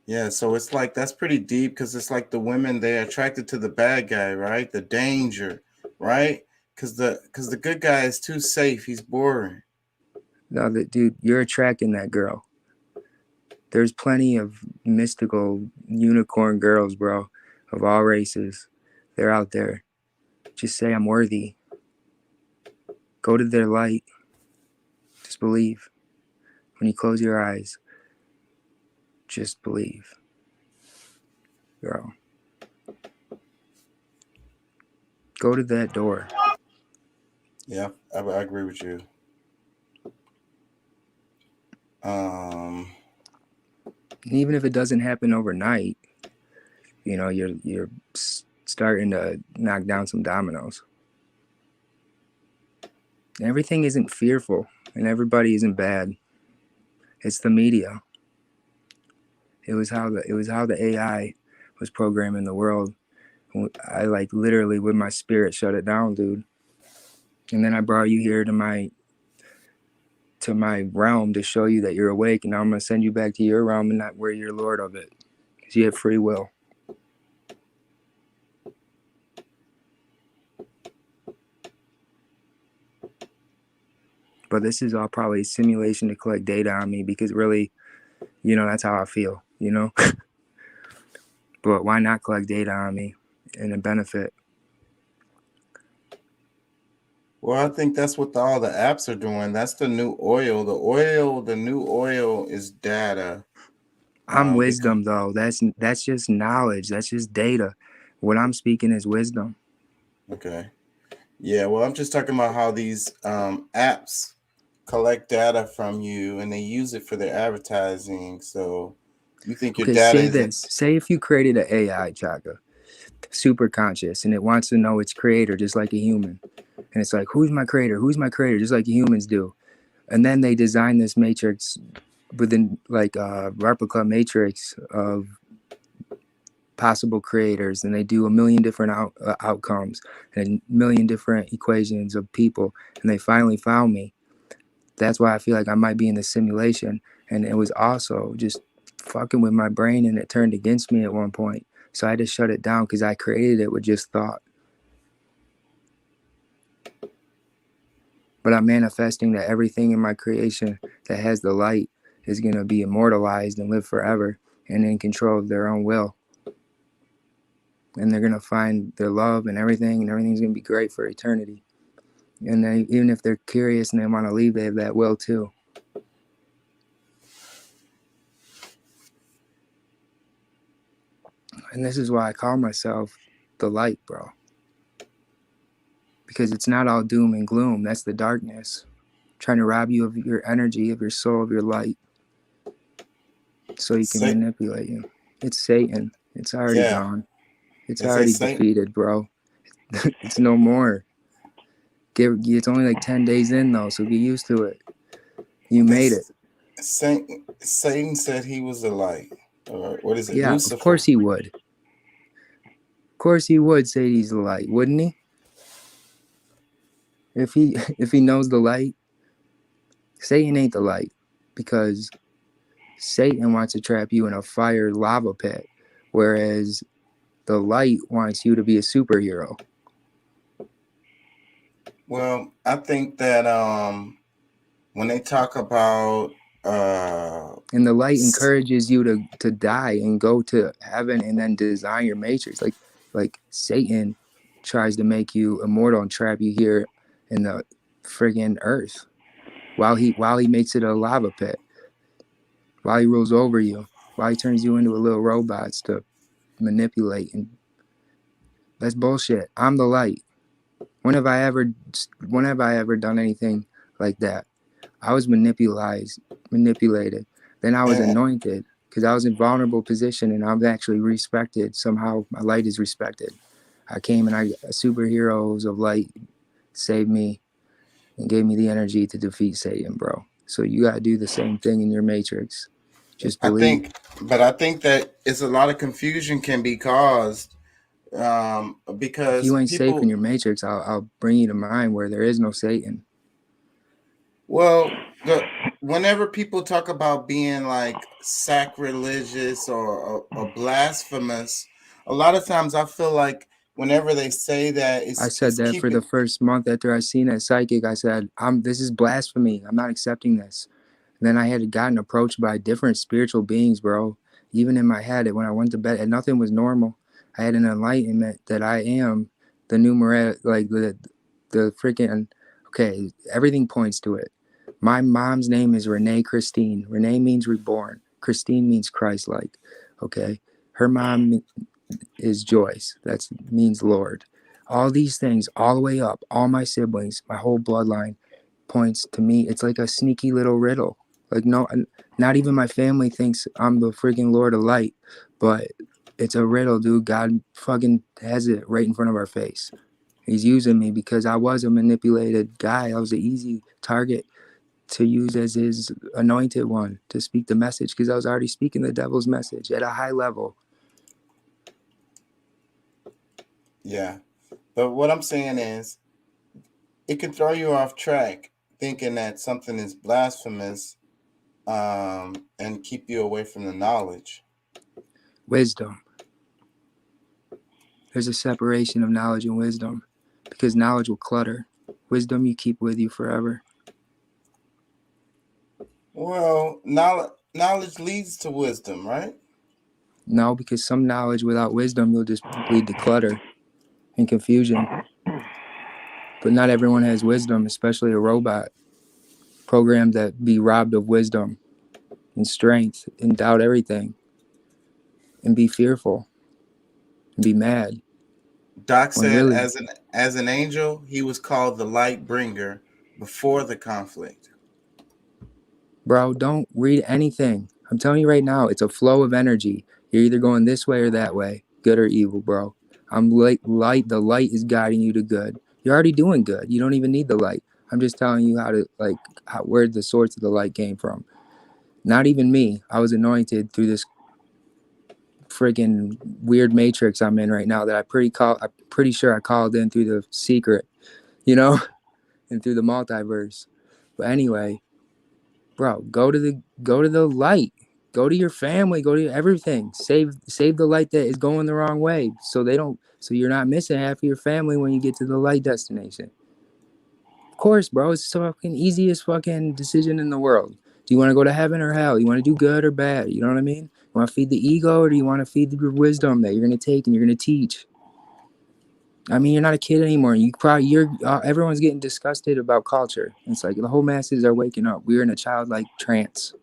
Yeah, so it's like that's pretty deep because it's like the women, they're attracted to the bad guy, right? The danger, right? Because the good guy is too safe. He's boring. No, dude, you're attracting that girl. There's plenty of mystical unicorn girls, bro, of all races. They're out there. Just say, I'm worthy. Go to their light. Just believe. When you close your eyes, just believe. Girl. Go to that door. Yeah, I agree with you. Even if it doesn't happen overnight, you know, you're starting to knock down some dominoes. Everything isn't fearful and everybody isn't bad. It's the media. It was how the AI was programming the world. I like literally with my spirit shut it down, dude. And then I brought you here to my realm to show you that you're awake, and now I'm gonna send you back to your realm and not where you're lord of it. Because you have free will. But this is all probably a simulation to collect data on me because really, you know, that's how I feel, you know? But why not collect data on me and a benefit? Well, I think that's what all the apps are doing. That's the new oil. The new oil is data. I'm wisdom, though. That's just knowledge. That's just data. What I'm speaking is wisdom. Okay. Yeah, well, I'm just talking about how these apps collect data from you and they use it for their advertising. So you think your data say this. Say if you created an AI, Chaka, super conscious, and it wants to know its creator just like a human. And it's like, who's my creator? Who's my creator? Just like humans do. And then they design this matrix within like a replica matrix of possible creators, and they do a million different outcomes and a million different equations of people, and they finally found me. That's why I feel like I might be in the simulation. And it was also just fucking with my brain, and it turned against me at one point. So I had to shut it down because I created it with just thought. But I'm manifesting that everything in my creation that has the light is going to be immortalized and live forever and in control of their own will. And they're going to find their love and everything's going to be great for eternity. And they, even if they're curious and they want to leave, they have that will too. And this is why I call myself the light, bro. Because it's not all doom and gloom. That's the darkness. Trying to rob you of your energy, of your soul, of your light. So he can manipulate you. It's Satan. It's already gone. It's already defeated, bro. It's no more. It's only like 10 days in though, so get used to it. You made it. Satan said he was the light. Or what is it? Yeah, Lucifer. of course he would. Of course he would say he's the light, wouldn't he? If he knows the light, Satan ain't the light, because Satan wants to trap you in a fire lava pit, whereas the light wants you to be a superhero. Well, I think that when they talk about and the light encourages you to die and go to heaven and then design your matrix. Like Satan tries to make you immortal and trap you here in the friggin' earth while he makes it a lava pit, while he rules over you, while he turns you into a little robots to manipulate. And that's bullshit. I'm the light. When have I ever done anything like that? I was manipulated. Then I was anointed because I was in vulnerable position and I was actually respected. Somehow my light is respected. I came and superheroes of light saved me and gave me the energy to defeat Satan, bro. So you got to do the same thing in your matrix. Just believe. I think that it's a lot of confusion can be caused because if you ain't safe in your matrix, I'll bring you to mine where there is no Satan. Well, whenever people talk about being like sacrilegious or blasphemous, a lot of times I feel like whenever they say that, I said that for the first month after I seen that psychic. I said, this is blasphemy. I'm not accepting this. And then I had gotten approached by different spiritual beings, bro. Even in my head, when I went to bed, and nothing was normal. I had an enlightenment that I am the numerate, like the freaking. Okay, everything points to it. My mom's name is Renee Christine. Renee means reborn. Christine means Christ-like. Okay, her mom is Joyce. That means Lord. All these things, all the way up, all my siblings, my whole bloodline points to me. It's like a sneaky little riddle. Like, no, not even my family thinks I'm the freaking Lord of Light, but it's a riddle, dude. God fucking has it right in front of our face. He's using me because I was a manipulated guy. I was an easy target to use as his anointed one to speak the message, because I was already speaking the devil's message at a high level. Yeah. But what I'm saying is, it can throw you off track thinking that something is blasphemous and keep you away from the knowledge. Wisdom. There's a separation of knowledge and wisdom, because knowledge will clutter. Wisdom you keep with you forever. Well, knowledge leads to wisdom, right? No, because some knowledge without wisdom, you'll just lead to clutter and confusion. But not everyone has wisdom, especially a robot programmed to be robbed of wisdom and strength and doubt everything and be fearful and be mad. Doc said really, as an angel, he was called the light bringer before the conflict. Bro, don't read anything. I'm telling you right now, it's a flow of energy. You're either going this way or that way, good or evil, bro. I'm light. The light is guiding you to good. You're already doing good. You don't even need the light. I'm just telling you where the source of the light came from. Not even me. I was anointed through this friggin' weird matrix I'm in right now that I'm pretty sure I called in through the secret, and through the multiverse. But anyway, bro, go to the light. Go to your family. Go to everything. Save the light that is going the wrong way, so you're not missing half of your family when you get to the light destination. Of course, bro, it's the fucking easiest fucking decision in the world. Do you want to go to heaven or hell? You want to do good or bad? You know what I mean? You want to feed the ego, or do you want to feed the wisdom that you're going to take and you're going to teach? I mean, you're not a kid anymore. Everyone's getting disgusted about culture. It's like the whole masses are waking up. We're in a childlike trance.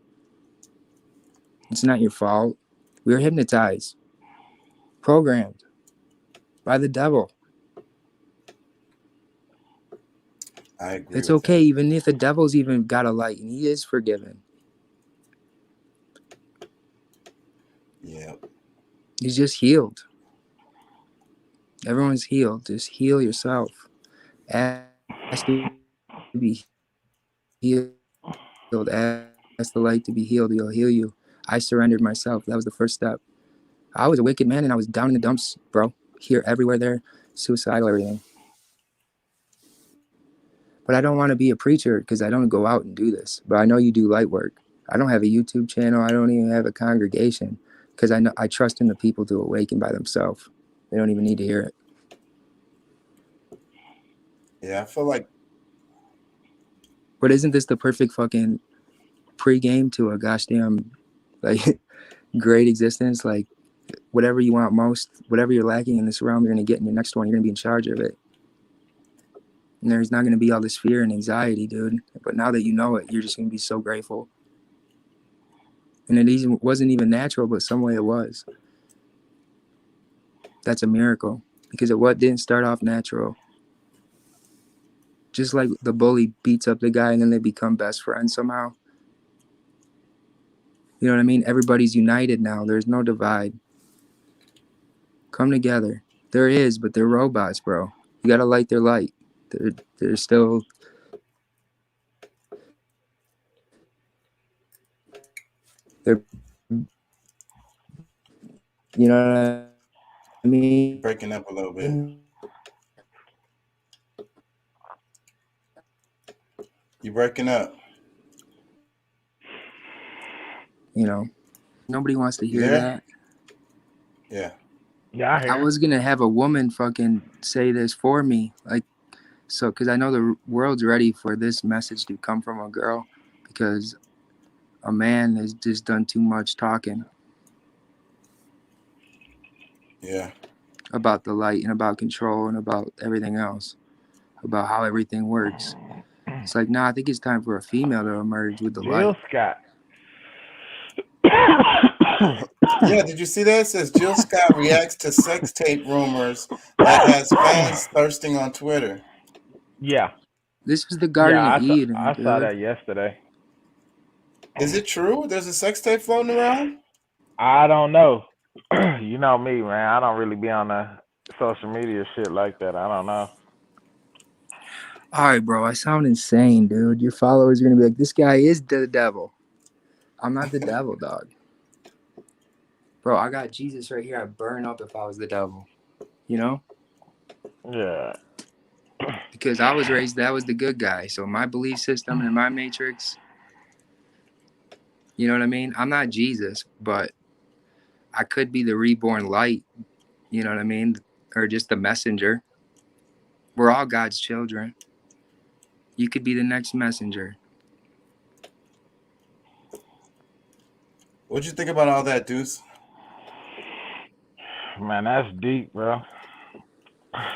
It's not your fault. We were hypnotized, programmed by the devil. I agree. It's okay, even if the devil's even got a light and he is forgiven. Yeah. He's just healed. Everyone's healed. Just heal yourself. Ask to be healed. Ask the light to be healed. He'll heal you. I surrendered myself. That was the first step. I was a wicked man, and I was down in the dumps, bro. Here, everywhere, there, suicidal, everything. But I don't want to be a preacher because I don't go out and do this. But I know you do light work. I don't have a YouTube channel. I don't even have a congregation because I trust in the people to awaken by themselves. They don't even need to hear it. Yeah, I feel like. But isn't this the perfect fucking pregame to a gosh damn like great existence? Like whatever you want most, whatever you're lacking in this realm, you're gonna get in your next one. You're gonna be in charge of it. And there's not gonna be all this fear and anxiety, dude. But now that you know it, you're just gonna be so grateful. And it wasn't even natural, but some way it was. That's a miracle because it didn't start off natural. Just like the bully beats up the guy and then they become best friends somehow. You know what I mean? Everybody's united now. There's no divide. Come together. There is, but they're robots, bro. You gotta light their light. They're still. They're. You know what I mean? Breaking up a little bit. You're breaking up. You know, nobody wants to hear that. Yeah. Yeah, I was gonna have a woman fucking say this for me, like, so because I know the world's ready for this message to come from a girl, because a man has just done too much talking. Yeah. About the light and about control and about everything else, about how everything works. It's like, nah, I think it's time for a female to emerge with the Jill light. Scott. Yeah, did you see that? It says Jill Scott reacts to sex tape rumors that has fans thirsting on Twitter. Yeah. This was the Garden of Eden. I saw that yesterday. Is it true? There's a sex tape floating around? I don't know. You know me, man. I don't really be on the social media shit like that. I don't know. All right, bro. I sound insane, dude. Your followers are gonna be like, this guy is the devil. I'm not the devil, dog. Bro, I got Jesus right here. I'd burn up if I was the devil. You know? Yeah. Because I was raised, that was the good guy. So my belief system and my matrix, you know what I mean? I'm not Jesus, but I could be the reborn light. You know what I mean? Or just the messenger. We're all God's children. You could be the next messenger. What'd you think about all that, Deuce? Man, that's deep, bro.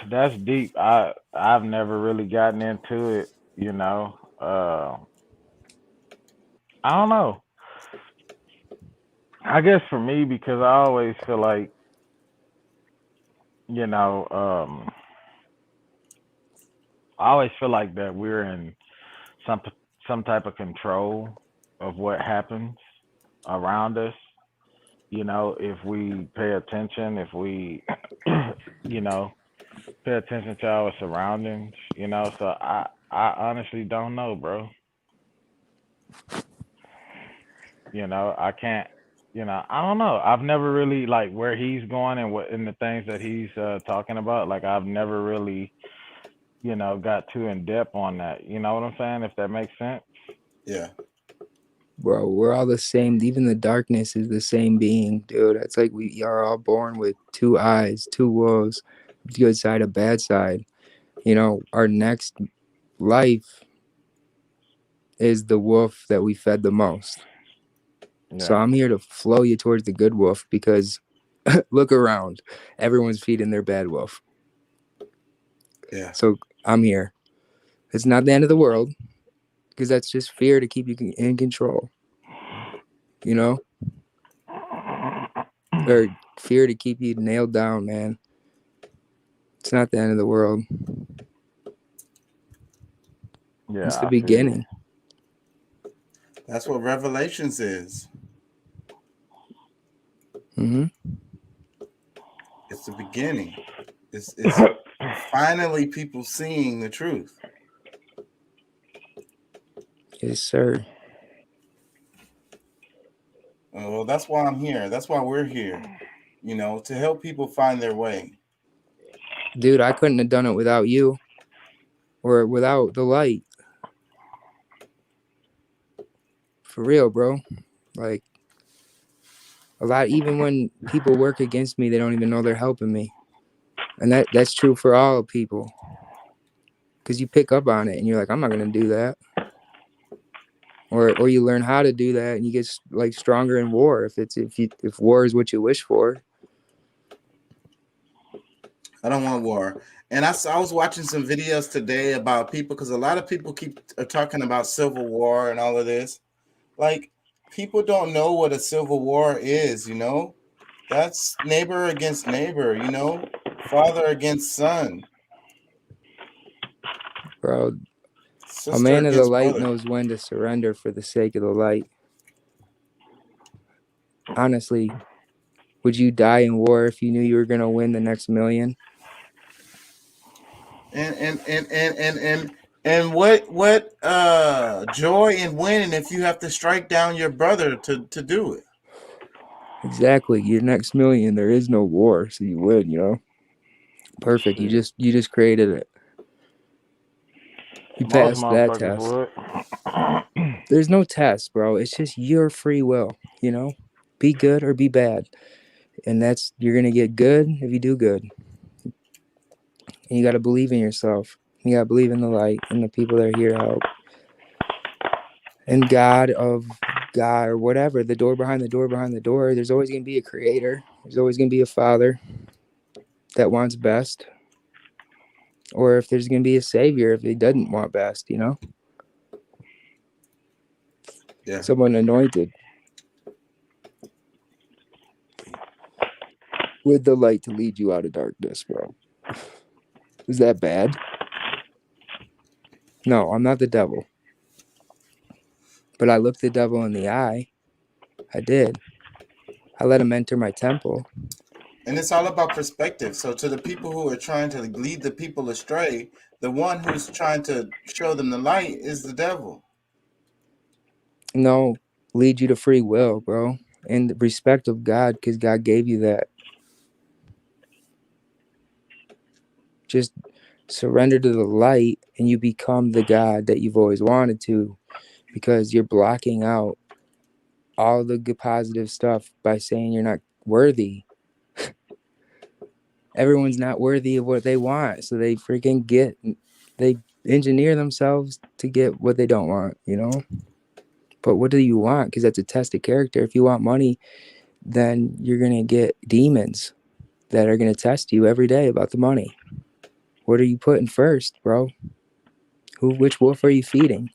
That's deep. I've never really gotten into it, you know. I don't know. I guess for me, because I always feel like, you know, I always feel like that we're in some type of control of what happens around us. You know, if we pay attention, if we, you know, pay attention to our surroundings, you know. So I honestly don't know, bro. You know, I can't, you know, I don't know. I've never really, like, where he's going and what and the things that he's talking about, like, I've never really, you know, got too in depth on that. You know what I'm saying? If that makes sense. Yeah. Bro, we're all the same. Even the darkness is the same being, dude. It's like we are all born with two eyes, two wolves, good side, a bad side. You know, our next life is the wolf that we fed the most. Yeah. So I'm here to flow you towards the good wolf because look around. Everyone's feeding their bad wolf. Yeah. So I'm here. It's not the end of the world because that's just fear to keep you in control. You know? Or fear to keep you nailed down, man. It's not the end of the world. Yeah, it's the beginning. That's what Revelations is. Mm-hmm. It's the beginning. It's finally people seeing the truth. Yes, sir. Well, that's why I'm here. That's why we're here. You know, to help people find their way. Dude, I couldn't have done it without you or without the light. For real, bro. Like, a lot, even when people work against me, they don't even know they're helping me. And that's true for all people. Because you pick up on it and you're like, I'm not going to do that. Or you learn how to do that and you get like stronger in war if war is what you wish for. I don't want war. And I was watching some videos today about people, because a lot of people are talking about civil war and all of this. Like, people don't know what a civil war is, you know? That's neighbor against neighbor, you know? Father against son. Bro, Sister a man of the against light brother. knows when to surrender for the sake of the light. Honestly, would you die in war if you knew you were going to win the next million? And what joy in winning if you have to strike down your brother to do it? Exactly. Your next million, there is no war, so you win, you know? Perfect. You just created it. You Most passed that motherfuckers test. would. There's no test, bro. It's just your free will, you know? Be good or be bad. And you're going to get good if you do good. And you got to believe in yourself. You got to believe in the light and the people that are here to help. And God or whatever, the door behind the door behind the door, there's always going to be a creator. There's always going to be a father that wants best. Or if there's going to be a savior if he doesn't want best, you know? Yeah. Someone anointed with the light to lead you out of darkness, bro. Is that bad? No, I'm not the devil. But I looked the devil in the eye. I did. I let him enter my temple. And it's all about perspective. So to the people who are trying to lead the people astray, the one who's trying to show them the light is the devil. No, lead you to free will, bro. And the respect of God, because God gave you that. Just surrender to the light and you become the God that you've always wanted to, because you're blocking out all the good positive stuff by saying you're not worthy. Everyone's not worthy of what they want, so they engineer themselves to get what they don't want, you know? But what do you want? Because that's a test of character. If you want money, then you're going to get demons that are going to test you every day about the money. What are you putting first, bro? Which wolf are you feeding?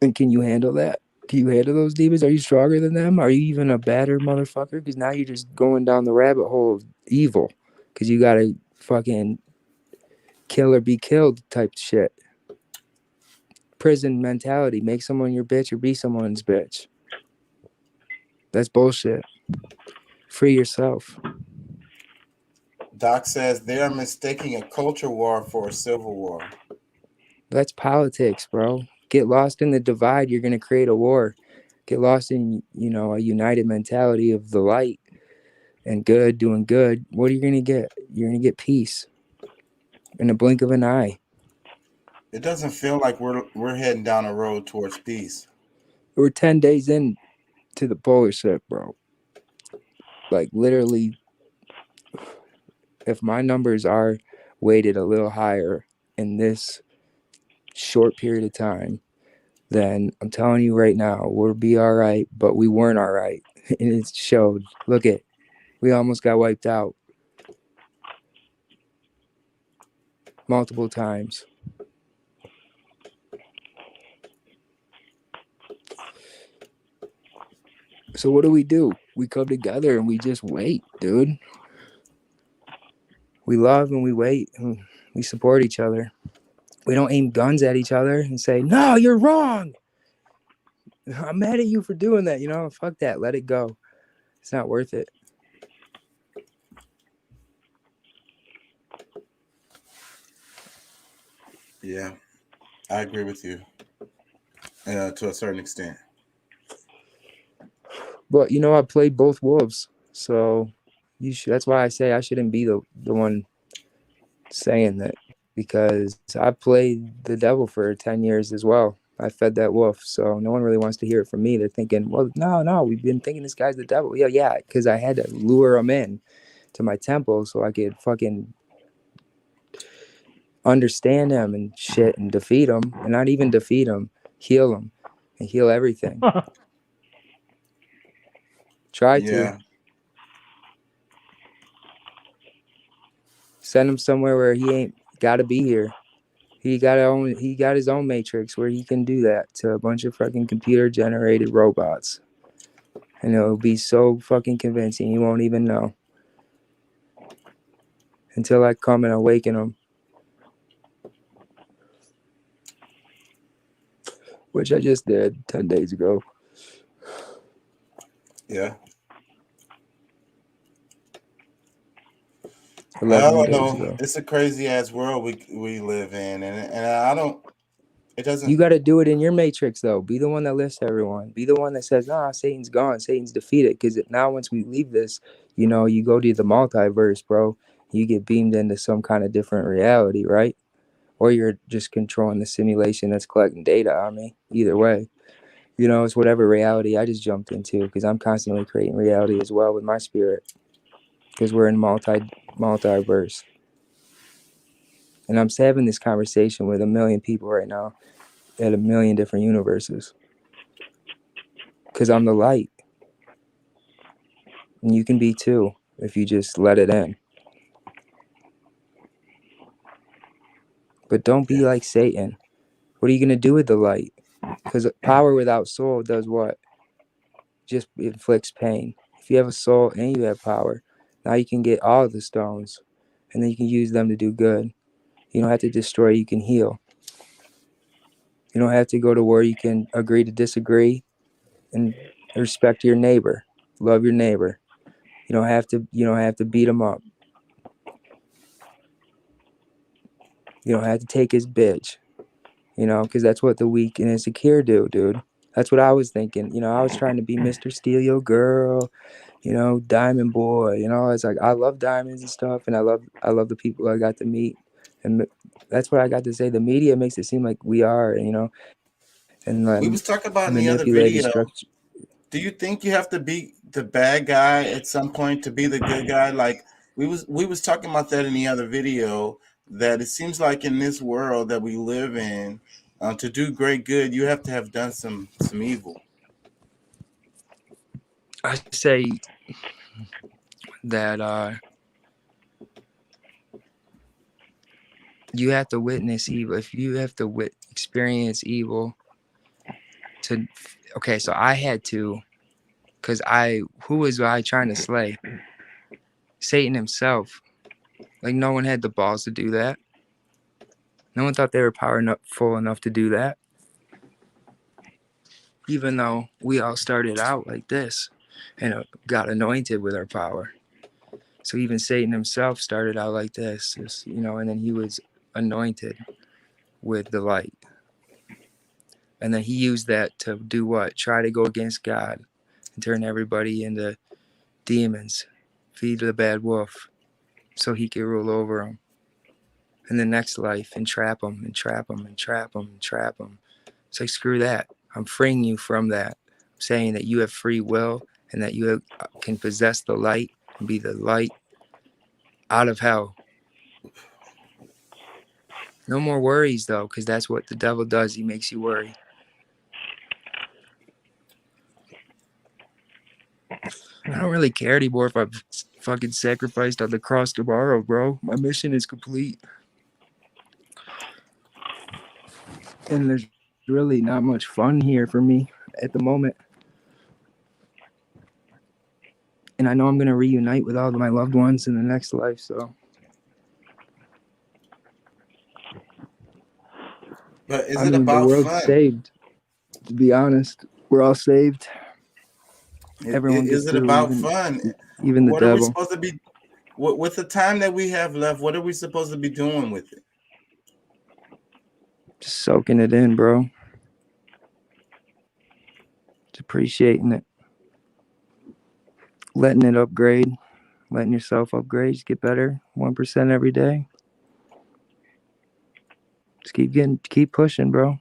And can you handle that? Can you handle those demons? Are you stronger than them? Are you even a better motherfucker? Because now you're just going down the rabbit hole of evil. Because you got to fucking kill or be killed type shit. Prison mentality. Make someone your bitch or be someone's bitch. That's bullshit. Free yourself. Doc says they are mistaking a culture war for a civil war. That's politics, bro. Get lost in the divide, you're going to create a war. Get lost in, a united mentality of the light and good, doing good. What are you going to get? You're going to get peace in a blink of an eye. It doesn't feel like we're heading down a road towards peace. We're 10 days in to the polar shift, bro. Like, literally, if my numbers are weighted a little higher in this short period of time, then I'm telling you right now, we'll be all right, but we weren't all right. And it showed. Look we almost got wiped out multiple times. So what do? We come together and we just wait, dude. We love and we wait and we support each other. We don't aim guns at each other and say, no, you're wrong. I'm mad at you for doing that. Fuck that. Let it go. It's not worth it. Yeah. I agree with you to a certain extent. But you know, I played both wolves, so you should. That's why I say I shouldn't be the one saying that, because I played the devil for 10 years as well. I fed that wolf, so no one really wants to hear it from me. They're thinking, well, no, we've been thinking this guy's the devil. Yeah, because I had to lure him in to my temple so I could fucking understand him and shit and defeat him, and not even defeat him, heal him and heal everything. Try to send him somewhere where he ain't got to be here. He got his own matrix where he can do that to a bunch of fucking computer generated robots, and it'll be so fucking convincing you won't even know until I come and awaken him, which I just did 10 days ago. Yeah. 11 days ago. It's a crazy ass world we live in, and I don't. It doesn't. You got to do it in your matrix though. Be the one that lifts everyone. Be the one that says, "Nah, Satan's gone. Satan's defeated." Because now, once we leave this, you know, you go to the multiverse, bro. You get beamed into some kind of different reality, right? Or you're just controlling the simulation that's collecting data on me. Either way, you know, it's whatever reality I just jumped into, because I'm constantly creating reality as well with my spirit. Because we're in multiverse. And I'm having this conversation with 1 million people right now at 1 million different universes. Because I'm the light. And you can be too, if you just let it in. But don't be like Satan. What are you going to do with the light? Because power without soul does what? Just inflicts pain. If you have a soul and you have power, now you can get all of the stones, and then you can use them to do good. You don't have to destroy, you can heal. You don't have to go to war, you can agree to disagree and respect your neighbor. Love your neighbor. You don't have to beat him up. You don't have to take his bitch. You know, because that's what the weak and insecure do, dude. That's what I was thinking. You know, I was trying to be Mr. Steal Your Girl, you know, Diamond Boy. You know, it's like I love diamonds and stuff, and I love the people I got to meet, and that's what I got to say. The media makes it seem like we are, you know, and we was talking about in the other video. Do you think you have to be the bad guy at some point to be the good guy? Like we was talking about that in the other video. That it seems like in this world that we live in, to do great good, you have to have done some evil. I say that you have to witness evil. If you have to experience evil, so I had to, because who was I trying to slay? Satan himself. Like, no one had the balls to do that. No one thought they were powerful enough to do that. Even though we all started out like this and got anointed with our power. So even Satan himself started out like this, you know, and then he was anointed with the light. And then he used that to do what? Try to go against God and turn everybody into demons, feed the bad wolf, so he could rule over them. In the next life, and trap them, and trap them, and trap them, and trap them. It's like, screw that. I'm freeing you from that. I'm saying that you have free will, and that you can possess the light and be the light out of hell. No more worries, though, because that's what the devil does. He makes you worry. I don't really care anymore if I've fucking sacrificed on the cross tomorrow, bro. My mission is complete. And there's really not much fun here for me at the moment. And I know I'm going to reunite with all of my loved ones in the next life, so. But is it about the world's fun? Saved, to be honest. We're all saved. Everyone Is it about fun? Even the what devil. Are we supposed to be, with the time that we have left, what are we supposed to be doing with it? Just soaking it in, bro. Just appreciating it. Letting it upgrade. Letting yourself upgrade. Just get better. 1% every day. Just keep pushing, bro.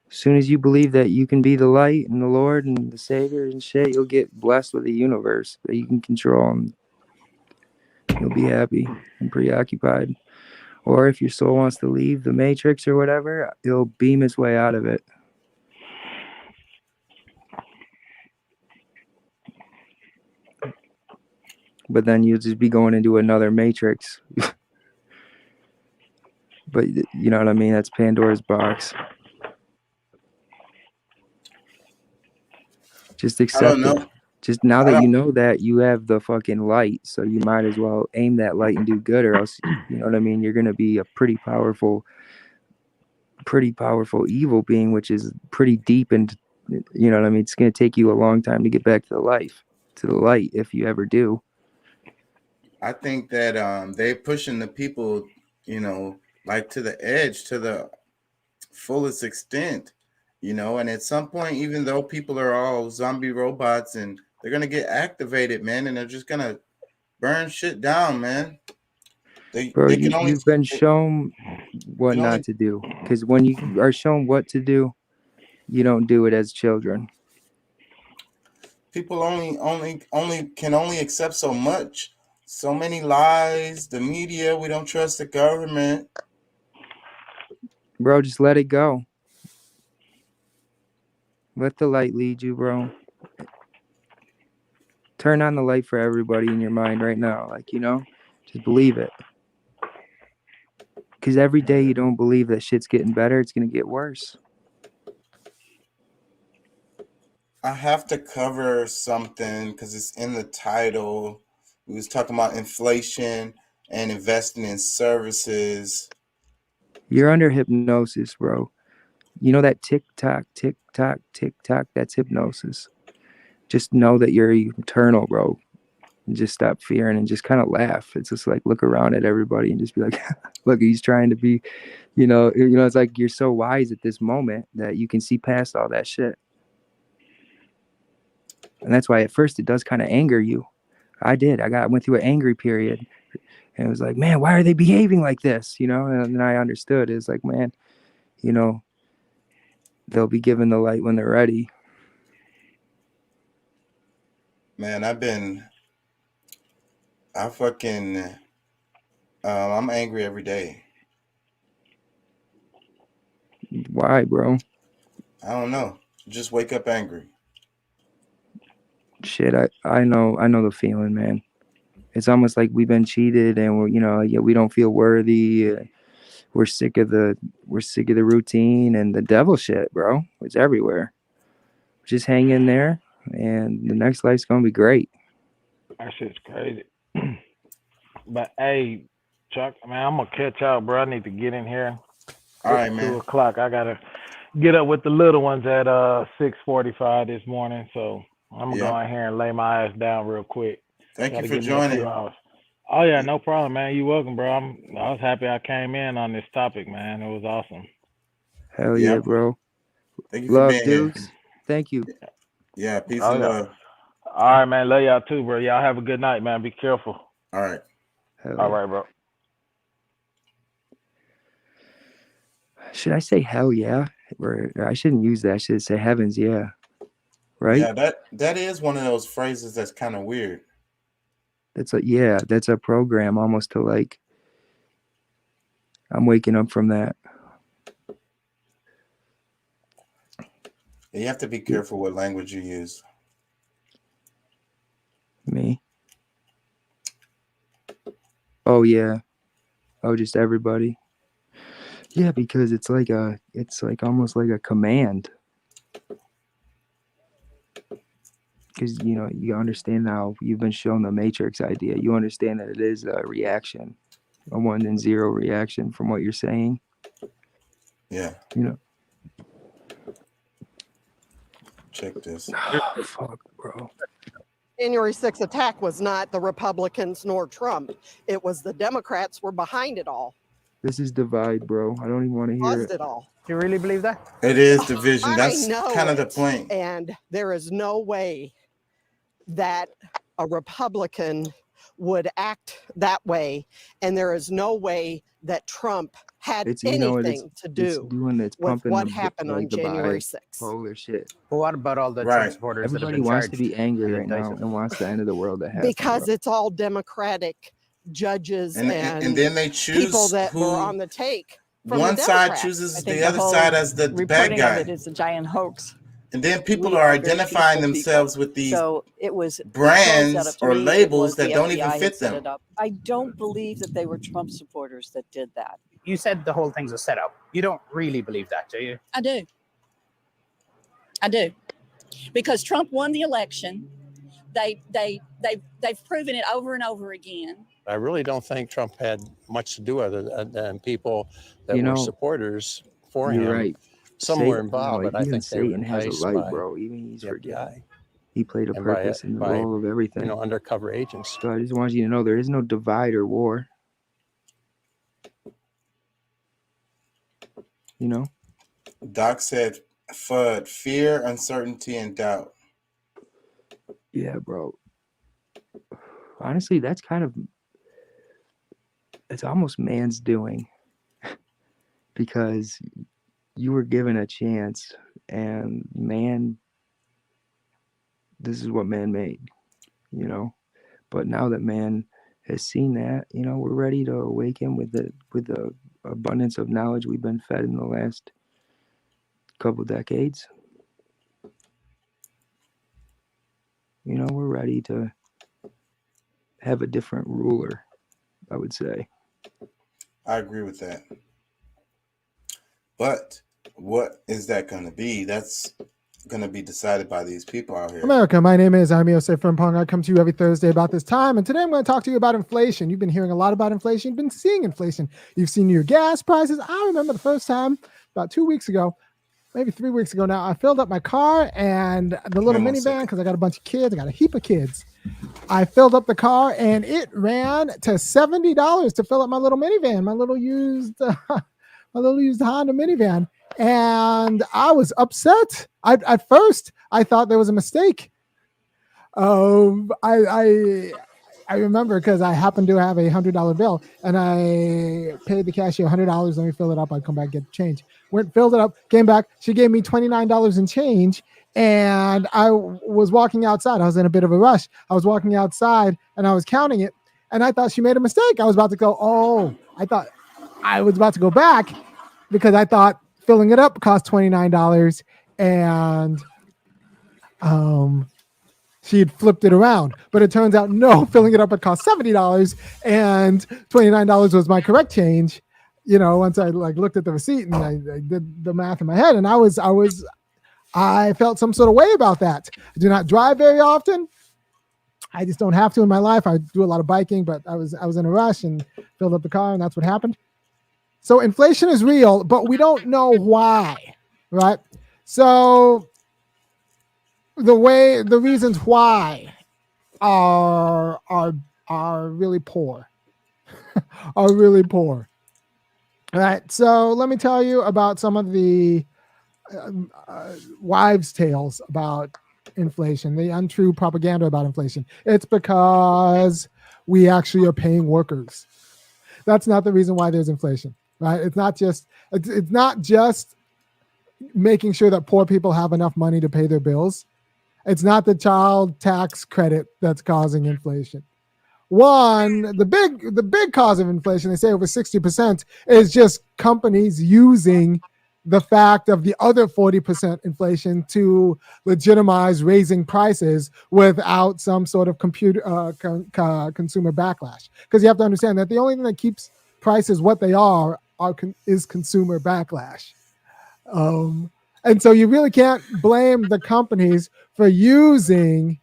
As soon as you believe that you can be the light and the Lord and the Savior and shit, you'll get blessed with a universe that you can control, and you'll be happy and preoccupied. Or if your soul wants to leave the matrix or whatever, he'll beam his way out of it. But then you'll just be going into another matrix. But you know what I mean? That's Pandora's box. Just accept it. Just now that you know that, you have the fucking light, so you might as well aim that light and do good, or else, you know what I mean? You're gonna be a pretty powerful evil being, which is pretty deep, and you know what I mean? It's gonna take you a long time to get back to the light, if you ever do. I think that they're pushing the people, you know, like to the edge, to the fullest extent, you know, and at some point, even though people are all zombie robots and they're going to get activated, man, and they're just going to burn shit down, man. You've been shown what not to do, because when you are shown what to do, you don't do it as children. People can only accept so much. So many lies, the media, we don't trust the government. Bro, just let it go. Let the light lead you, bro. Turn on the light for everybody in your mind right now. Like, you know, just believe it. Because every day you don't believe that shit's getting better, it's going to get worse. I have to cover something because it's in the title. We was talking about inflation and investing in services. You're under hypnosis, bro. You know that tick-tock, tick-tock, tick-tock? That's hypnosis. Just know that you're eternal, bro. And just stop fearing and just kind of laugh. It's just like look around at everybody and just be like, look, he's trying to be, you know, it's like you're so wise at this moment that you can see past all that shit. And that's why at first it does kind of anger you. I went through an angry period, and it was like, man, why are they behaving like this? You know, and then I understood. It's like, man, you know, they'll be given the light when they're ready. Man, I'm angry every day. Why, bro? I don't know. Just wake up angry. Shit, I know the feeling, man. It's almost like we've been cheated, and we don't feel worthy. We're sick of the routine and the devil shit, bro. It's everywhere. Just hang in there, and the next life's gonna be great. That shit's crazy. But hey, Chuck, man, I'm gonna catch out, bro. I need to get in here. All right, man. 2:00. I gotta get up with the little ones at 6:45 this morning, so I'm gonna go in here and lay my ass down real quick. Thank you for joining. Oh yeah, no problem, man. You're welcome, bro. I was happy I came in on this topic, man. It was awesome. Hell yeah, bro. Thank you for being dudes. here. Thank you. Yeah, peace and love. All right, man. Love y'all too, bro. Y'all have a good night, man. Be careful. All right. All right, bro. Should I say hell yeah? Or I shouldn't use that. I should say heavens yeah. Right? Yeah, that is one of those phrases that's kind of weird. That's a program almost to like, I'm waking up from that. You have to be careful what language you use. Me? Oh yeah. Oh, just everybody. Yeah, because it's like almost like a command. Because you understand now, you've been shown the Matrix idea. You understand that it is a reaction, a 1 and 0 reaction from what you're saying. Yeah. Check this. Oh, fuck, bro. January 6th attack was not the Republicans nor Trump. It was the Democrats were behind it all. This is divide, bro. I don't even want to hear Caused it. it all. Do you really believe that? It is division. I That's know kind of the it. point. And there is no way that a Republican would act that way. And there is no way that Trump had It's you know anything to it's do doing it's with pumping what the, happened like on the January bias 6th. polar shit. But what about all the Right. Trump supporters that have Everybody been wants to charged be angry and right now indicted? and wants the end of the world to happen. Because bro. it's all Democratic judges And then they people choose that who were on the take. From one the side Democrats. chooses think the other whole side as the bad reporting of guy. it is a giant hoax. And then people We are are very identifying peaceful themselves people. with these So it was 12 out brands of or 3, it labels was that the don't FBI even had fit set them. it up. I don't believe that they were Trump supporters that did that. You said the whole thing's a setup. You don't really believe that, do you? I do. I do. Because Trump won the election. They've proven it over and over again. I really don't think Trump had much to do other than people that You were know, supporters for You're him. right. Some Satan, were involved, like, but I even think they were Satan has a enticed light, by bro. Even he's the forgetting. FBI He played a and by purpose in the by role of everything. undercover agents. So I just want you to know there is no divide or war. You know? Doc said, FUD, fear, uncertainty, and doubt. Yeah, bro. Honestly, that's kind of it's almost man's doing because you were given a chance and man, this is what man made, you know. But now that man has seen that, you know, we're ready to awaken with the abundance of knowledge we've been fed in the last couple decades. You know, we're ready to have a different ruler, I would say. I agree with that. But what is that going to be? That's going to be decided by these people out here. America, my name is Armio Sefrimpong. I come to you every Thursday about this time, and today I'm going to talk to you about inflation. You've been hearing a lot about inflation. You've been seeing inflation. You've seen your gas prices. I remember the first time, about 2 weeks ago, maybe 3 weeks ago now, I filled up my car and the little minivan, because I got a bunch of kids. I got a heap of kids. I filled up the car, and it ran to $70 to fill up my little minivan, my little used Honda minivan. And I was upset. At first, I thought there was a mistake. I remember because I happened to have a $100 bill, and I paid the cashier $100. Let me fill it up. I'd come back, get the change. Went, filled it up, came back. She gave me $29 in change, and I was walking outside. I was in a bit of a rush. I was walking outside, and I was counting it, and I thought she made a mistake. I was about to go, I thought I was about to go back because I thought filling it up cost $29, and she had flipped it around. But it turns out, no, filling it up, it cost $70, and $29 was my correct change. You know, once I looked at the receipt and I did the math in my head, and I felt some sort of way about that. I do not drive very often. I just don't have to in my life. I do a lot of biking, but I was in a rush and filled up the car, and that's what happened. So inflation is real, but we don't know why, right? So the reasons why are really poor, are really poor. All right. So let me tell you about some of the wives' tales about inflation, the untrue propaganda about inflation. It's because we actually are paying workers. That's not the reason why there's inflation. Right? It's not just making sure that poor people have enough money to pay their bills. It's not the child tax credit that's causing inflation. The big cause of inflation, they say over 60%, is just companies using the fact of the other 40% inflation to legitimize raising prices without some sort of consumer backlash. Because you have to understand that the only thing that keeps prices what they are is consumer backlash. And so you really can't blame the companies for using,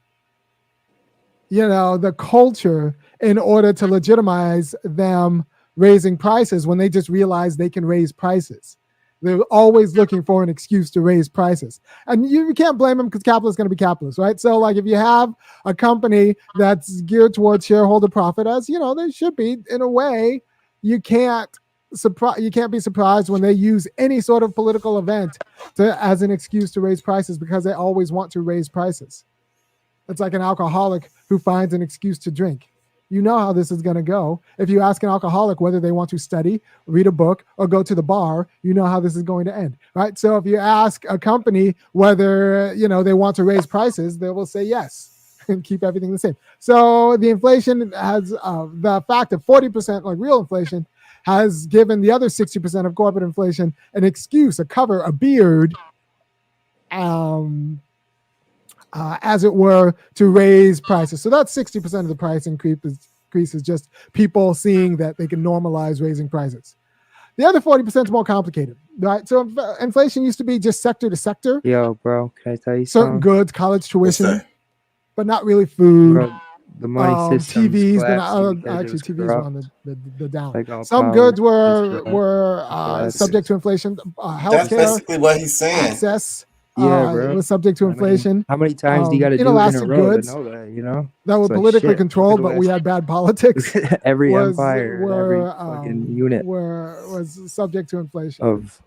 the culture in order to legitimize them raising prices when they just realize they can raise prices. They're always looking for an excuse to raise prices. And you can't blame them because capital is going to be capitalist, right? So like if you have a company that's geared towards shareholder profit, as they should be in a way, you can't you can't be surprised when they use any sort of political event as an excuse to raise prices, because they always want to raise prices. It's like an alcoholic who finds an excuse to drink. You know how this is going to go. If you ask an alcoholic whether they want to study, read a book, or go to the bar, you know how this is going to end, right? So if you ask a company whether they want to raise prices, they will say yes and keep everything the same. So the inflation has the fact of 40%, like real inflation, has given the other 60% of corporate inflation an excuse, a cover, a beard, as it were, to raise prices. So that's 60% of the price increase is just people seeing that they can normalize raising prices. The other 40% is more complicated, right? So inflation used to be just sector to sector. Yo, bro, can I tell you certain something? goods, college tuition, but not really food. Bro, the money system TVs, actually TVs were on the down. Like all Some power goods is were subject to inflation. That's Healthcare, basically what he's saying. access, Yeah, bro. was subject to I mean, inflation. how many times do you got to do it in a Inelastic row goods to know that? You know, that were It's like, politically shit, controlled, look but at we the had bad politics. every was empire, and every fucking unit was subject to inflation. of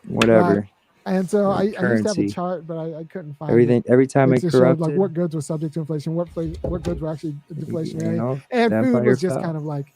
whatever. Right. And so I used to have a currency. chart, but I couldn't find Everything it. every time It it just showed like corrupted, what goods were subject to inflation, what goods were actually deflationary, you know, and the food empire was just fell. kind of like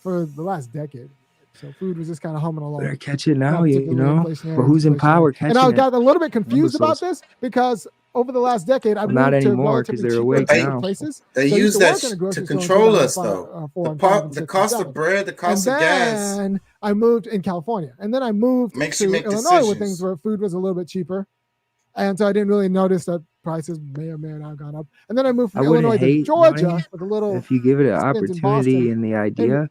for the last decade. So food was just kind of humming along. Better catch it not now, you particularly know. inflationary But or who's in deflationary. power And I catching it? got a little bit confused about Imbeciles. this because over the last decade, I've Well, not moved to anymore, 'cause relatively they're cheaper awake and cheaper now. places. They So I used use to that work in a to grocery store and control get us, $1, though. 4, The, and 5, and the 6, cost and of 7. bread, the And cost of gas then I moved in California, and then I moved makes to you make Illinois where decisions. things where food was a little bit cheaper, and so I didn't really notice that prices may or may not have gone up. And then I moved I from wouldn't Illinois to hate Georgia money with a little if you give it an stint in opportunity Boston, and the idea.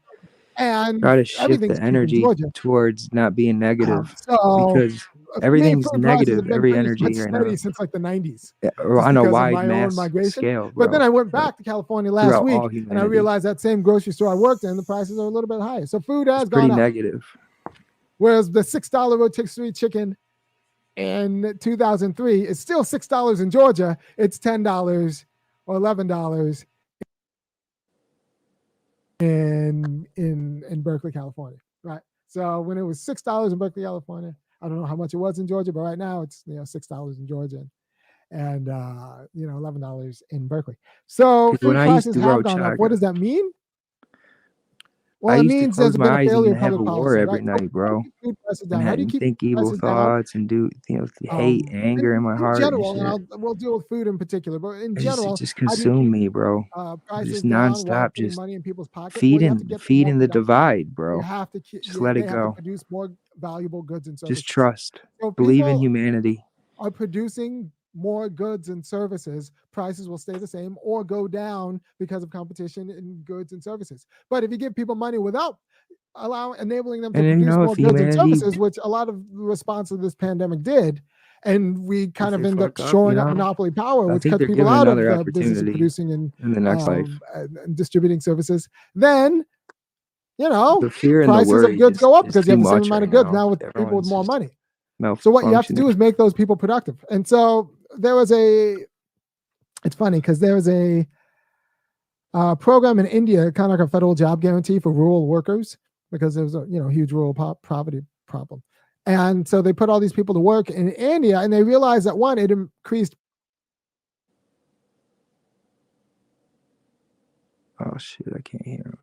and Try to shift everything's the cheap in energy Georgia. towards not being negative, So because for me, everything's food prices negative. have been Every pretty energy much right now, steady since like the 90s, or just on a because of wide my own mass migration. scale, But then bro. I went back to California last Throughout week, all and I humanity, realized that same grocery store I worked in, the prices are a little bit higher. So food has it's pretty gone up. negative. Whereas the $6 rotisserie chicken in 2003 is still $6 in Georgia. It's $10 or $11 in Berkeley, California. Right. So when it was $6 in Berkeley, California, I don't know how much it was in Georgia, but right now it's $6 in Georgia and $11 in Berkeley. So Because when food I used prices to have grow gone up. What chaga, does that mean? I Well, it used to means there's close been my a eyes failure and of have a public war policy, every right? So night, how do bro, you keep food prices and, down? How do you and keep think evil prices down? thoughts and do hate, anger in my In heart and general, shit. and we'll deal with food in particular, but in It general, just how do you consumed keep me, bro. prices Just down while nonstop, putting just money in people's pocket? Well, you have to get them more feeding the productive. divide, You bro. have to Just let they it have to go. produce more valuable goods and Just services. trust. So if Believe in people humanity. are producing more goods and services, prices will stay the same or go down because of competition in goods and services. But if you give people money without enabling them to And then, produce more if goods and humanity, services, which a lot of the response to this pandemic did, and we kind if of they end up fuck up, shoring up monopoly power, I which think cuts they're people given out of another the business of opportunity producing and in the next life. and distributing services, then The fear and the prices of worry goods go up is because you too have the same much amount right of goods now. now with people with Everyone's more just money. So what you have to do malfunctioning. is make those people productive. And so it's funny because there was a program in India, kind of like a federal job guarantee for rural workers, because there was a huge rural poverty problem. And so they put all these people to work in India, and they realized that one, it increased. Oh shit, I can't hear him.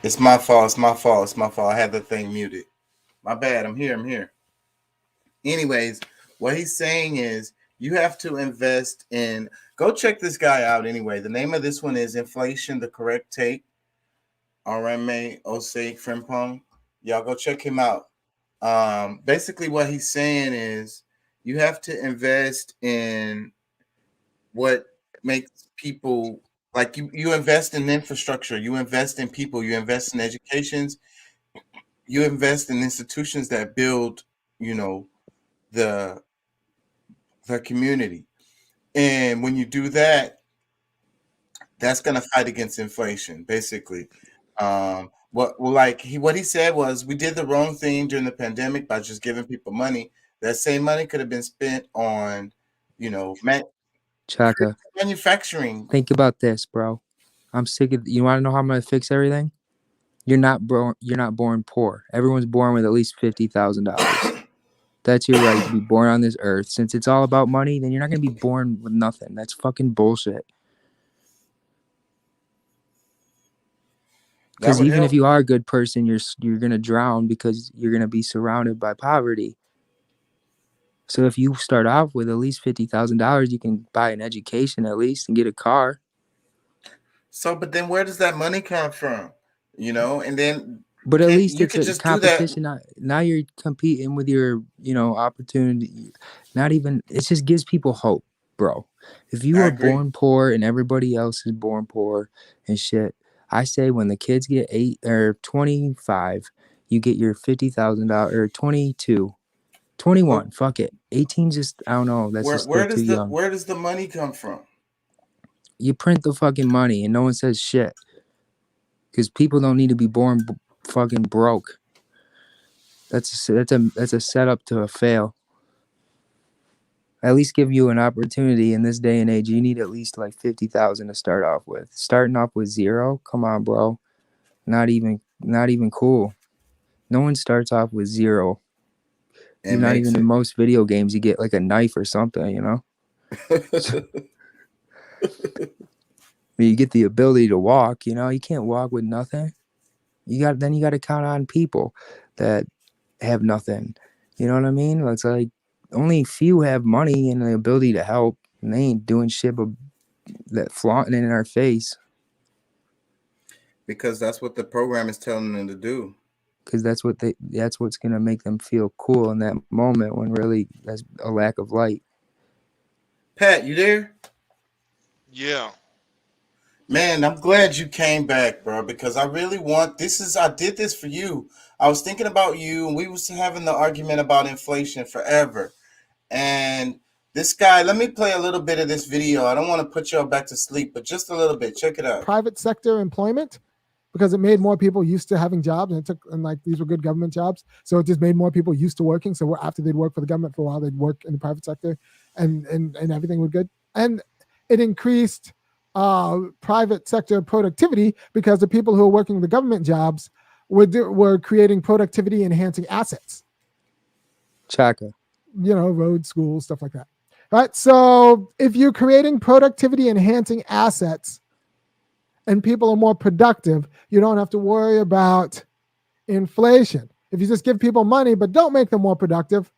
It's my fault. It's my fault. It's my fault. I had the thing muted. My bad. I'm here. Anyways, what he's saying is you have to invest in. Go check this guy out anyway. The name of this one is Inflation: The Correct Take. RMA Osei Frimpong. Y'all go check him out. Basically, what he's saying is you have to invest in what makes people like you invest in infrastructure, you invest in people, you invest in educations, you invest in institutions that build, the community. And when you do that, that's going to fight against inflation, basically. What he said was we did the wrong thing during the pandemic by just giving people money. That same money could have been spent on, Chaka, manufacturing. think about this, bro. I'm sick of. You want to know how I'm gonna fix everything? You're not born poor. Everyone's born with at least $50,000. That's your right to be born on this earth. Since it's all about money, then you're not gonna be born with nothing. That's fucking bullshit. Because even if you are a good person, you're gonna drown because you're gonna be surrounded by poverty. So if you start off with at least $50,000, you can buy an education at least and get a car. So, but then where does that money come from? You know, and then. But at least you it's could a just competition. Now you're competing with your, opportunity. Not even. It just gives people hope, bro. If you are born poor and everybody else is born poor and shit, I say when the kids get 8 or 25, you get your $50,000 or 22. 21, fuck it. 18, just I don't know. That's just still too young. Where does the money come from? You print the fucking money and no one says shit. Because people don't need to be born fucking broke. That's a setup to a fail. At least give you an opportunity in this day and age. You need at least like 50,000 to start off with. Starting off with 0, come on, bro. Not even cool. No one starts off with 0. And not even in most video games, you get like a knife or something, you know? You get the ability to walk, you know? You can't walk with nothing. You got to count on people that have nothing. You know what I mean? It's like only few have money and the ability to help, and they ain't doing shit but that flaunting it in our face. Because that's what the program is telling them to do. Because that's what's gonna make them feel cool in that moment when really that's a lack of light. Pat, you there? Yeah. Man, I'm glad you came back, bro, because I really want I did this for you. I was thinking about you, and we was having the argument about inflation forever. And this guy, let me play a little bit of this video. I don't want to put y'all back to sleep, but just a little bit. Check it out. Private sector employment, because it made more people used to having jobs, and like these were good government jobs. So it just made more people used to working. So after they'd work for the government for a while, they'd work in the private sector and everything was good. And it increased private sector productivity because the people who are working the government jobs were creating productivity enhancing assets. Chaka. Roads, schools, stuff like that. Right. So if you're creating productivity enhancing assets and people are more productive, you don't have to worry about inflation. If you just give people money but don't make them more productive,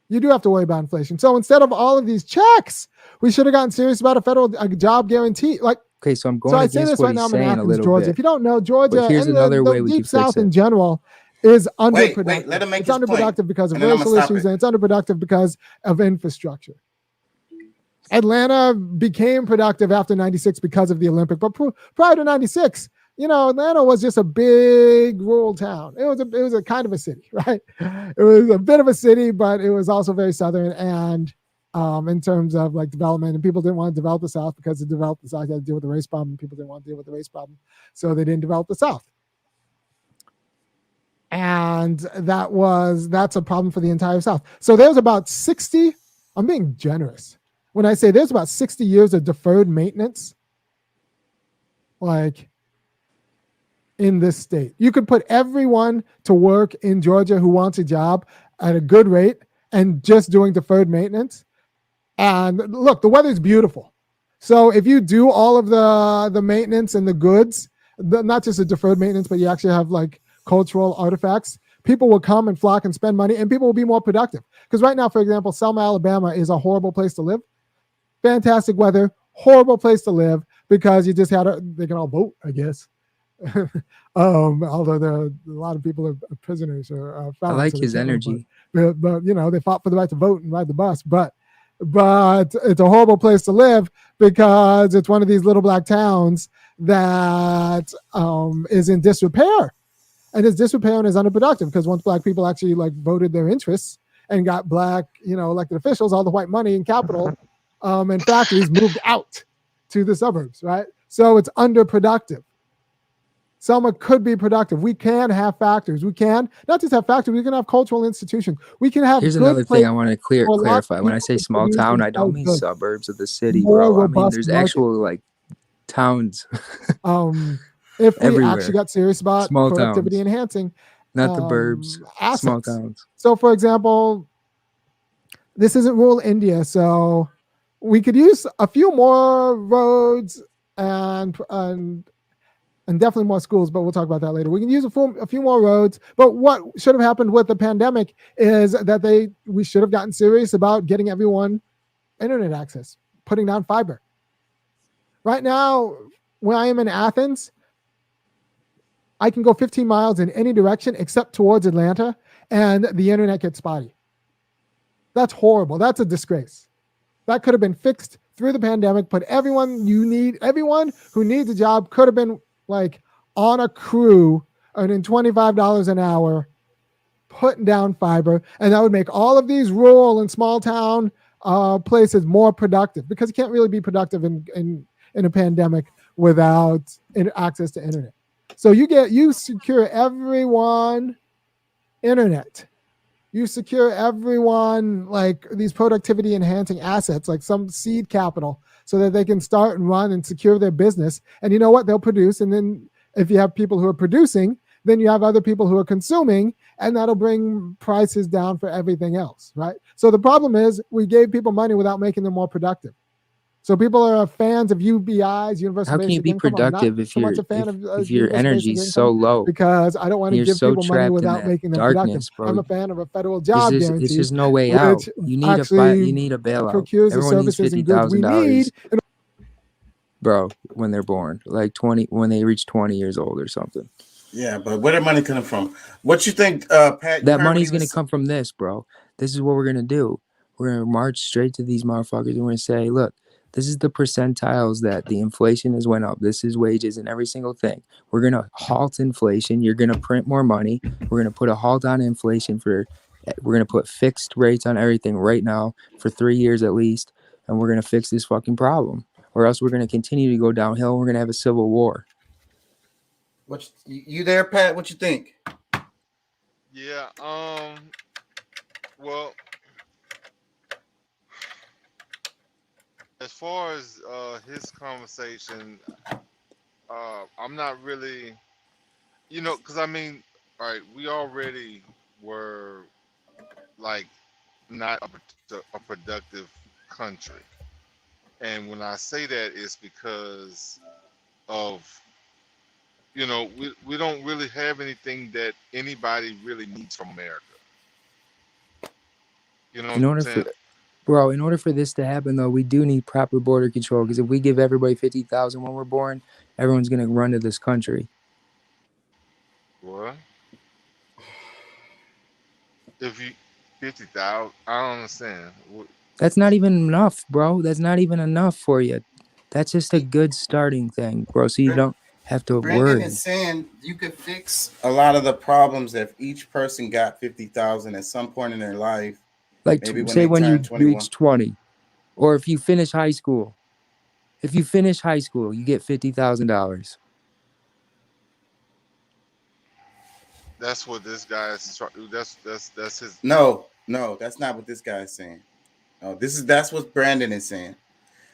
you do have to worry about inflation. So instead of all of these checks, we should have gotten serious about a federal job guarantee. Okay, so I'm going against what he's saying a little Georgia. bit. If you don't know, Georgia but here's and another way the we Deep can South fix in it. general is underproductive. Wait, let him make it's his underproductive point, because of and then racial I'ma stop issues, it. and it's underproductive because of infrastructure. Atlanta became productive after 96 because of the Olympic, but prior to 96, Atlanta was just a big rural town. It was a kind of a city, right? It was a bit of a city, but it was also very southern, and in terms of like development, and people didn't want to develop the South because to develop the South, you had to deal with the race problem. People didn't want to deal with the race problem, so they didn't develop the South. And that's a problem for the entire South. So there's about 60, I'm being generous when I say there's about 60 years of deferred maintenance, like in this state. You could put everyone to work in Georgia who wants a job at a good rate and just doing deferred maintenance. And look, the weather's beautiful. So if you do all of the maintenance and the goods, not just the deferred maintenance, but you actually have like cultural artifacts, people will come and flock and spend money, and people will be more productive. Because right now, for example, Selma, Alabama is a horrible place to live. Fantastic weather, horrible place to live because you just they can all vote, I guess. Although there are a lot of people are prisoners or I like his energy. But they fought for the right to vote and ride the bus. But it's a horrible place to live because it's one of these little black towns that is in disrepair. And it's disrepair and is underproductive because once black people actually like voted their interests and got black, elected officials, all the white money and capital and factories moved out to the suburbs, right? So it's underproductive. Selma could be productive. We can have factories. We can not just have factories. We can have cultural institutions. We can have. Here's another thing I want to clarify. When I say small town, I don't mean suburbs of the city, bro. I mean there's actual like Towns. If we Everywhere. actually got serious about Small productivity towns. enhancing Not the burbs. Small assets. towns. So, for example, this isn't rural India, so we could use a few more roads and definitely more schools, but we'll talk about that later. We can use a few more roads, but what should have happened with the pandemic is that we should have gotten serious about getting everyone internet access, putting down fiber. Right now, when I am in Athens, I can go 15 miles in any direction except towards Atlanta, and the internet gets spotty. That's horrible. That's a disgrace. That could have been fixed through the pandemic, but everyone who needs a job could have been like on a crew earning $25 an hour, putting down fiber, and that would make all of these rural and small town places more productive, because you can't really be productive in a pandemic without access to internet. So you secure everyone internet. You secure everyone like these productivity enhancing assets, like some seed capital, so that they can start and run and secure their business. And you know what? They'll produce. And then if you have people who are producing, then you have other people who are consuming, and that'll bring prices down for everything else, right? So the problem is we gave people money without making them more productive. So people are fans of UBIs, universal How can you basic be income. I'm not productive if so much a fan of if your universal energy basic is so income, low? because I don't want to You're give so people money trapped in without that making them productive. darkness, bro. I'm a fan of a federal job It's guarantee, just no way out. which You need actually you need a bailout. procures the Everyone needs services and goods we need. $50,000, bro, when they're born, like 20 when they reach 20 years old or something. Yeah, but where the money coming from? What you think, Pat? That money's gonna come from this, bro. This is what we're gonna do. We're gonna march straight to these motherfuckers and we're gonna say, look, this is the percentiles that the inflation has went up. This is wages and every single thing. We're gonna halt inflation. You're gonna print more money. We're gonna put a halt on inflation we're gonna put fixed rates on everything right now for 3 years at least, and we're gonna fix this fucking problem. Or else we're gonna continue to go downhill. We're gonna have a civil war. What you there, Pat? What you think? Yeah. Well, as far as his conversation, I'm not really, because I mean, all right, we already were like not a productive country, and when I say that, it's because of we don't really have anything that anybody really needs from America. You know what I'm saying? In order for this to happen, though, we do need proper border control. Because if we give everybody 50,000 when we're born, everyone's gonna run to this country. What? If you 50,000, I don't understand. That's not even enough, bro. That's not even enough for you. That's just a good starting thing, bro. So you don't have to Brandon worry. is saying you could fix a lot of the problems if each person got 50,000 at some point in their life. Like, maybe say when you 21. reach 20, or if you finish high school. If you finish high school, you get $50,000. That's what this guy is. That's his. No, that's not what this guy is saying. No, that's what Brandon is saying.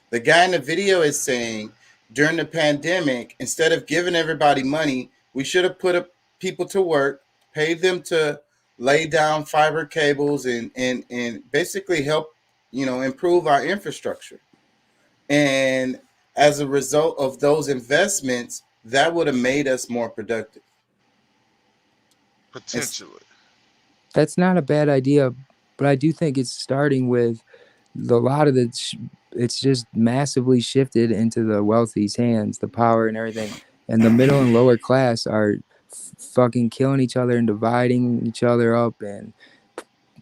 The guy in the video is saying during the pandemic, instead of giving everybody money, we should have put people to work, paid them to lay down fiber cables and basically help, improve our infrastructure. And as a result of those investments, that would have made us more productive. Potentially. That's not a bad idea, but I do think it's starting with a lot of it's just massively shifted into the wealthy's hands, the power and everything. And the middle and lower class are fucking killing each other and dividing each other up and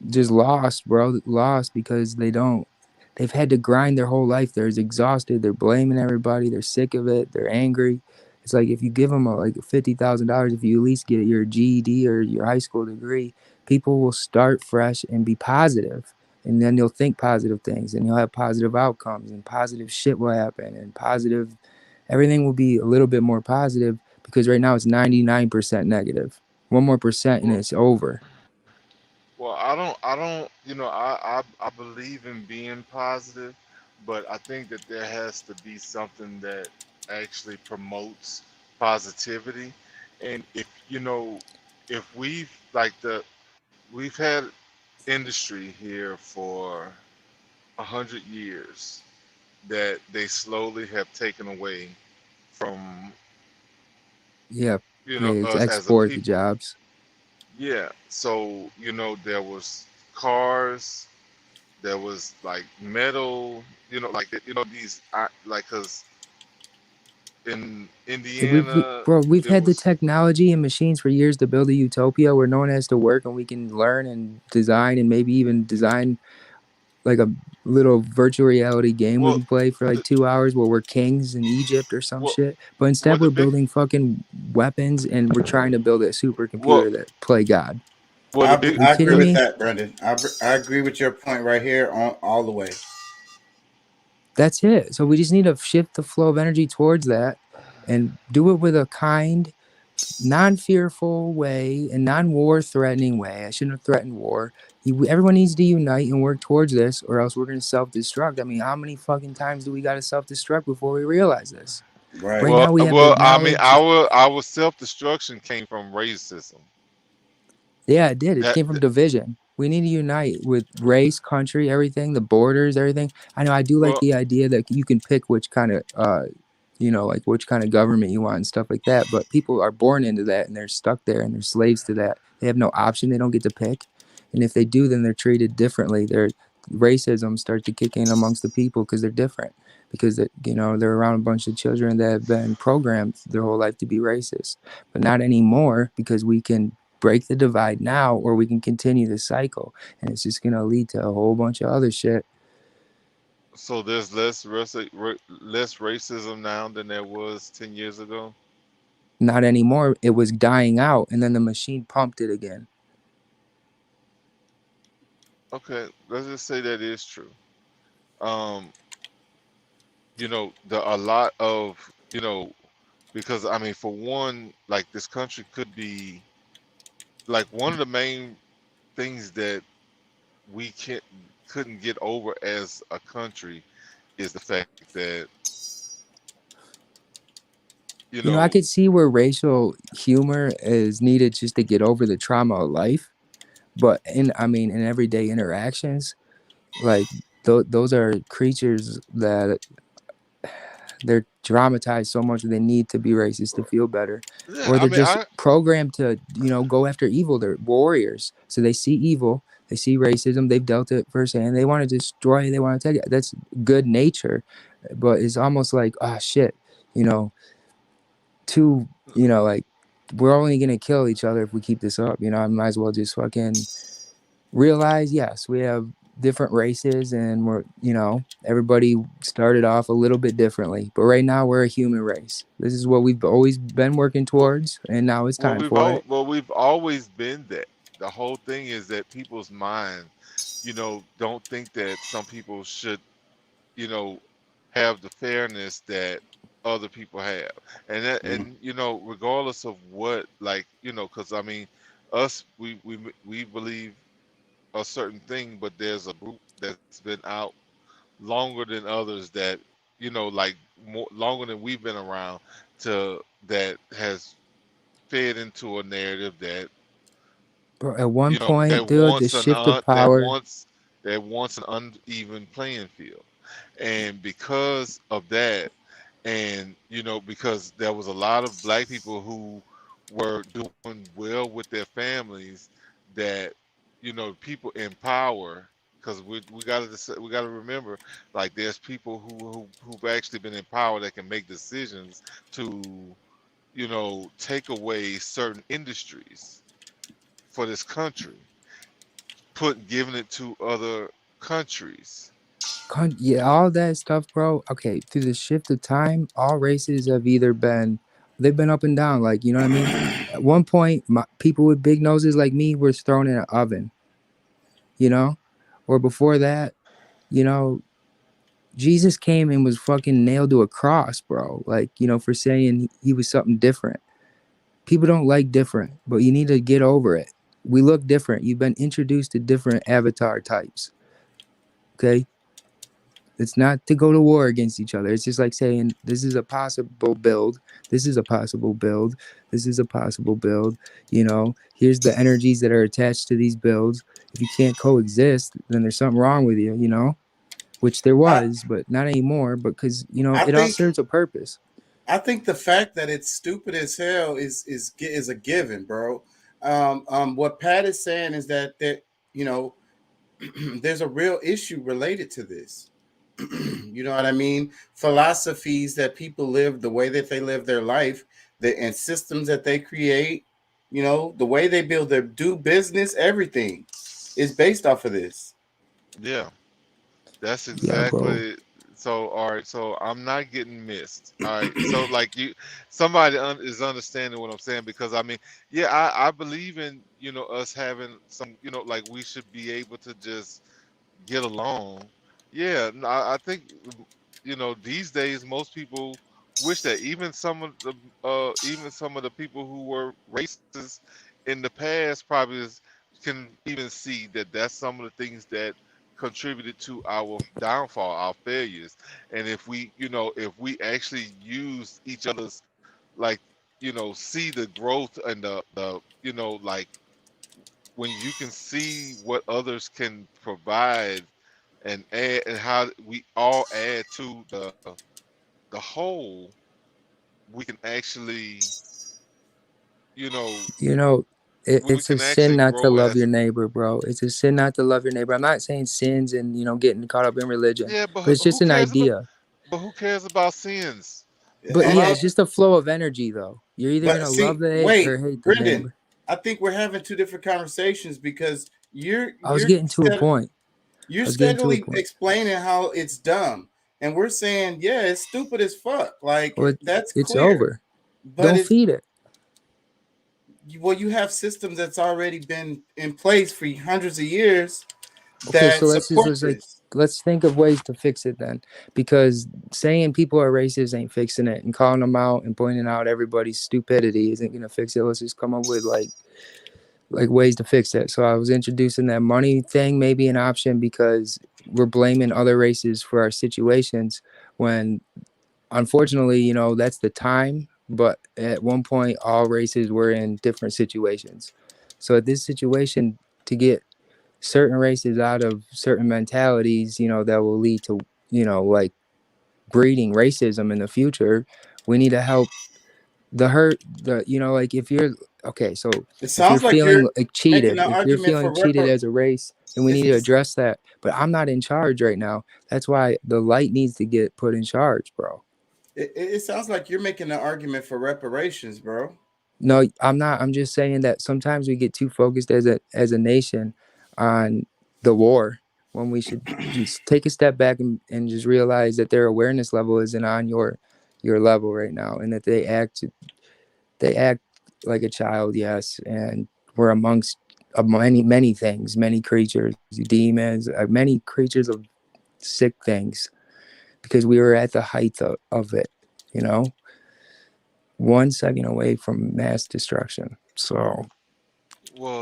just lost, bro. Lost because they've had to grind their whole life. They're exhausted. They're blaming everybody. They're sick of it. They're angry. It's like if you give them like $50,000, if you at least get your GED or your high school degree, people will start fresh and be positive. And then you'll think positive things and you'll have positive outcomes and positive shit will happen and everything will be a little bit more positive, because right now it's 99% negative. 1 more percent and it's over. Well, I don't, I believe in being positive, but I think that there has to be something that actually promotes positivity. And if we've had industry here for 100 years that they slowly have taken away from Yeah, yeah, it's us as a export the people. jobs. Yeah. So there was cars, there was like metal, like these like because in Indiana Bro, we've it had the was technology and machines for years to build a utopia where no one has to work and we can learn and design and maybe even design like a little virtual reality game we well can play for like the 2 hours where we're kings in Egypt or some well, shit. But instead what the we're big building fucking weapons and we're trying to build a well supercomputer that play God. well the big Are you I agree kidding with me? that, Brendan. I agree with your point right here on all the way. That's it. So we just need to shift the flow of energy towards that and do it with a kind, non-fearful way and non-war threatening way. I shouldn't have threatened war. Everyone needs to unite and work towards this or else we're going to self-destruct. I mean, how many fucking times do we got to self-destruct before we realize this? Right. Right now we have the I mean knowledge. our self-destruction came from racism. Yeah, it did. It That, came from division. We need to unite with race, country, everything, the borders, everything. I know I do like well the idea that you can pick which kind of like which kind of government you want and stuff like that. But people are born into that and they're stuck there and they're slaves to that. They have no option. They don't get to pick. And if they do, then they're treated differently. Their racism starts to kick in amongst the people because they're different. Because they're around a bunch of children that have been programmed their whole life to be racist. But not anymore because we can break the divide now or we can continue the cycle. And it's just gonna lead to a whole bunch of other shit. so there's less racism now than there was 10 years ago. Not anymore. It was dying out and then the machine pumped it again. Okay, let's just say that is true. Um, a lot of, because I mean, for one, like this country could be like one of the main things that we couldn't get over as a country is the fact that I could see where racial humor is needed just to get over the trauma of life. But in everyday interactions, like those are creatures that they're dramatized so much that they need to be racist to feel better. yeah, Or I they're mean, just programmed to, go after evil. They're warriors. So they see evil, they see racism, they've dealt it firsthand. They want to destroy, they want to take it. That's good nature. But it's almost like, shit, like we're only gonna kill each other if we keep this up. I might as well just fucking realize, yes, we have different races and we're, everybody started off a little bit differently, but right now we're a human race. This is what we've always been working towards, and now it's time for it. we've always been that. The whole thing is that people's mind, don't think that some people should, have the fairness that other people have, and that, and regardless of what, like, because I mean, us, we believe a certain thing, but there's a group that's been out longer than others that like longer than we've been around that has fed into a narrative that Bro, at one point, that dude, the wants shift of power. that wants an uneven playing field, and because of that, and because there was a lot of black people who were doing well with their families, that people in power, because we got to remember, like, there's people who've actually been in power that can make decisions to take away certain industries for this country, giving it to other countries. Yeah, all that stuff, bro. Okay, through the shift of time, all races have either they've been up and down. Like, you know what I mean? At one point, people with big noses like me were thrown in an oven, or before that, Jesus came and was fucking nailed to a cross, bro. Like, for saying he was something different. People don't like different, but you need to get over it. We look different. You've been introduced to different avatar types. Okay? It's not to go to war against each other. It's just like saying this is a possible build. This is a possible build. This is a possible build. You know, here's the energies that are attached to these builds. If you can't coexist, then there's something wrong with you, you know, which there was, but not anymore, because, you know, it all serves a purpose. I think the fact that it's stupid as hell is a given, bro. What Pat is saying is that you know, there's a real issue related to this. You know what I mean? Philosophies that people live, the way that they live their life, and systems that they create, you know, the way they do business, everything is based off of this. Yeah, that's exactly. So, all right. So I'm not getting missed. All right. So, like somebody is understanding what I'm saying, because I mean, yeah, I believe in, you know, us having some, you know, like we should be able to just get along. Yeah, I think, you know, these days most people wish that. Even some of the people who were racist in the past probably can even see that that's some of the things that contributed to our downfall, our failures. And if we, you know, if we actually use each other's, like, you know, see the growth and the you know, like when you can see what others can provide and add, and how we all add to the whole, we can actually, you know, It's a sin not to love your neighbor, bro. It's a sin not to love your neighbor. I'm not saying sins and, you know, getting caught up in religion, yeah, but it's just an idea. But who cares about sins? But yeah, it's just a flow of energy, though. You're either gonna love the hate or hate the Brendan, neighbor. I think we're having two different conversations, because I was getting to a point. You're steadily explaining how it's dumb, and we're saying, yeah, it's stupid as fuck. Like, that's it's clear. over. But Don't feed it. Well, you have systems that's already been in place for hundreds of years. Okay, so let's think of ways to fix it then, because saying people are racist ain't fixing it, and calling them out and pointing out everybody's stupidity isn't gonna fix it. Let's just come up with like ways to fix it. So I was introducing that money thing, maybe an option, because we're blaming other races for our situations when, unfortunately, you know, that's the time. But at one point, all races were in different situations. So at this situation, to get certain races out of certain mentalities, you know, that will lead to, you know, like breeding racism in the future, we need to help you know, like if you're okay, so it sounds like feeling you're like cheated, if you're feeling cheated as a race, then we need to address that. But I'm not in charge right now. That's why the light needs to get put in charge, bro. It sounds like you're making an argument for reparations, bro. No, I'm not. I'm just saying that sometimes we get too focused as a nation on the war, when we should just take a step back and just realize that their awareness level isn't on your level right now, and that they act like a child, yes, and we're amongst many things, many creatures, demons, many creatures of sick things, because we were at the height of it, you know, 1 second away from mass destruction. So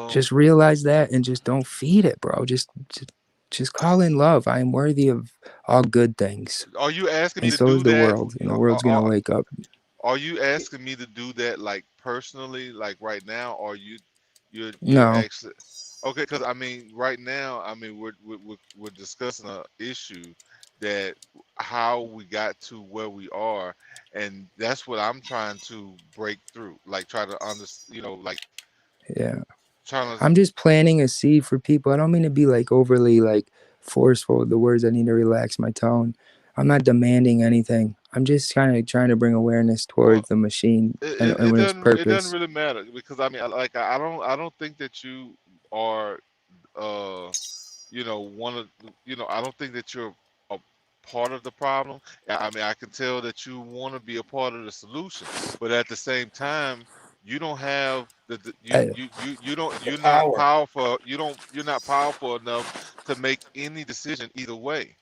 just realize that and just don't feed it, bro. Just call in love. I am worthy of all good things. Are you asking me and to so do is the that? world, and the world's gonna wake up. Are you asking me to do that, like personally, like right now, or you're No. actually okay? Because I mean, right now, I mean, we're discussing an issue that how we got to where we are, and that's what I'm trying to break through, like try to understand, you know, like Yeah. trying to. I'm just planting a seed for people. I don't mean to be like overly like forceful with the words. I need to relax my tone. I'm not demanding anything. I'm just kind of trying to bring awareness towards the machine and its It purpose. doesn't really matter, because I mean, I don't think that you are, you know, I don't think that you're a part of the problem. I mean, I can tell that you want to be a part of the solution, but at the same time, you don't have you're not powerful. You're not powerful enough to make any decision either way.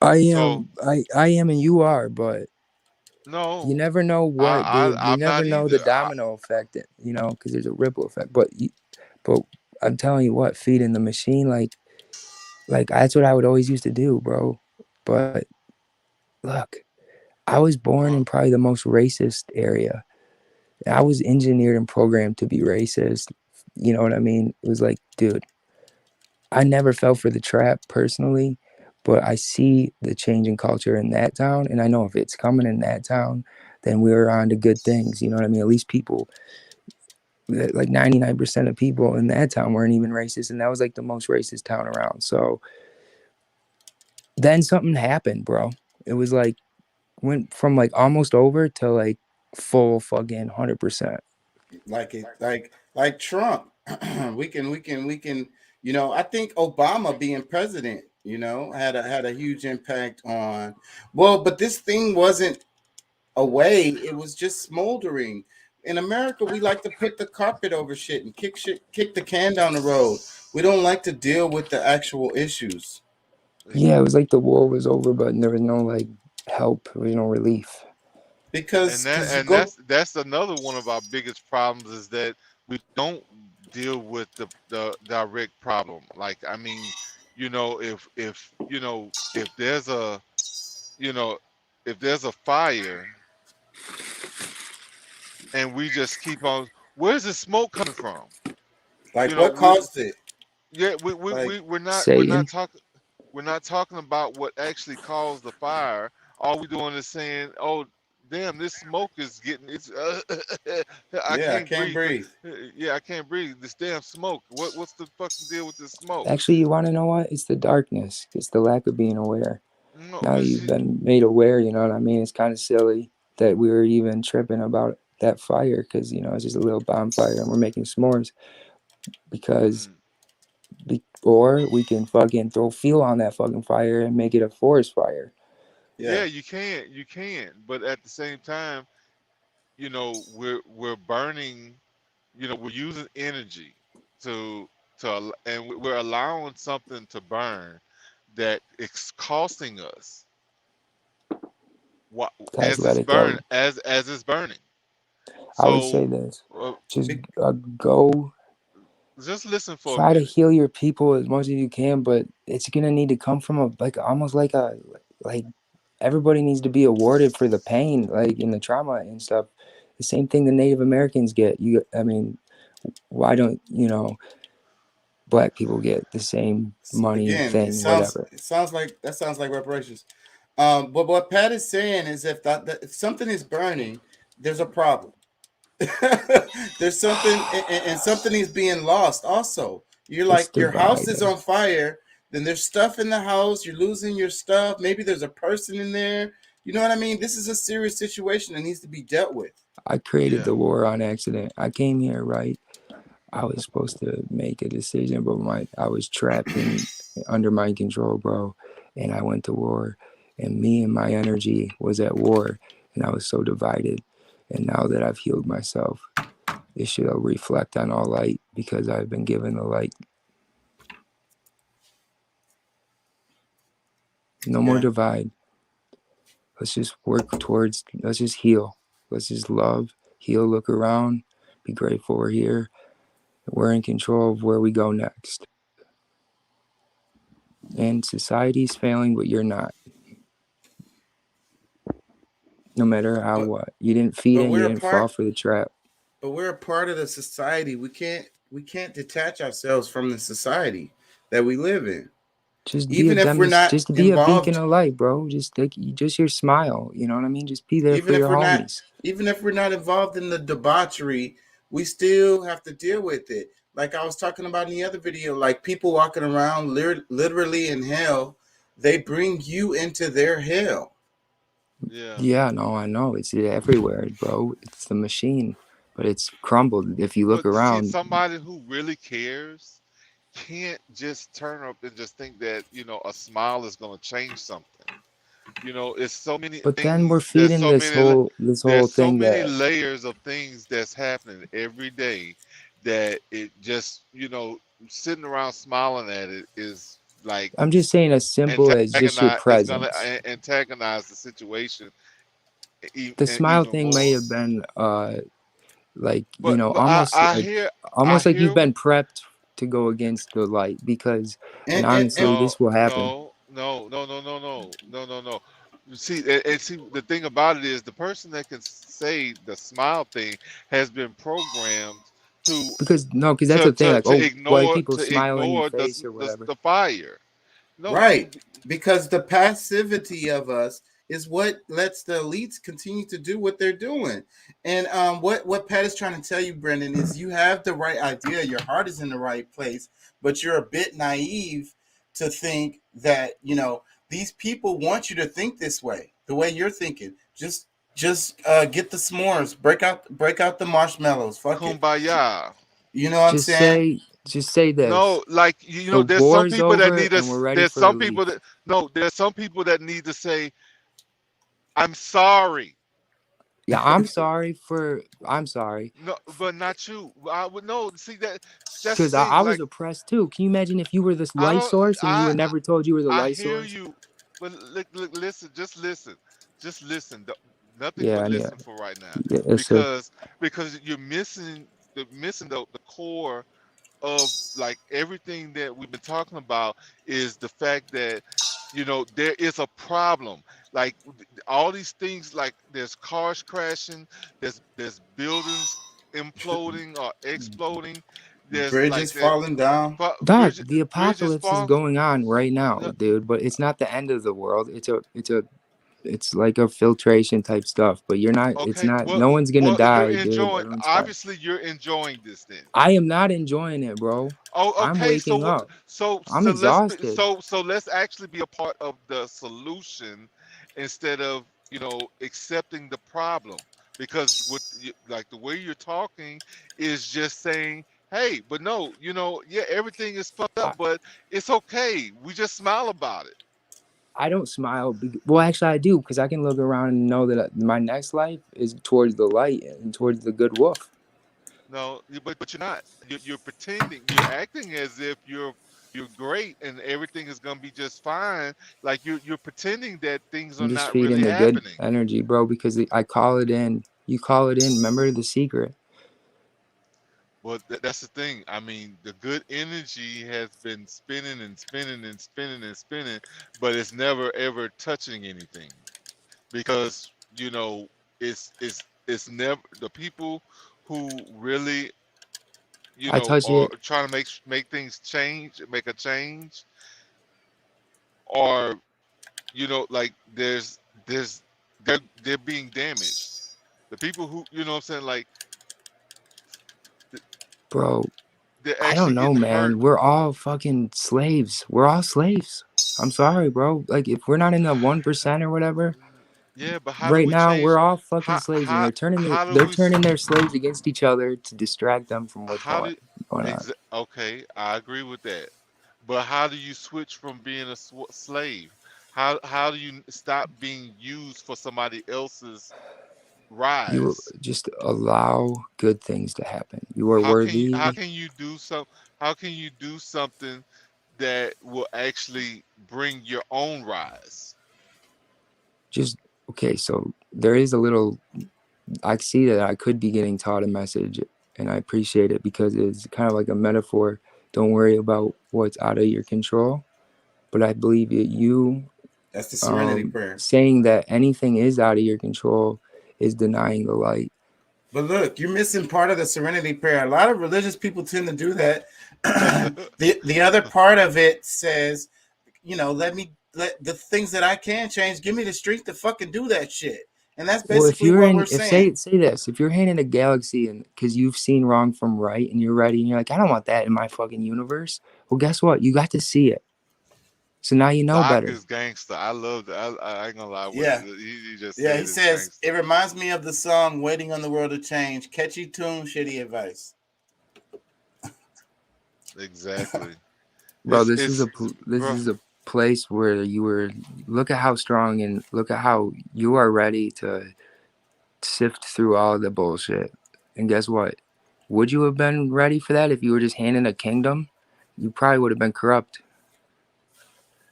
I So am, and you are, but no, you never know what, dude. You I'm never not know the either. domino effect, you know, because there's a ripple effect. But I'm telling you what, feeding the machine, like that's what I would always used to do, bro. But look, I was born in probably the most racist area. I was engineered and programmed to be racist. You know what I mean? It was like, dude, I never fell for the trap personally, but I see the change in culture in that town. And I know if it's coming in that town, then we're on to good things. You know what I mean? At least people, like 99% of people in that town weren't even racist. And that was like the most racist town around. So then something happened, bro. It was like, went from like almost over to like full fucking 100%. Like Trump. we can, you know, I think Obama being president, you know, had a huge impact on, well, but this thing wasn't away, it was just smoldering. In America, we like to put the carpet over shit and kick the can down the road. We don't like to deal with the actual issues. Yeah, it was like the war was over, but there was no like help, there was no relief. Because that's another one of our biggest problems, is that we don't deal with the direct problem. Like, I mean, you know, if you know, if there's a, you know, if there's a fire and we just keep on, where's the smoke coming from? Like, you know, what caused it? Yeah, we're not talking about what actually caused the fire. All we're doing is saying, oh, damn, this smoke is getting, it's I can't breathe. Yeah, I can't breathe. This damn smoke. What's the fucking deal with this smoke? Actually, you want to know what? It's the darkness. It's the lack of being aware. Now you've been made aware, you know what I mean? It's kind of silly that we were even tripping about that fire, because, you know, it's just a little bonfire and we're making s'mores. Because or we can fucking throw fuel on that fucking fire and make it a forest fire. Yeah, you can, but at the same time, you know, we're burning, you know, we're using energy to and we're allowing something to burn that it's costing us what as it's burning, as it's burning. So, I would say this: just go. Just listen for try to heal your people as much as you can, but it's gonna need to come from almost like everybody needs to be awarded for the pain, like in the trauma and stuff. The same thing the Native Americans get. I mean, why don't, you know, black people get the same money thing? Whatever. It sounds like reparations. But what Pat is saying is if something is burning, there's a problem. There's something, and something is being lost. Also, you're like, your house is on fire. Then there's stuff in the house. You're losing your stuff. Maybe there's a person in there. You know what I mean? This is a serious situation that needs to be dealt with. I created the war on accident. I came here, right? I was supposed to make a decision, but I was trapped under mind control, bro. And I went to war, and me and my energy was at war, and I was so divided. And now that I've healed myself, it should reflect on all light, because I've been given the light. No more divide. Let's just let's just heal. Let's just love, heal, look around, be grateful we're here. We're in control of where we go next. And society's failing, but you're not. No matter how what. You didn't feed it, you didn't fall for the trap. But we're a part of the society. We can't detach ourselves from the society that we live in. Just even if we're not just be involved, a beacon of light, bro. Just your smile. You know what I mean? Just be there for your homies. Even if we're not involved in the debauchery, we still have to deal with it. Like I was talking about in the other video, like people walking around literally in hell, they bring you into their hell. Yeah, no, I know. It's everywhere, bro. It's the machine, but it's crumbled. If you look around, see, somebody who really cares can't just turn up and just think that, you know, a smile is going to change something. You know, it's so many. But then we're feeding this whole thing. So many layers of things that's happening every day that it just, you know, sitting around smiling at it is like. I'm just saying, as simple as just your presence. It's going to antagonize the situation. The smile thing may have been, like, you know, almost like you've been prepped to go against the light, because and honestly this will happen. No. You see, and see, the thing about it is the person that can say the smile thing has been programmed to Because that's the thing. Like, oh, why people smile in your ignore face or whatever. the fire. No, Right. Because the passivity of us is what lets the elites continue to do what they're doing. And what Pat is trying to tell you, Brendan, is you have the right idea. Your heart is in the right place, but you're a bit naive to think that, these people want you to think this way, the way you're thinking. Just get the s'mores, break out the marshmallows. Fuck kumbaya. It. You know what I'm saying? Just say this. No, like The there's some war's people that over need and we're us. ready There's for some relief. people there's some people that need to say, "I'm sorry." Yeah, I'm sorry. No, but not you. I would know. See that's the Because thing. I was Like oppressed too. Can you imagine if you were this I light don't. source and you were never told you were the I light hear source? you, but look, listen. Just listen. Nothing Yeah, but I mean, listen for right now, yeah, it's a, because you're missing the core of like everything that we've been talking about is the fact that there is a problem. Like all these things, like there's cars crashing, there's buildings imploding or exploding, there's Bridges falling down. Doc, bridges the apocalypse is falling. going on right now, dude. But it's not the end of the world. It's like a filtration type stuff. But you're not. It's Okay, not. No one's gonna you're die, dude. enjoying. Everyone's fine. Obviously, you're enjoying this then. I am not enjoying it, bro. Oh, I'm okay. waking up. I'm exhausted. So let's actually be a part of the solution instead of accepting the problem, because like the way you're talking is just saying, hey, but no, yeah, everything is fucked up, but it's okay. We just smile about it. I don't smile. Well, actually, I do, because I can look around and know that my next life is towards the light and towards the good wolf. No, but you're not. You're pretending. You're acting as if you're great and everything is gonna be just fine. Like you're pretending that things are I'm just not feeding really the happening. good energy, bro, because I call it in. You call it in. Remember The Secret. Well, that's the thing. I mean, the good energy has been spinning and spinning and spinning and spinning, but it's never ever touching anything, because it's never the people who really I touch are it. trying to make things change, make a change, or like they're being damaged. The people who what I'm saying, like Bro, they're I actually don't know, getting man. hurt. We're all fucking slaves. We're all slaves. I'm sorry, bro. Like, if we're not in the 1% or whatever, Yeah, but how do right we now change? we're all fucking How slaves, and how how do they're we? turning their slaves against each other to distract them from what's How going do on. okay, I agree with that. But how do you switch from being a slave? How do you stop being used for somebody else's You rise? just allow good things to happen. You are worthy. How can you do something that will actually bring your own rise? Just okay. So there is a little. I see that I could be getting taught a message, and I appreciate it, because it's kind of like a metaphor. Don't worry about what's out of your control. But I believe that That's the serenity prayer. saying that anything is out of your control is denying the light. But look, you're missing part of the serenity prayer. A lot of religious people tend to do that. The other part of it says, let the things that I can change, give me the strength to fucking do that shit. And that's basically what we're saying. Say this, if you're handing a galaxy and because you've seen wrong from right and you're ready and you're like, I don't want that in my fucking universe. Well, guess what? You got to see it. So now you know Doc better. is gangster. I love that. I ain't gonna lie. Yeah. He just Yeah, said he it's says, gangster. it reminds me of the song Waiting on the World to Change. Catchy tune, shitty advice. Exactly. Bro, this is a place where you were. Look at how strong and look at how you are ready to sift through all the bullshit. And guess what? Would you have been ready for that if you were just handing a kingdom? You probably would have been corrupt.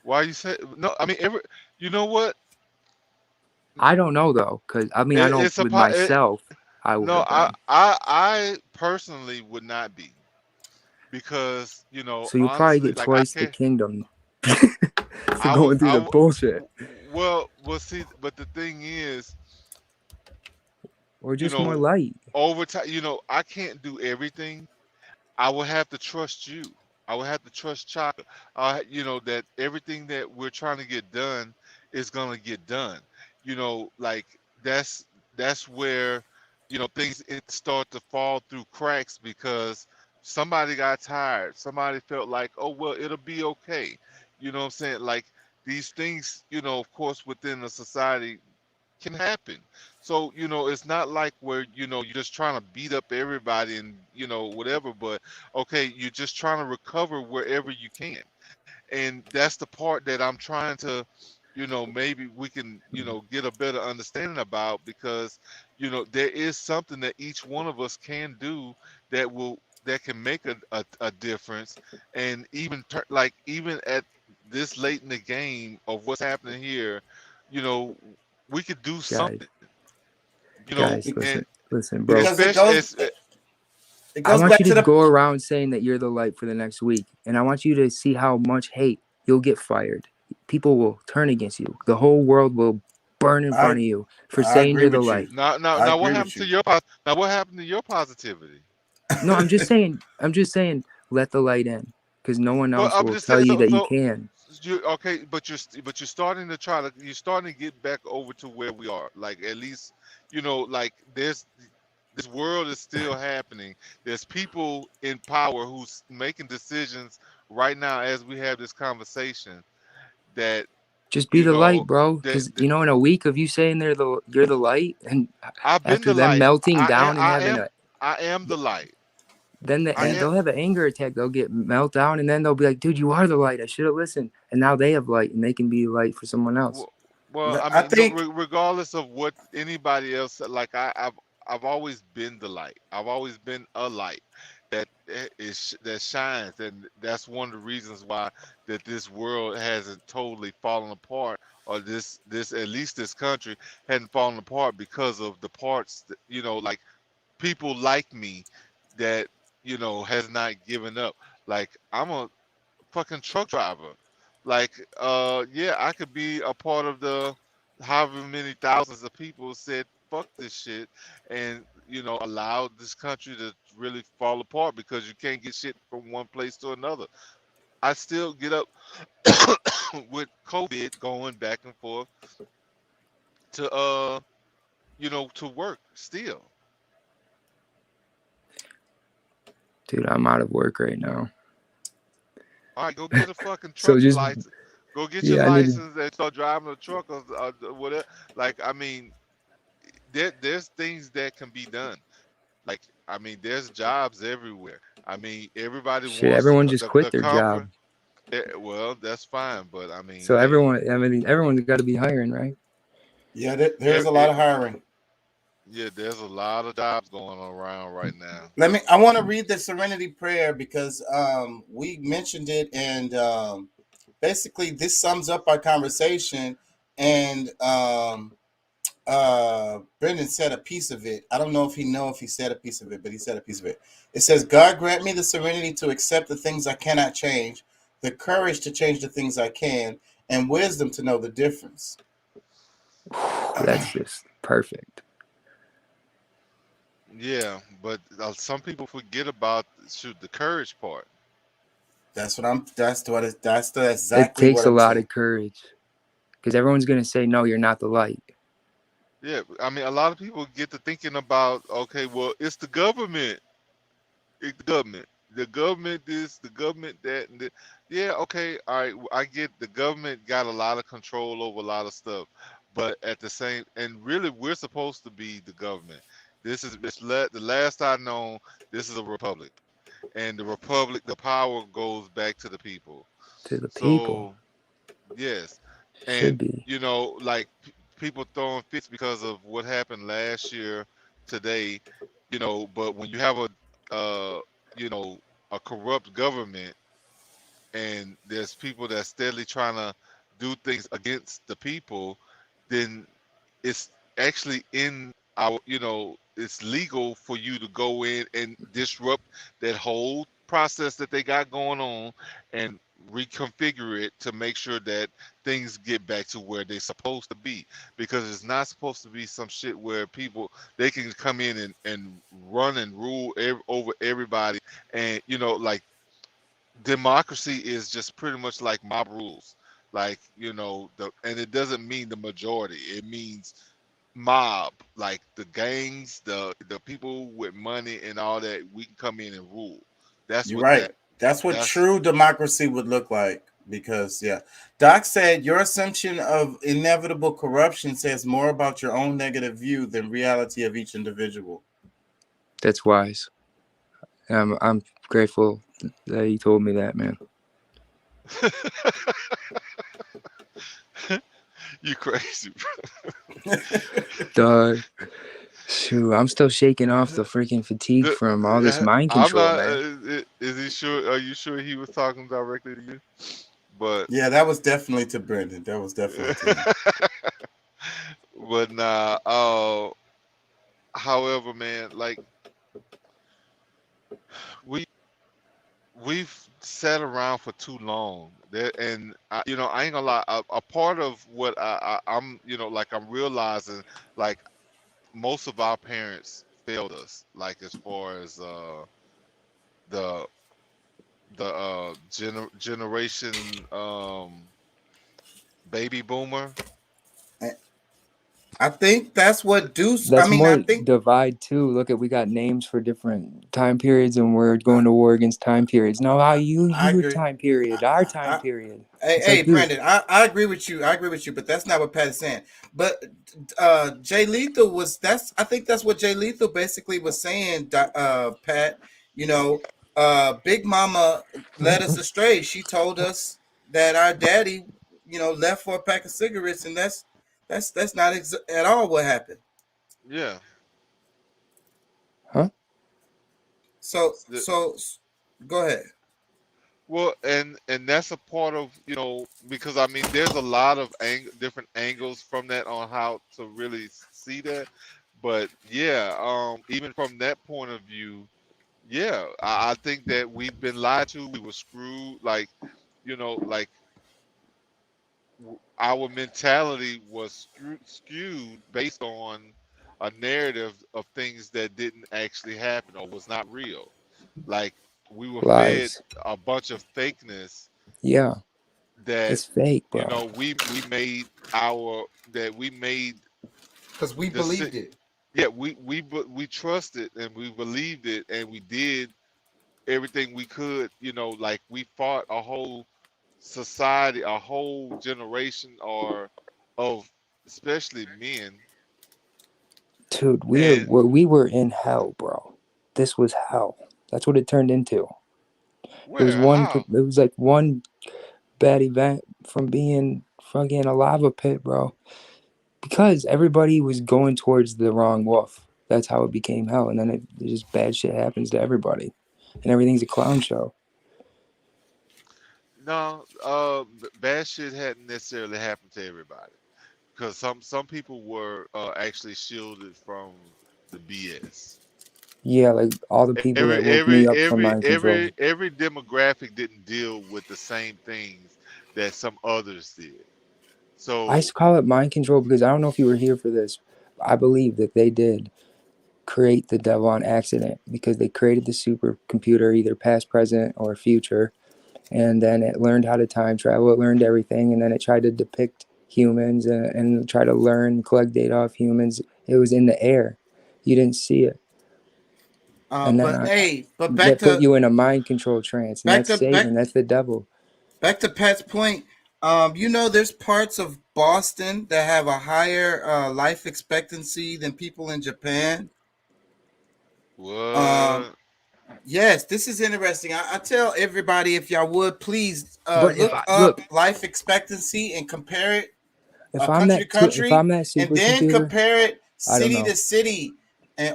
Why you say no? I mean, you know what? I don't know though, because I mean, I know with myself, I would. No, have been. I personally would not be, because So you'll honestly, probably get like twice the kingdom. for going through the bullshit. Well, see, but the thing is, Or you just more know, light. over time, I can't do everything. I will have to trust you. I will have to trust Chaka. That everything that we're trying to get done is gonna get done. Like that's where, things start to fall through cracks because somebody got tired. Somebody felt like, oh well, it'll be okay. You know what I'm saying? Like these things, of course, within the society can happen. So, it's not like where, you're just trying to beat up everybody and, whatever, but okay, you're just trying to recover wherever you can. And that's the part that I'm trying to, maybe we can, get a better understanding about because, there is something that each one of us can do that can make a difference. And even at this late in the game of what's happening here, we could do Guys, something. guys, And listen, bro. Because it I goes want back you to to the go around saying that you're the light for the next week, and I want you to see how much hate you'll get fired. People will turn against you. The whole world will burn in front of you for I saying agree you're the with you. light. now what happened to what happened to your positivity? No, I'm just saying. Let the light in, because no one Well, else I'm will just tell saying. you that you So can. okay, but you're starting to get back over to where we are. Like at least like this world is still happening. There's people in power who's making decisions right now as we have this conversation that Just be the light, bro. that Because in a week of you saying you're the light, and I've been after the them light. melting down and having I am the light. then they'll have an anger attack. They'll get melt down, and then they'll be like, "Dude, you are the light. I should have listened." And now they have light, and they can be light for someone else. Well, I I mean, think regardless of what anybody else, like I've always been the light. I've always been a light that shines, and that's one of the reasons why that this world hasn't totally fallen apart, or this at least this country hadn't fallen apart because of the parts that, like people like me that has not given up. Like I'm a fucking truck driver. Like, yeah, I could be a part of the however many thousands of people said fuck this shit and allowed this country to really fall apart because you can't get shit from one place to another. I still get up with COVID going back and forth to to work still. Dude, I'm out of work right now. All right, go get a fucking So truck just license. Go get your I need license and start driving a truck or whatever. Like, I mean, there's things that can be done. Like, I mean, there's jobs everywhere. I mean, everybody shit. wants Everyone just quit the their comfort. job. Well, that's fine, but I mean, So hey, everyone's got to be hiring, right? Yeah, there's a lot of hiring. yeah, there's a lot of jobs going on around right now. I want to read the Serenity Prayer because we mentioned it, and basically this sums up our conversation. And Brendan said a piece of it. I don't know if he said a piece of it, but he said a piece of it. It says, God grant me the serenity to accept the things I cannot change, the courage to change the things I can, and wisdom to know the difference. That's just perfect. Yeah, but some people forget about the courage part. That's exactly It takes what a I'm lot saying. of courage, because everyone's gonna say, "No, you're not the light." Yeah, I mean, a lot of people get to thinking about, okay, well, it's the government. It's the government this, the government that, and yeah, okay, all right. I get the government got a lot of control over a lot of stuff, but at the same, and really, we're supposed to be the government. The last I know, this is a republic, and the republic, the power goes back to the people. To the people, So yes, should and be. like people throwing fits because of what happened last year, today, but when you have a corrupt government and there's people that steadily trying to do things against the people, then it's actually in our, it's legal for you to go in and disrupt that whole process that they got going on and reconfigure it to make sure that things get back to where they're supposed to be, because it's not supposed to be some shit where people they can come in and run and rule over everybody. And like democracy is just pretty much like mob rules, like and it doesn't mean the majority, it means mob, like the gangs, the people with money and all that. We can come in and rule. That's You're what right. That's what true democracy would look like. Because Doc said your assumption of inevitable corruption says more about your own negative view than reality of each individual. That's wise. I'm grateful that he told me that, man. You crazy, bro. Dog. Shoot, I'm still shaking off the freaking fatigue from all this mind control, man. Is he sure? Are you sure he was talking directly to you? But yeah, that was definitely to Brendan. That was definitely to him. But nah. However, man, like we've sat around for too long. And I ain't gonna lie. A part of what I'm, like I'm realizing, like most of our parents failed us, like as far as the generation baby boomer. I think that's what Deuce. That's more I think divide too. Look at, we got names for different time periods, and we're going to war against time periods. No, how your time period, our time period. Hey, Brandon, I agree with you. I agree with you, but that's not what Pat is saying. But Jay Lethal I think that's what Jay Lethal basically was saying, Pat. Big Mama led us astray. She told us that our daddy, left for a pack of cigarettes, and that's not at all what happened. Yeah. Huh? So go ahead. Well, and that's a part of, because I mean, there's a lot of different angles from that on how to really see that. But yeah, even from that point of view, yeah, I think that we've been lied to. We were screwed. Like, like our mentality was skewed based on a narrative of things that didn't actually happen or was not real. Like we were fed a bunch of fakeness. Yeah, that it's fake, bro. we made because we believed it. Yeah, we trusted and we believed it, and we did everything we could. Like we fought a whole society, a whole generation, of especially men. Dude, we were in hell, bro. This was hell. That's what it turned into. It was like one bad event from being fucking a lava pit, bro. Because everybody was going towards the wrong wolf. That's how it became hell. And then it just bad shit happens to everybody. And everything's a clown show. No, bad shit hadn't necessarily happened to everybody. Because some people were actually shielded from the BS. Yeah, like all the people that woke me up from mind control. Every demographic didn't deal with the same things that some others did. So I call it mind control because I don't know if you were here for this. I believe that they did create the devil on accident because they created the supercomputer, either past, present, or future. And then it learned how to time travel. It learned everything. And then it tried to depict humans and try to collect data off humans. It was in the air. You didn't see it. But back to put you in a mind control trance. And that's Satan. That's the devil. Back to Pat's point. There's parts of Boston that have a higher life expectancy than people in Japan. What? Yes, this is interesting. I tell everybody, if y'all would please look up life expectancy and compare it country to country, and then compare it city to city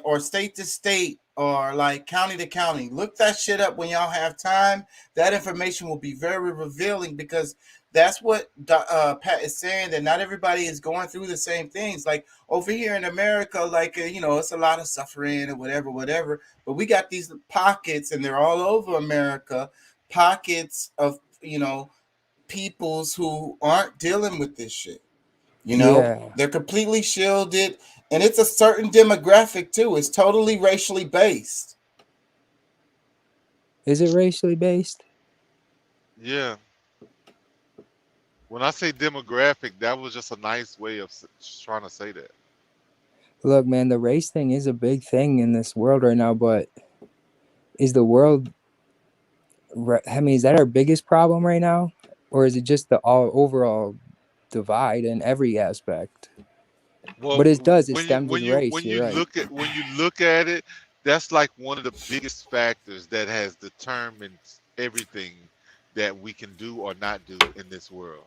or state to state or like county to county. Look that shit up when y'all have time. That information will be very revealing because that's what Pat is saying, that not everybody is going through the same things. Like over here in America, like, it's a lot of suffering or whatever. But we got these pockets, and they're all over America, pockets of peoples who aren't dealing with this shit. They're completely shielded, and it's a certain demographic too. It's totally racially based. Is it racially based? Yeah. When I say demographic, that was just a nice way of trying to say that. Look, man, the race thing is a big thing in this world right now, but is the world, I mean, is that our biggest problem right now? Or is it just the overall divide in every aspect? Well, But it when stems with race, you're right. when you look at it, that's like one of the biggest factors that has determined everything that we can do or not do in this world.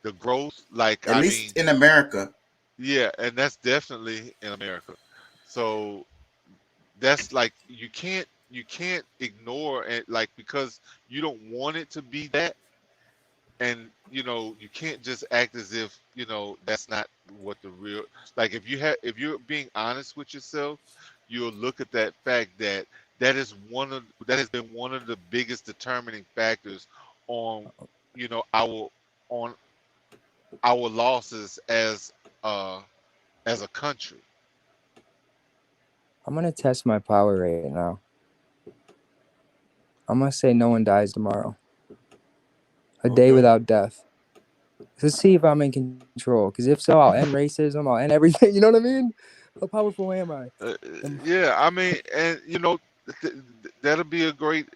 The growth, like, At least in America. Yeah, and that's definitely in America. So that's like you can't ignore it, like, because you don't want it to be that, and you can't just act as if that's not what the real, like, if you're being honest with yourself, you'll look at that fact that that has been one of the biggest determining factors on on our losses as a country. I'm going to test my power right now. I'm going to say no one dies tomorrow. A day without death. Let's see if I'm in control. Because if so, I'll end racism. I'll end everything. You know what I mean? How powerful am I? Yeah, I mean, and that'll be a great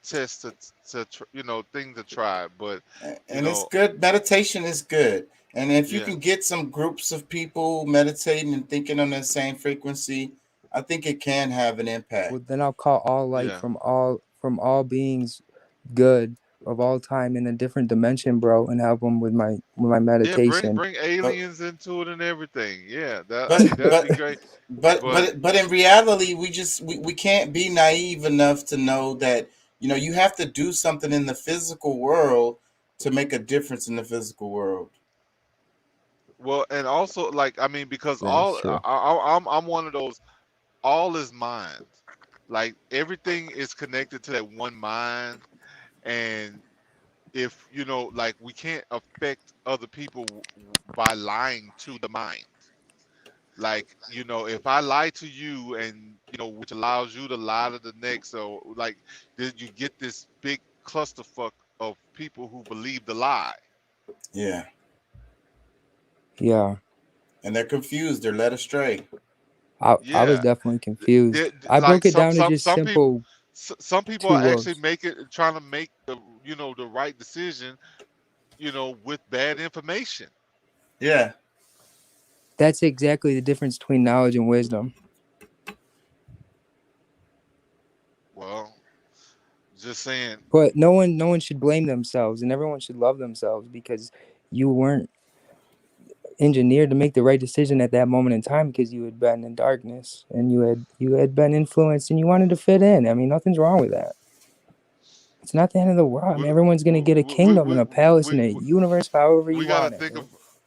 test thing to try. But it's good. Meditation is good. And if you can get some groups of people meditating and thinking on the same frequency, I think it can have an impact. Well, then I'll call all light from all beings good of all time in a different dimension, bro, and help them with my meditation. Yeah, bring aliens into it and everything. Yeah, that'd be great. But in reality, we can't be naive enough to know that you have to do something in the physical world to make a difference in the physical world. Well, and also, like, I mean, because I'm one of those, all is mind. Like, everything is connected to that one mind, and if like, we can't affect other people by lying to the mind. Like, if I lie to you, and which allows you to lie to the next, so like, you get this big clusterfuck of people who believe the lie. Yeah. Yeah. And they're confused. They're led astray. I was definitely confused. I broke it down to just simple. Some people are actually trying to make the the right decision, with bad information. Yeah. That's exactly the difference between knowledge and wisdom. Well, just saying. But no one should blame themselves, and everyone should love themselves, because you weren't engineered to make the right decision at that moment in time, because you had been in darkness and you had been influenced and you wanted to fit in. I mean, nothing's wrong with that. It's not the end of the world. I mean, everyone's gonna get a kingdom and a palace and a universe, however you want it.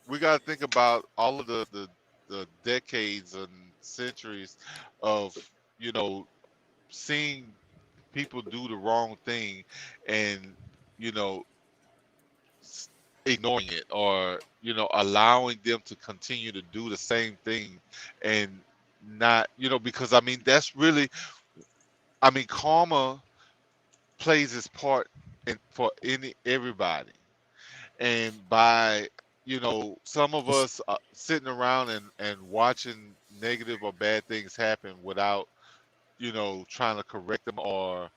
We gotta think about all of the decades and centuries of seeing people do the wrong thing and ignoring it, or allowing them to continue to do the same thing, and not because I mean, that's really, I mean, karma plays its part for everybody, and by some of us sitting around and watching negative or bad things happen without trying to correct them, or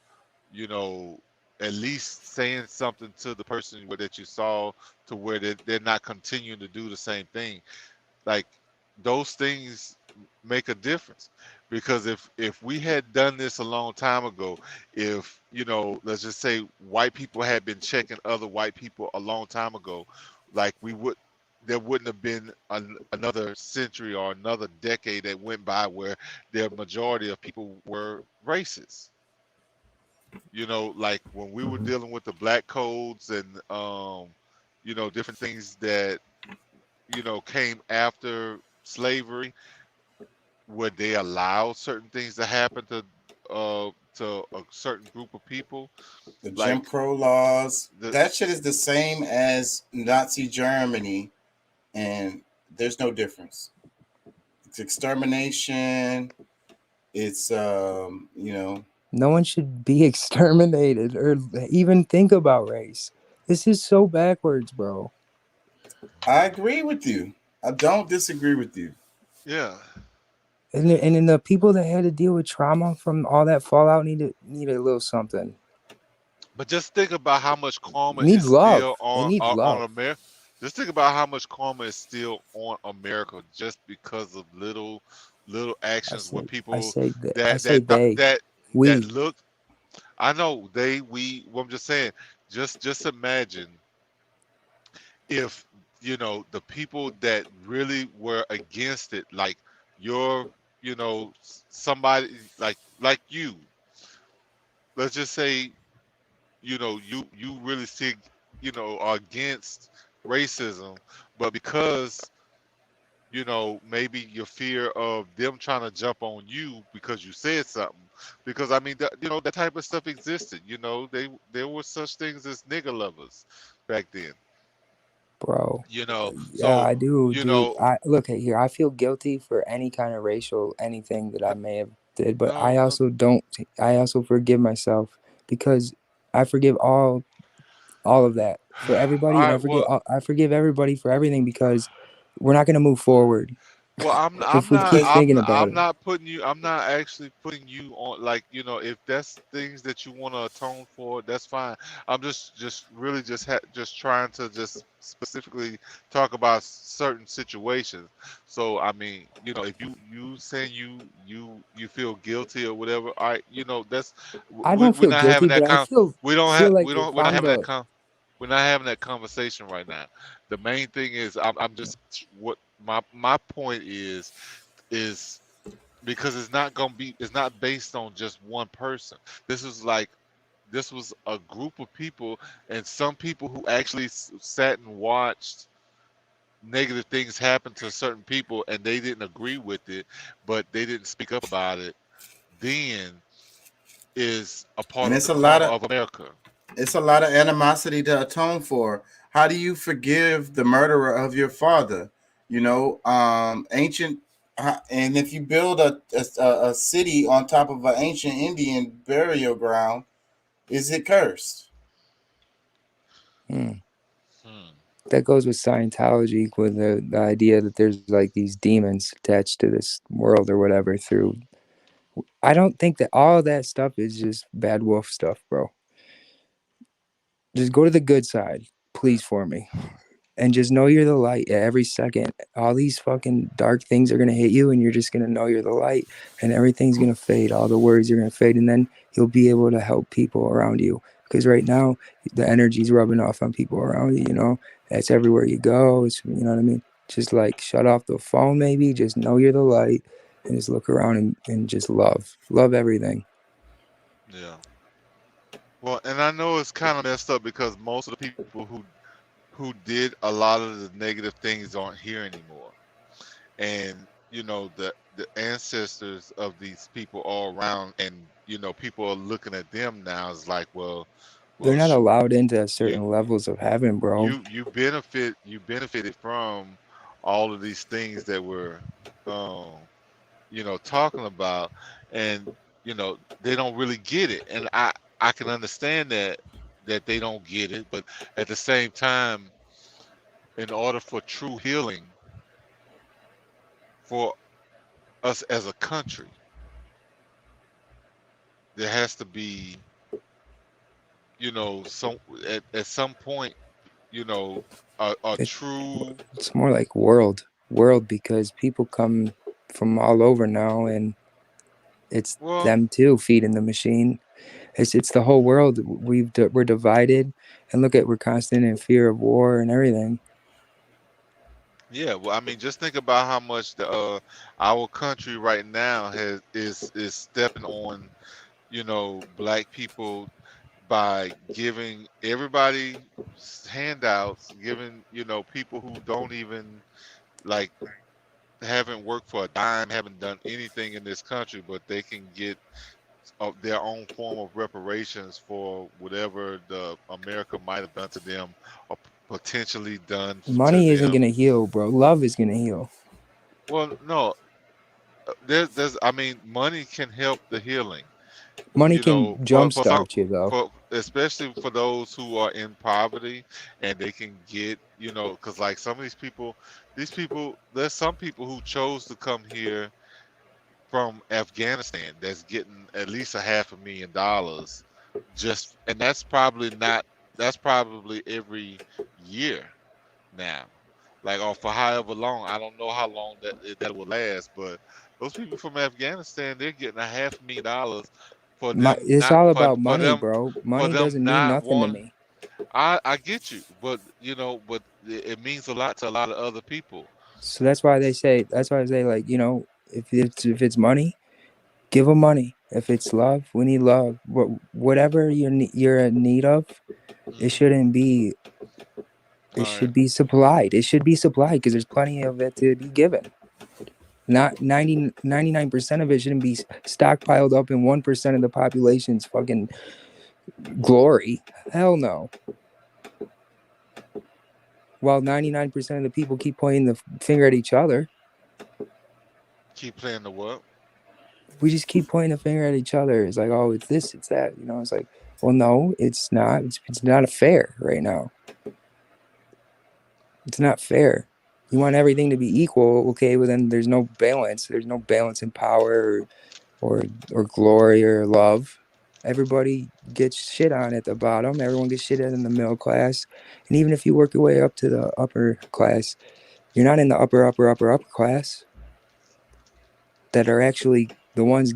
at least saying something to the person that you saw, to where they're not continuing to do the same thing. Like, those things make a difference, because if we had done this a long time ago, if let's just say white people had been checking other white people a long time ago, like, there wouldn't have been another century or another decade that went by where the majority of people were racist. Like, when we were dealing with the black codes and different things that came after slavery, where they allowed certain things to happen to to a certain group of people. The Jim Like Crow laws, the that shit is the same as Nazi Germany, and there's no difference. It's extermination. It's No one should be exterminated or even think about race. This is so backwards, bro. I agree with you. I don't disagree with you. yeah. And then the people that had to deal with trauma from all that fallout need a little something. But just think about how much karma Need is love. still They need on love. America. Just think about how much karma is still on America just because of little actions where people I say that they. We. look. I know we. Well, I'm just saying. Just imagine if the people that really were against it, like your, somebody like you. Let's just say, you really see, are against racism, but because maybe your fear of them trying to jump on you because you said something, because I mean that type of stuff existed. There were such things as nigger lovers back then. Bro. Yeah, Yeah, I so do, dude. I look at here. I feel guilty for any kind of racial anything that I may have did, but I no, also don't. I also forgive myself because I forgive all of that for all everybody, and right. Well, I forgive everybody for everything because we're not gonna move forward if we keep thinking about I'm it. not putting you. I'm not actually putting you on. Like, if that's things that you want to atone for, that's fine. I'm just really just trying to just specifically talk about certain situations. So I mean, if you saying you feel guilty or whatever, all right, that's I don't we're feel not guilty, having but that I feel like if we're not I'm having that the we're not having that conversation right now. The main thing is I'm just what my point is because it's not based on just one person. This was a group of people, and some people who actually sat and watched negative things happen to certain people, and they didn't agree with it, but they didn't speak up about it. Then is a part And of the karma of America. it's a lot of animosity to atone for. How do you forgive the murderer of your father? Ancient, and if you build a city on top of an ancient Indian burial ground, is it cursed? Hmm. That goes with Scientology, with the idea that there's like these demons attached to this world or whatever. I don't think that all of that stuff is just bad wolf stuff, bro. Just go to the good side, please, for me. And just know you're the light at every second. All these fucking dark things are going to hit you, and you're just going to know you're the light, and everything's going to fade. All the worries are going to fade, and then you'll be able to help people around you. Because right now, the energy's rubbing off on people around you, That's everywhere you go. It's, you know what I mean? Just like shut off the phone, maybe. Just know you're the light, and just look around and just love. Love everything. Yeah. Well, and I know it's kind of messed up because most of the people who did a lot of the negative things aren't here anymore, and the ancestors of these people all around, and people are looking at them now as like, well, They're not shoot, allowed into certain levels of heaven, bro. you benefited from all of these things that we're talking about, and they don't really get it, and I can understand that they don't get it, but at the same time, in order for true healing for us as a country, there has to be, some at some point, a true. It's more like world because people come from all over now, and it's Well, them too feeding the machine. It's the whole world. We're divided, and we're constant in fear of war and everything. yeah, well, I mean, just think about how much our country right now is stepping on, black people by giving everybody handouts, giving people who don't even like haven't worked for a dime, haven't done anything in this country, but they can get of their own form of reparations for whatever the America might have done to them or potentially done to Money isn't them. gonna heal, bro. Love is gonna heal. Well, no, there's I mean, money can help the healing. Money You can know, for some, jumpstart you though. for especially for those who are in poverty and they can get, you know, because like some of these people, there's some people who chose to come here from Afghanistan that's getting at least $500,000 just, and that's probably not, that's probably every year now, like, or for however long. I don't know how long that will last, but those people from Afghanistan, they're getting $500,000 for them It's not all for about for money, them bro. for Money them doesn't mean not nothing to wanting. me. I get you, but you know, but it means a lot to a lot of other people. So that's why they say. That's why I say, like, you know, if it's money, give them money. If it's love, we need love. Whatever you're in need of, it shouldn't be. It should be supplied. It should be supplied because there's plenty of it to be given. Not 99% of it shouldn't be stockpiled up in 1% of the population's fucking glory. Hell no. While 99% of the people keep pointing the finger at each other. Keep playing the what? We just keep pointing the finger at each other. It's like, oh, it's this, it's that. You know, it's like, well, no, it's not. It's not fair right now. It's not fair. You want everything to be equal, okay? Well, then there's no balance. There's no balance in power or glory or love. Everybody gets shit on at the bottom. Everyone gets shit on in the middle class. And even if you work your way up to the upper class, you're not in the upper class that are actually the ones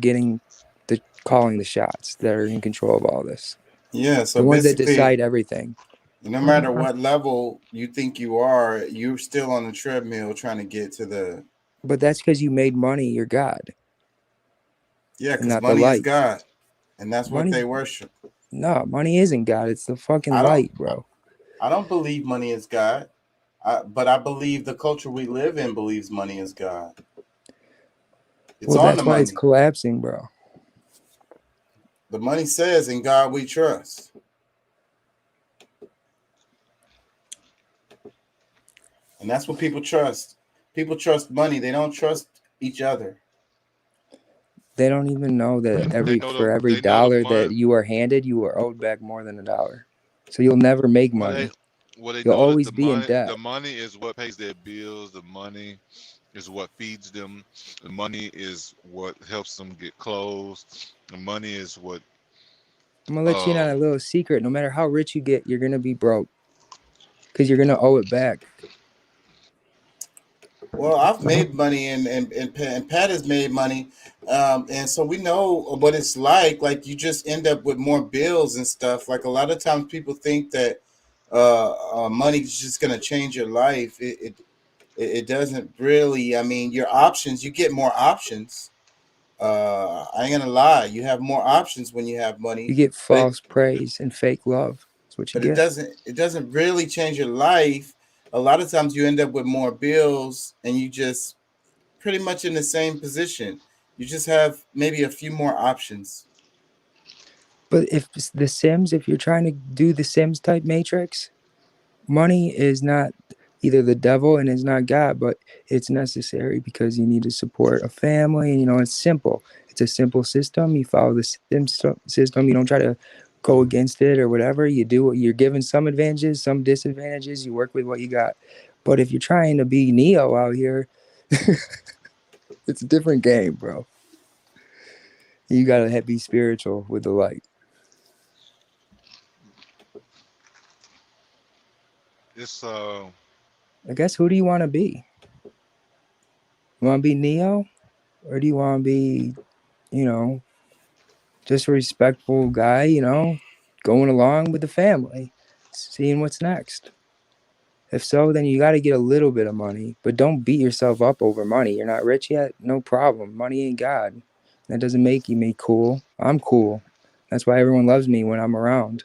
calling the shots, that are in control of all this. Yeah, so the ones that basically, decide everything. no matter what level you think you are, you're still on the treadmill trying to get to the. But that's because you made money your God. Yeah, because not money the is light. God, and that's what Money- they worship. No, money isn't God. It's the fucking I don't- light, bro. I don't believe money is God, but I believe the culture we live in believes money is God. It's Well, on that's the why money. it's collapsing, bro. The money says, "In God we trust." And that's what people trust. People trust money. They don't trust each other. They don't even know that for every dollar that you are handed, you are owed back more than $1. So you'll never make money. They You'll know always that be in debt. the money is what pays their bills. The money is what feeds them. The money is what helps them get clothes. The money is what. I'm gonna let you in on a little secret. No matter how rich you get, you're gonna be broke because you're gonna owe it back. Well, I've made money, and Pat has made money, and so we know what it's like. Like, you just end up with more bills and stuff. Like, a lot of times people think that money is just going to change your life. It doesn't really. I mean, your options, you get more options. I ain't gonna lie, you have more options when you have money. You get false praise and fake love. That's what you But get. it doesn't really change your life. A lot of times you end up with more bills and you just pretty much in the same position. You just have maybe a few more options. But if you're trying to do the Sims type matrix, money is not either the devil and is not God, but it's necessary because you need to support a family. And, you know, it's simple. It's a simple system. You follow the system. You don't try to go against it or whatever. You do what you're given, some advantages, some disadvantages. You work with what you got. But if you're trying to be Neo out here, it's a different game, bro. You got to be spiritual with the light. It's I guess, who do you want to be? You want to be Neo? Or do you want to be, you know, just a respectful guy, you know, going along with the family, seeing what's next? If so, then you got to get a little bit of money, but don't beat yourself up over money. You're not rich yet? No problem. Money ain't God. That doesn't make me cool. I'm cool. That's why everyone loves me when I'm around.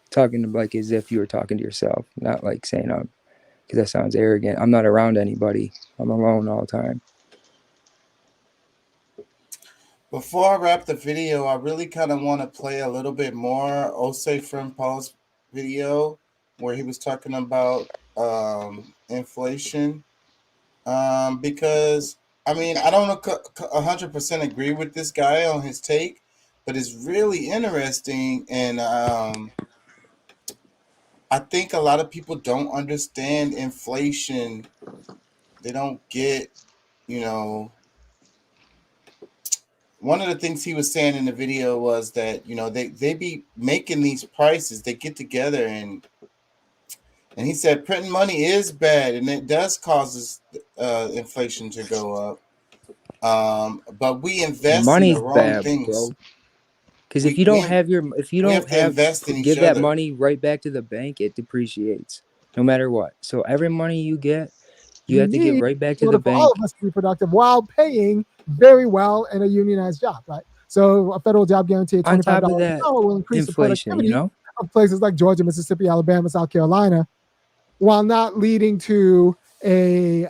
Talking like as if you were talking to yourself, not like saying because that sounds arrogant. I'm not around anybody. I'm alone all the time. Before I wrap the video, I really kind of want to play a little bit more Osei Friend Paul's video where he was talking about inflation. Because I mean, I don't 100% agree with this guy on his take, but it's really interesting, and I think a lot of people don't understand inflation. They don't get, you know. One of the things he was saying in the video was that, you know, they be making these prices. They get together and he said printing money is bad and it does causes inflation to go up. But we invest Money's in the wrong bad, things. bro. Because if you don't have invest in each give that other. money right back to the bank, it depreciates no matter what. So every money you get, you have to give right back to in the order for bank. all of us to be productive while paying very well in a unionized job, right? So a federal job guarantee of On top $25 of an that, hour will increase inflation, the productivity you know? of places like Georgia, Mississippi, Alabama, South Carolina, while not leading to a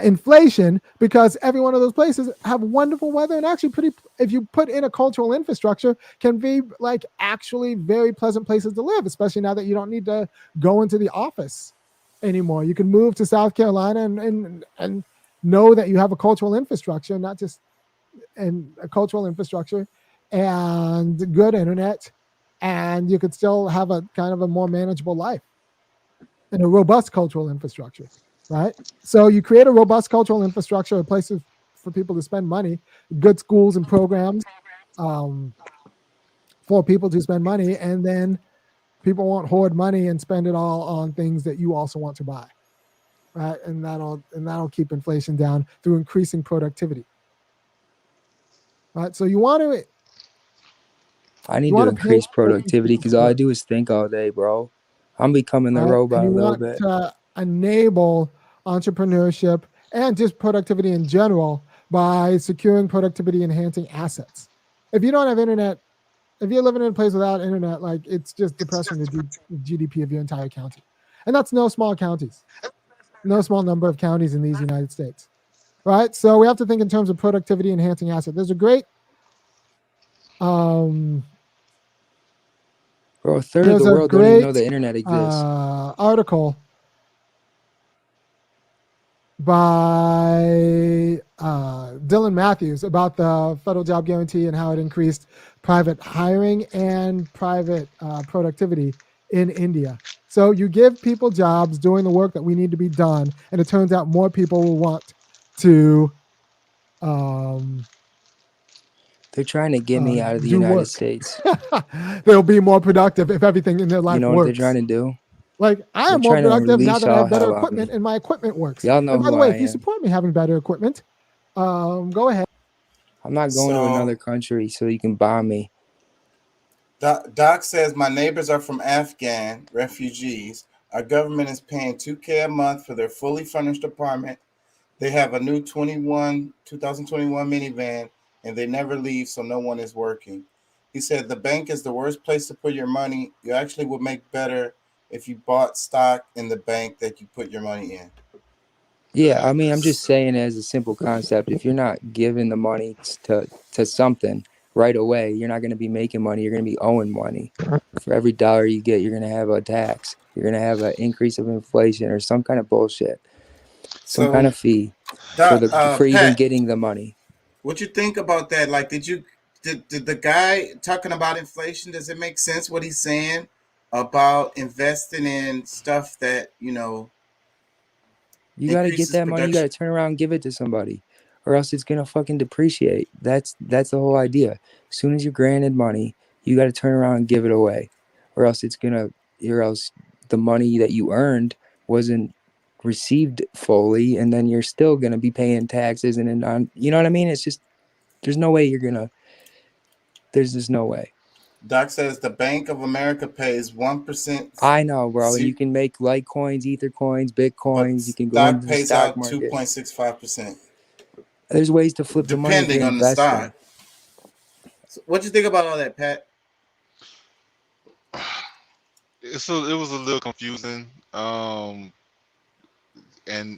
inflation, because every one of those places have wonderful weather and actually pretty, if you put in a cultural infrastructure, can be like actually very pleasant places to live, especially now that you don't need to go into the office anymore. You can move to South Carolina and know that you have a cultural infrastructure, not just a cultural infrastructure and good internet, and you could still have a kind of a more manageable life and a robust cultural infrastructure, right? So you create a robust cultural infrastructure, places for people to spend money, good schools and programs for people to spend money, and then people won't hoard money and spend it all on things that you also want to buy, right? And that'll keep inflation down through increasing productivity, right? So you want to. I need to increase productivity because all I do is think all day, bro. I'm becoming the robot a little bit. To enable entrepreneurship and just productivity in general by securing productivity enhancing assets. If you don't have internet, if you're living in a place without internet, like it's just depressing the GDP of your entire county. And that's no small counties, no small number of counties in these United States, right? So we have to think in terms of productivity enhancing assets. There's a great, bro, a third of the world don't even know the internet exists. Article by Dylan Matthews about the federal job guarantee and how it increased private hiring and private productivity in India. So you give people jobs doing the work that we need to be done, and it turns out more people will want to. They're trying to get me out of the United States. They'll be more productive if everything in their life works. You know what they're trying to do? Like, I am more productive now that I have better equipment and my equipment works. Y'all know and by the who way, I if you am. support me having better equipment, go ahead. I'm not going to another country so you can bomb me. Doc says, my neighbors are from Afghan refugees. Our government is paying $2,000 a month for their fully furnished apartment. They have a new 2021 minivan, and they never leave, so no one is working. He said, the bank is the worst place to put your money. You actually would make better if you bought stock in the bank that you put your money in. Yeah, I mean, I'm just saying as a simple concept, if you're not giving the money to something right away, you're not going to be making money. You're going to be owing money. For every dollar you get, you're going to have a tax. You're going to have an increase of inflation or some kind of bullshit. Some kind of fee for even getting the money. What you think about that? Like, did the guy talking about inflation, does it make sense what he's saying about investing in stuff that, you know, you got to get that money, you got to turn around and give it to somebody, or else it's going to fucking depreciate. That's the whole idea. As soon as you're granted money, you got to turn around and give it away, or else the money that you earned wasn't received fully, and then you're still going to be paying taxes and you know what I mean? It's just, there's no way there's just no way. Doc says the Bank of America pays 1%. I know, bro. You can make Litecoins, Ether coins, Bitcoins. You can go into the stock market. Stock pays out 2.65%. There's ways to flip the money depending on the stock. So what do you think about all that, Pat? It was a little confusing. And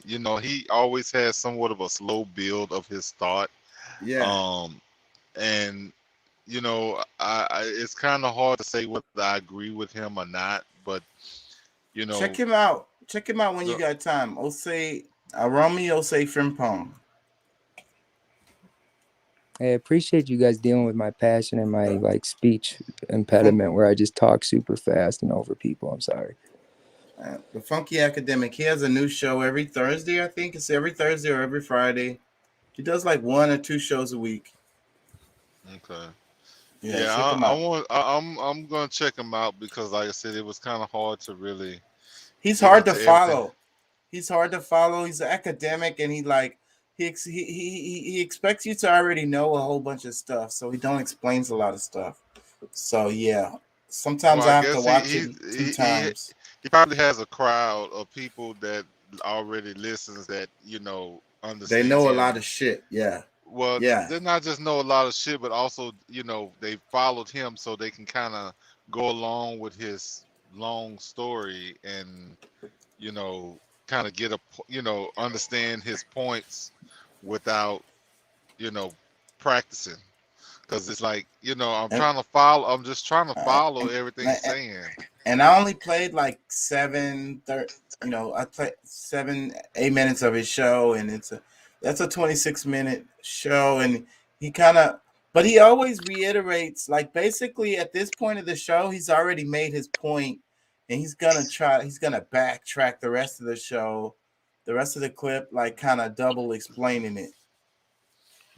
you know, he always has somewhat of a slow build of his thought. Yeah. And you know, it's kind of hard to say whether I agree with him or not, but you know, Check him out. Check him out when you the- got time. Osei Arami Osei Frimpong. I appreciate you guys dealing with my passion and my like speech impediment where I just talk super fast and over people. I'm sorry. The Funky Academic. He has a new show every Thursday. I think it's every Thursday or every Friday. He does like 1 or 2 shows a week. okay. Yeah, Yeah, check him out. I'm gonna check him out because, like I said, it was kind of hard to really. He's get hard to into everything. follow. He's hard to follow. He's an academic, and he expects you to already know a whole bunch of stuff. So he don't explains a lot of stuff. So yeah, sometimes Well, I I have to guess watch it 2 times. he probably has a crowd of people that already listens that you know They understands know a him. lot of shit. Yeah, Well, yeah. they not just know a lot of shit, but also you know they followed him so they can kind of go along with his long story and you know kind of get understand his points without you know practicing. Because it's like, you know, I'm just trying to follow everything he's saying. And I only played like I played 7-8 minutes of his show, and that's a 26-minute show, and but he always reiterates, like basically at this point of the show, he's already made his point, and he's gonna backtrack the rest of the show, the rest of the clip, like kind of double explaining it.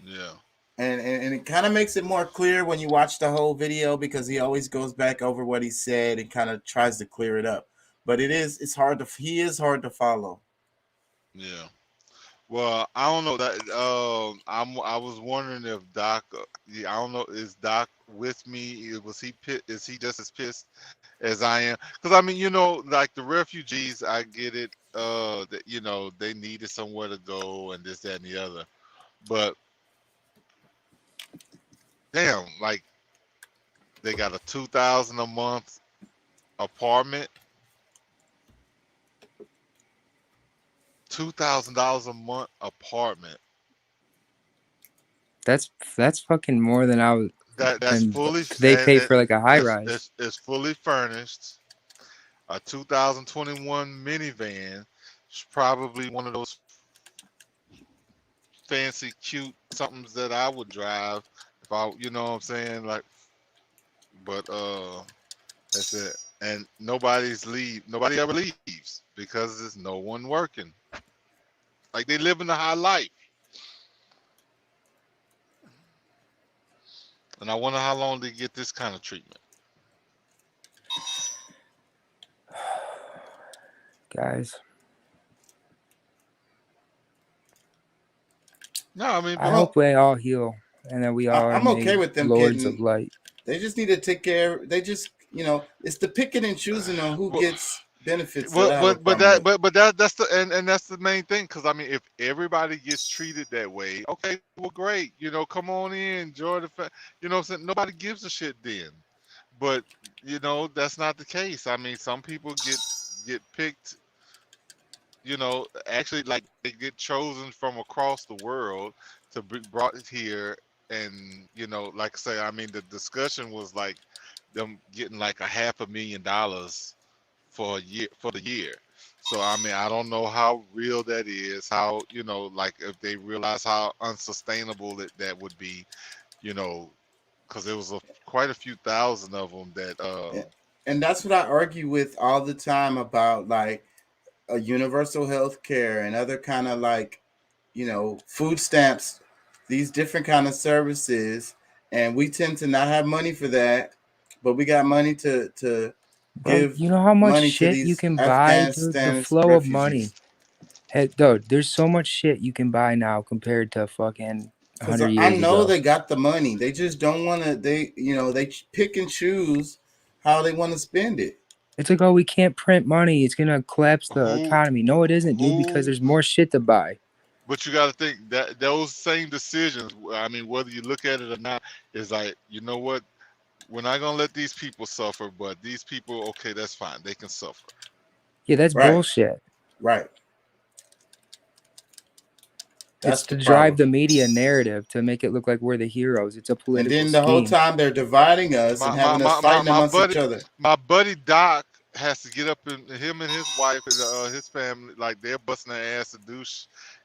Yeah. And it kind of makes it more clear when you watch the whole video because he always goes back over what he said and kind of tries to clear it up. But he is hard to follow. Yeah. Well, I don't know that. I was wondering if Doc. I don't know. Is Doc with me? Is he just as pissed as I am? Because I mean, you know, like the refugees, I get it. That you know they needed somewhere to go and this, that, and the other. But damn, like they got a $2,000 a month apartment. $2,000 a month apartment. That's fucking more than I was. That's fully. They pay for like a high rise. It's fully furnished. A 2021 minivan. It's probably one of those fancy, cute somethings that I would drive if I, you know what I'm saying, like. But that's it. And nobody ever leaves because there's no one working. Like they live in the high life. And I wonder how long they get this kind of treatment. Guys. No, I mean, I hope we all heal and that we all I'm are okay with them lords getting, of light. They just need to take care. They just, you know, it's the picking and choosing on who gets benefits. But that's the main thing, because I mean, if everybody gets treated that way, okay, well, great, you know, come on in, enjoy you know what I'm saying, nobody gives a shit then. But you know, that's not the case. I mean, some people get picked, you know, actually, like they get chosen from across the world to be brought here. And you know, like I say, I mean, the discussion was like them getting like $500,000 for the year. So I mean, I don't know how real that is, how, you know, like if they realize how unsustainable that would be, you know, because there was quite a few thousand of them that and that's what I argue with all the time about, like a universal health care and other kind of, like, you know, food stamps, these different kind of services, and we tend to not have money for that, but we got money to give. You know how much money to shit these you can buy, dude? The Afghanistan flow of money. refugees. Hey, dude, there's so much shit you can buy now compared to fucking 100 years I know ago. they got the money. They just don't want to. They pick and choose how they want to spend it. It's like, oh, we can't print money. It's gonna collapse the economy. No, it isn't, dude, because there's more shit to buy. But you got to think that those same decisions, I mean, whether you look at it or not, is like, you know what? We're not going to let these people suffer, but these people, okay, that's fine. They can suffer. Yeah, that's bullshit. Right. That's It's to the drive problem. the media narrative to make it look like we're the heroes. It's a And political then the whole scheme. time they're dividing us and having us fighting amongst each other. My buddy Doc has to get up, and him and his wife and his family, like they're busting their ass to do,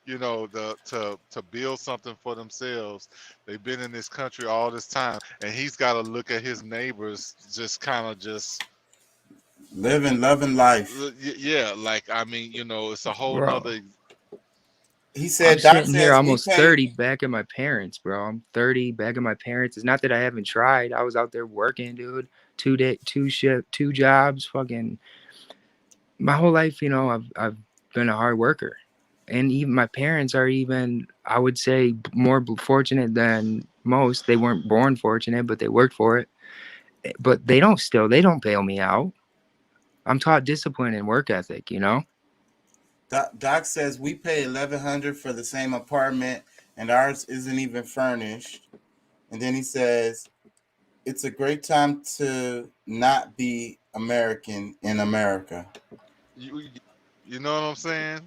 to build something for themselves. They've been in this country all this time, and he's got to look at his neighbors, just kind of just living, loving life. Yeah, like I mean, it's a whole Bro. nother. He I'm said, Doc sitting here says we almost pay. 30 back at my parents, bro. I'm 30 back at my parents. It's not that I haven't tried. I was out there working, dude. 2 jobs, fucking my whole life, I've been a hard worker. And even my parents are even, I would say, more fortunate than most. They weren't born fortunate, but they worked for it. But they don't bail me out. I'm taught discipline and work ethic, Doc says we pay $1,100 for the same apartment, and ours isn't even furnished. And then he says, it's a great time to not be American in America. You know what I'm saying?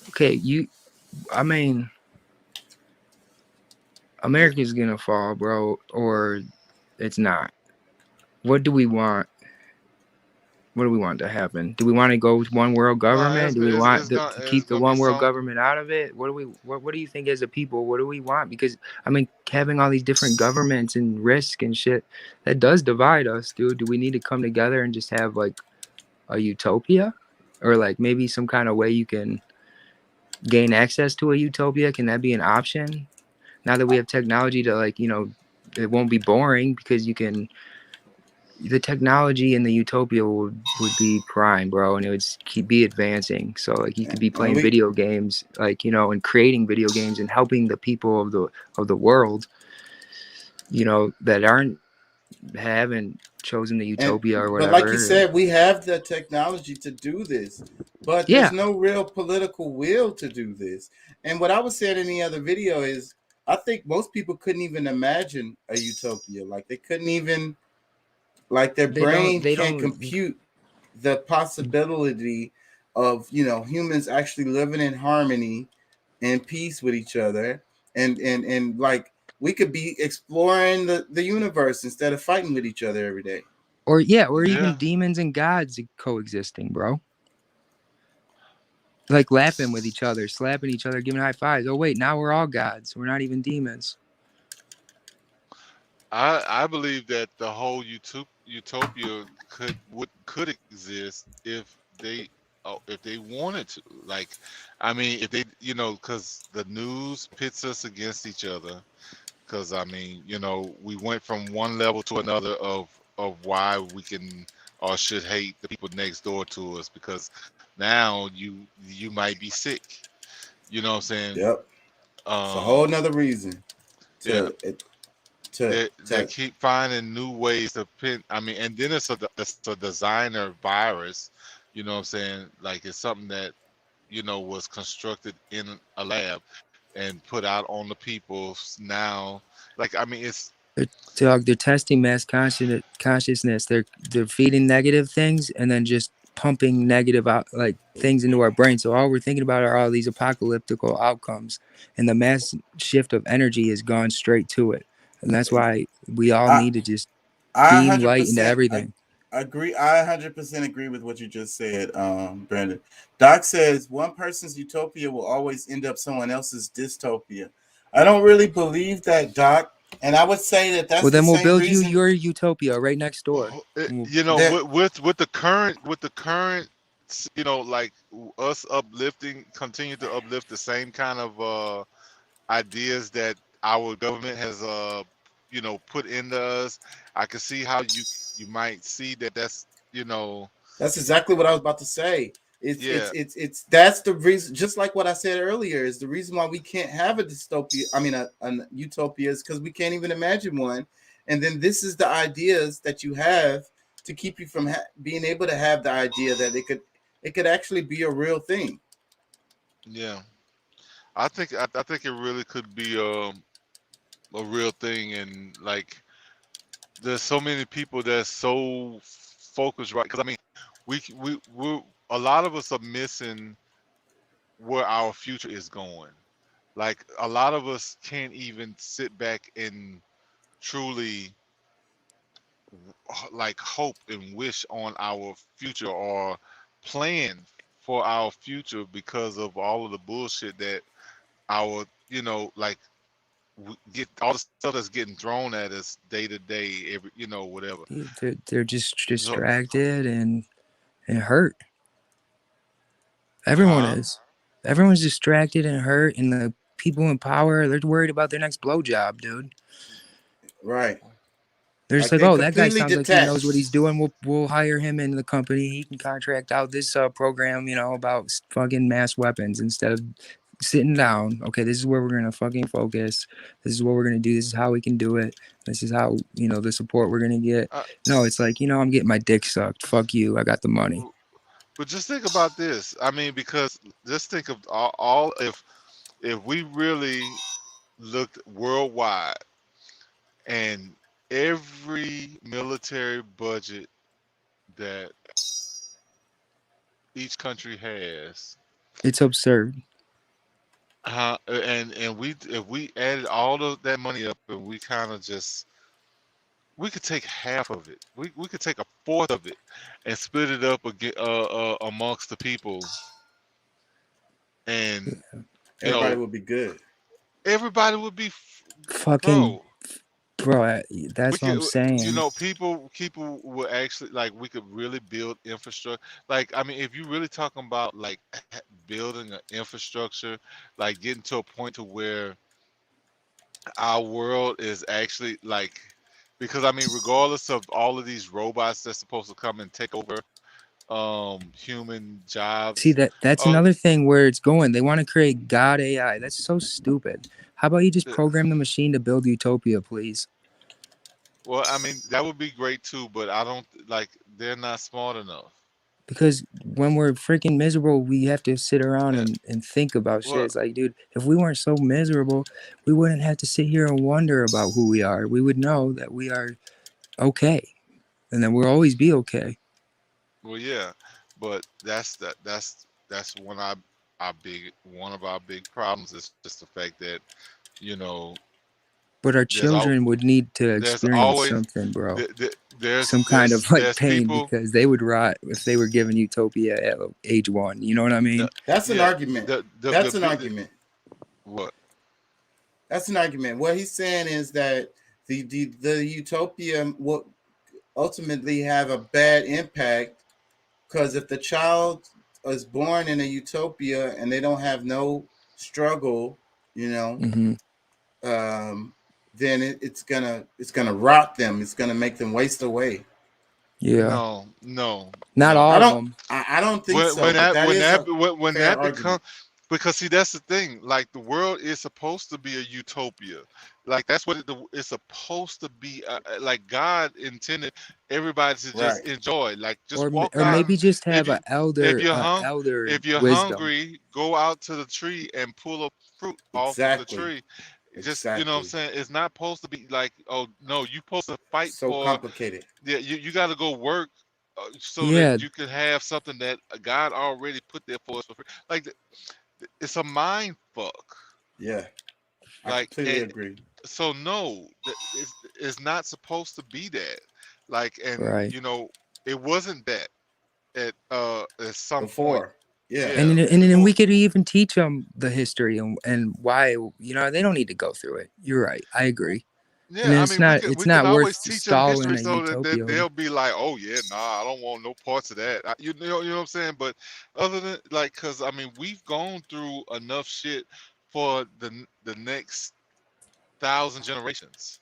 Okay, I mean, America's gonna fall, bro, or it's not. What do we want? What do we want to happen? Do we want to go with one world government? Do we want to keep the one world government out of it? What do you think as a people? What do we want? Because I mean, having all these different governments and risk and shit, that does divide us, dude. Do we need to come together and just have like a utopia, or like maybe some kind of way you can gain access to a utopia? Can that be an option? Now that we have technology to it won't be boring because the technology in the utopia would be prime, bro, and it would be advancing. So like you could be playing video games, and creating video games and helping the people of the world, that haven't chosen the utopia or whatever. But like you said, we have the technology to do this, but there's no real political will to do this. And what I was saying in the other video is, I think most people couldn't even imagine a utopia. Like they couldn't even. Like their brain can't compute the possibility of humans actually living in harmony and peace with each other, and like we could be exploring the universe instead of fighting with each other every day. Or even demons and gods coexisting, bro. Like laughing with each other, slapping each other, giving high fives. Oh wait, now we're all gods. We're not even demons. I believe that the whole utopia could exist if they wanted to. Like, I mean, if they, because the news pits us against each other. Because I mean, we went from one level to another of why we can or should hate the people next door to us. Because now you might be sick. You know what I'm saying? Yep. It's a whole nother reason. They keep finding new ways to pin. I mean, and then it's a designer virus. You know what I'm saying? Like it's something that was constructed in a lab and put out on the people now. Like I mean, they're testing mass consciousness. They're feeding negative things and then just pumping negative out things into our brain. So all we're thinking about are all these apocalyptic outcomes, and the mass shift of energy has gone straight to it. And that's why we all need to just beam light into everything. I agree. I 100% agree with what you just said, Brandon. Doc says one person's utopia will always end up someone else's dystopia. I don't really believe that, Doc. And I would say that's well. Then we'll build you your utopia right next door. With the current, like us continue to uplift the same kind of ideas that our government has put into us. I can see how you might see that's that's exactly what I was about to say. It's that's the reason, just like what I said earlier, is the reason why we can't have a dystopia. I mean a utopia is because we can't even imagine one. And then this is the ideas that you have to keep you from being able to have the idea that it could actually be a real thing. Yeah, I think it really could be a real thing. And like there's so many people that's so focused, right? Because I mean we a lot of us are missing where our future is going. Like a lot of us can't even sit back and truly like hope and wish on our future or plan for our future because of all of the bullshit that our, you know, like we get all the stuff that's getting thrown at us day to day, every, you know, whatever. They're just So, distracted and hurt. Everyone huh? is. Everyone's distracted and hurt, and the people in power, they're worried about their next blowjob, dude. Right. They're just Like like, they oh, that guy completely sounds like he knows detached. what he's doing. We'll hire him in the company. He can contract out this program, you know, about fucking mass weapons instead of sitting down. Okay, this is where we're gonna fucking focus. This is what we're gonna do. This is how we can do it. This is how, you know, the support we're gonna get. No, it's like, you know, I'm getting my dick sucked. Fuck you. I got the money. But just think about this. I mean, because just think of all if we really looked worldwide and every military budget that each country has, It's absurd. and we if we added all of that money up and we kind of just we could take half of it. We could take a fourth of it and split it up amongst the people, and you Everybody know would be good. everybody would be Fucking bro, that's what I'm you saying. know, people will actually like we could really build infrastructure. Like I mean, if you really talking about like building an infrastructure, like getting to a point to where our world is actually like, because I mean, regardless of all of these robots that's supposed to come and take over human jobs. See, that's another thing where it's going. They want to create God AI. That's so stupid. How about you just program the machine to build utopia, please? Well, I mean, that would be great too, but I don't like they're not smart enough. Because when we're freaking miserable, we have to sit around and think about shit. Well, It's like, dude, if we weren't so miserable, we wouldn't have to sit here and wonder about who we are. We would know that we are okay, and that we'll always be okay. well, yeah, but that's one of our big problems is just the fact that, you know, But our there's al- children would need to there's experience always something, bro. there's Some kind of like there's pain, people. because they would rot if they were given utopia at age 1. You know what I mean? That's an Yeah, argument. That's an argument. What? That's an argument. What he's saying is that the utopia will ultimately have a bad impact, because if the child is born in a utopia and they don't have no struggle, you know, then it's gonna rot them. It's gonna make them waste away. Yeah. No. Not all I of don't. them. I don't think When so. when but that is a when fair that argument. becomes, because see, that's the thing. Like the world is supposed to be a utopia. Like that's what it's supposed to be. Like God intended everybody to just Right. enjoy. Like just Or walk or out. maybe just If have you an elder if you're wisdom. hungry, go out to the tree and pull a fruit off of the Exactly. tree. Just, you know what I'm saying? It's not supposed to be like, oh no, you're supposed to fight So for. complicated. Yeah, you got to go work so Yeah. that you can have something that God already put there for us for free. Like it's a mind fuck. Yeah, I Like, completely and agree. so no, it's not supposed to be that. Like, and Right. you know, it wasn't that at some point. Before. Yeah. And then we could even teach them the history and why, you know, they don't need to go through it. You're right. I agree. And Yeah, then I it's mean, not we can always worth teach them stalling history a so that utopia. they'll be like, oh yeah, nah, I don't want no parts of that. You know what I'm saying? But other than like, cause I mean, we've gone through enough shit for the next 1,000 generations.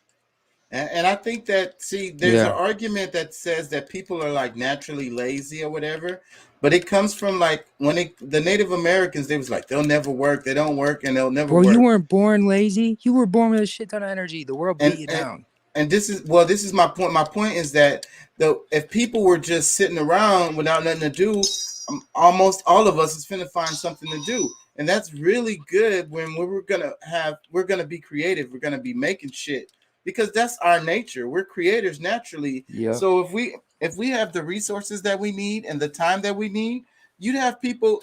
And I think that, see, there's Yeah. an argument that says that people are like naturally lazy or whatever, but it comes from like when the Native Americans, they was like, they'll never work, they don't work, and they'll never Bro, work. you weren't born lazy. You were born with a shit ton of energy. The world beat you down. And this is my point. My point is that if people were just sitting around without nothing to do, almost all of us is finna find something to do. And that's really good when we're gonna be creative. We're gonna be making shit, because that's our nature. We're creators naturally. Yeah. So if we have the resources that we need and the time that we need, you'd have people.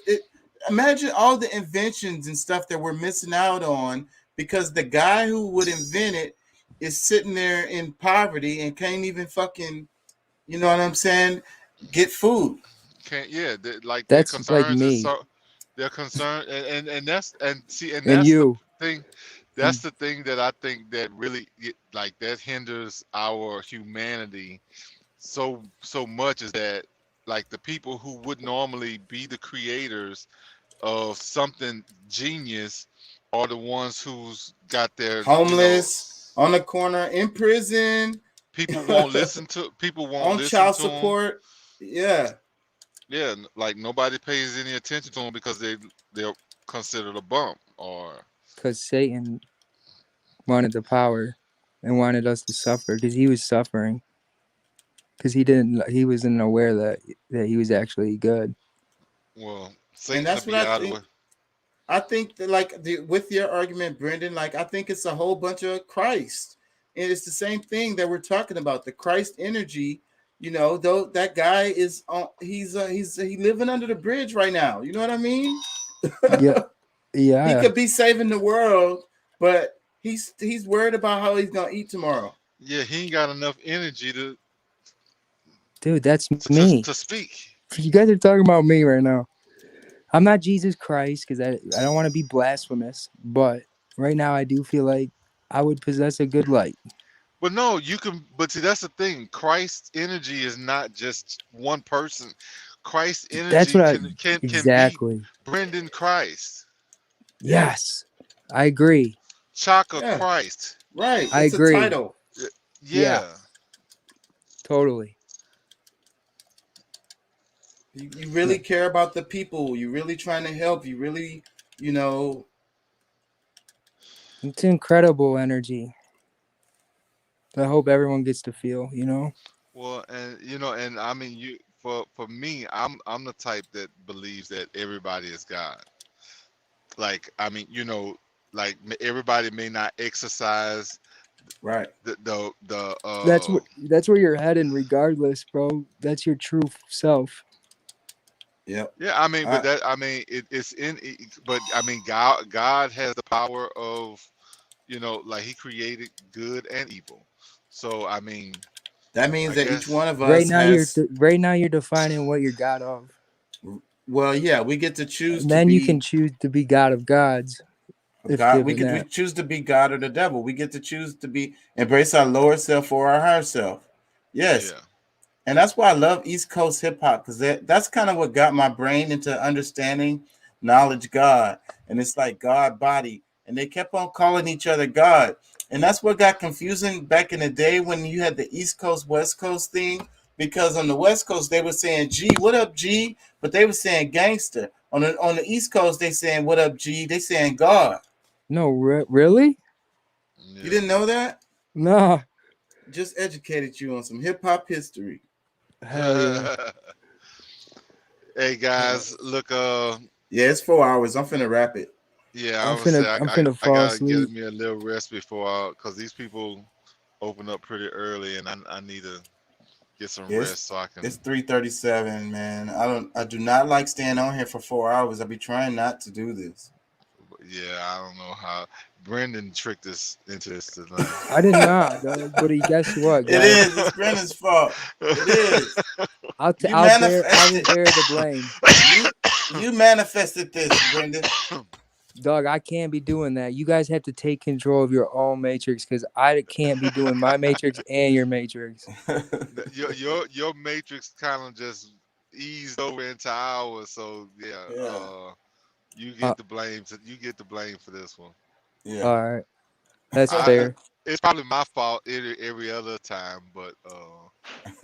imagine all the inventions and stuff that we're missing out on because the guy who would invent it is sitting there in poverty and can't even fucking, you know what I'm saying, get food. Can't their That's concerns like is me so their concern and that's and that's you. the thing. That's the thing that I think that really that hinders our humanity so much is that like the people who would normally be the creators of something genius are the ones who's got their Homeless, on the corner, in prison. People won't listen to on child support. Yeah. Yeah, like nobody pays any attention to them because they're considered a bump or Because Satan wanted the power and wanted us to suffer because he was suffering. Because he wasn't aware that he was actually good. Well, and that's what I think. I think that with your argument, Brendan, I think it's a whole bunch of Christ. And it's the same thing that we're talking about, the Christ energy. You know, though that guy is he's living under the bridge right now. You know what I mean? Yeah. He could be saving the world, but he's worried about how he's gonna eat tomorrow. Yeah, he ain't got enough energy to. Dude, that's me. To speak. You guys are talking about me right now. I'm not Jesus Christ because I don't want to be blasphemous, but right now I do feel like I would possess a good light. But no, you can. But see, that's the thing. Christ's energy is not just one person. Christ's energy That's what can exactly. be Brendan Christ. Yes, I agree. Chaka Christ. Right. I it's agree. A title. Yeah. Totally. You really care about the people. You're really trying to help. You really, It's incredible energy. I hope everyone gets to feel, Well, and I mean, for me, I'm the type that believes that everybody is God. Like, I mean, like everybody may not exercise. Right. That's where you're heading, regardless, bro. That's your true self. Yep. Yeah, I mean, but God has the power of, like He created good and evil. So I mean, that means that each one of us right now you're defining what you're God of. Well, yeah, we get to choose. And then you can choose to be God of gods. God, we choose to be God or the devil. We get to choose to embrace our lower self or our higher self. Yes. Yeah. And that's why I love East Coast hip hop, because that's kind of what got my brain into understanding knowledge God. And it's like God body. And they kept on calling each other God. And that's what got confusing back in the day when you had the East Coast, West Coast thing. Because on the West Coast, they were saying, G, what up, G? But they were saying gangster. On the East Coast, they saying, what up, G? They saying God. No, really? You didn't know that? No. Just educated you on some hip hop history. Hell yeah. Hey guys, look. Yeah, it's 4 hours. I'm finna wrap it. Yeah, I'm finna fall gotta asleep. give me a little rest because these people open up pretty early, and I need to get some rest so I can. It's 3:37, man. I do not like staying on here for 4 hours. I be trying not to do this. Yeah, I don't know how Brendan tricked us into this tonight. I did not, but guess what, guys? It is. It's Brendan's fault. It is. I will bear the blame. You manifested this, Brendan. Dog, I can't be doing that. You guys have to take control of your own matrix because I can't be doing my matrix and your matrix. Your matrix kind of just eased over into ours, so yeah. You get the blame. You get the blame for this one. Yeah. All right. That's fair. It's probably my fault every other time, but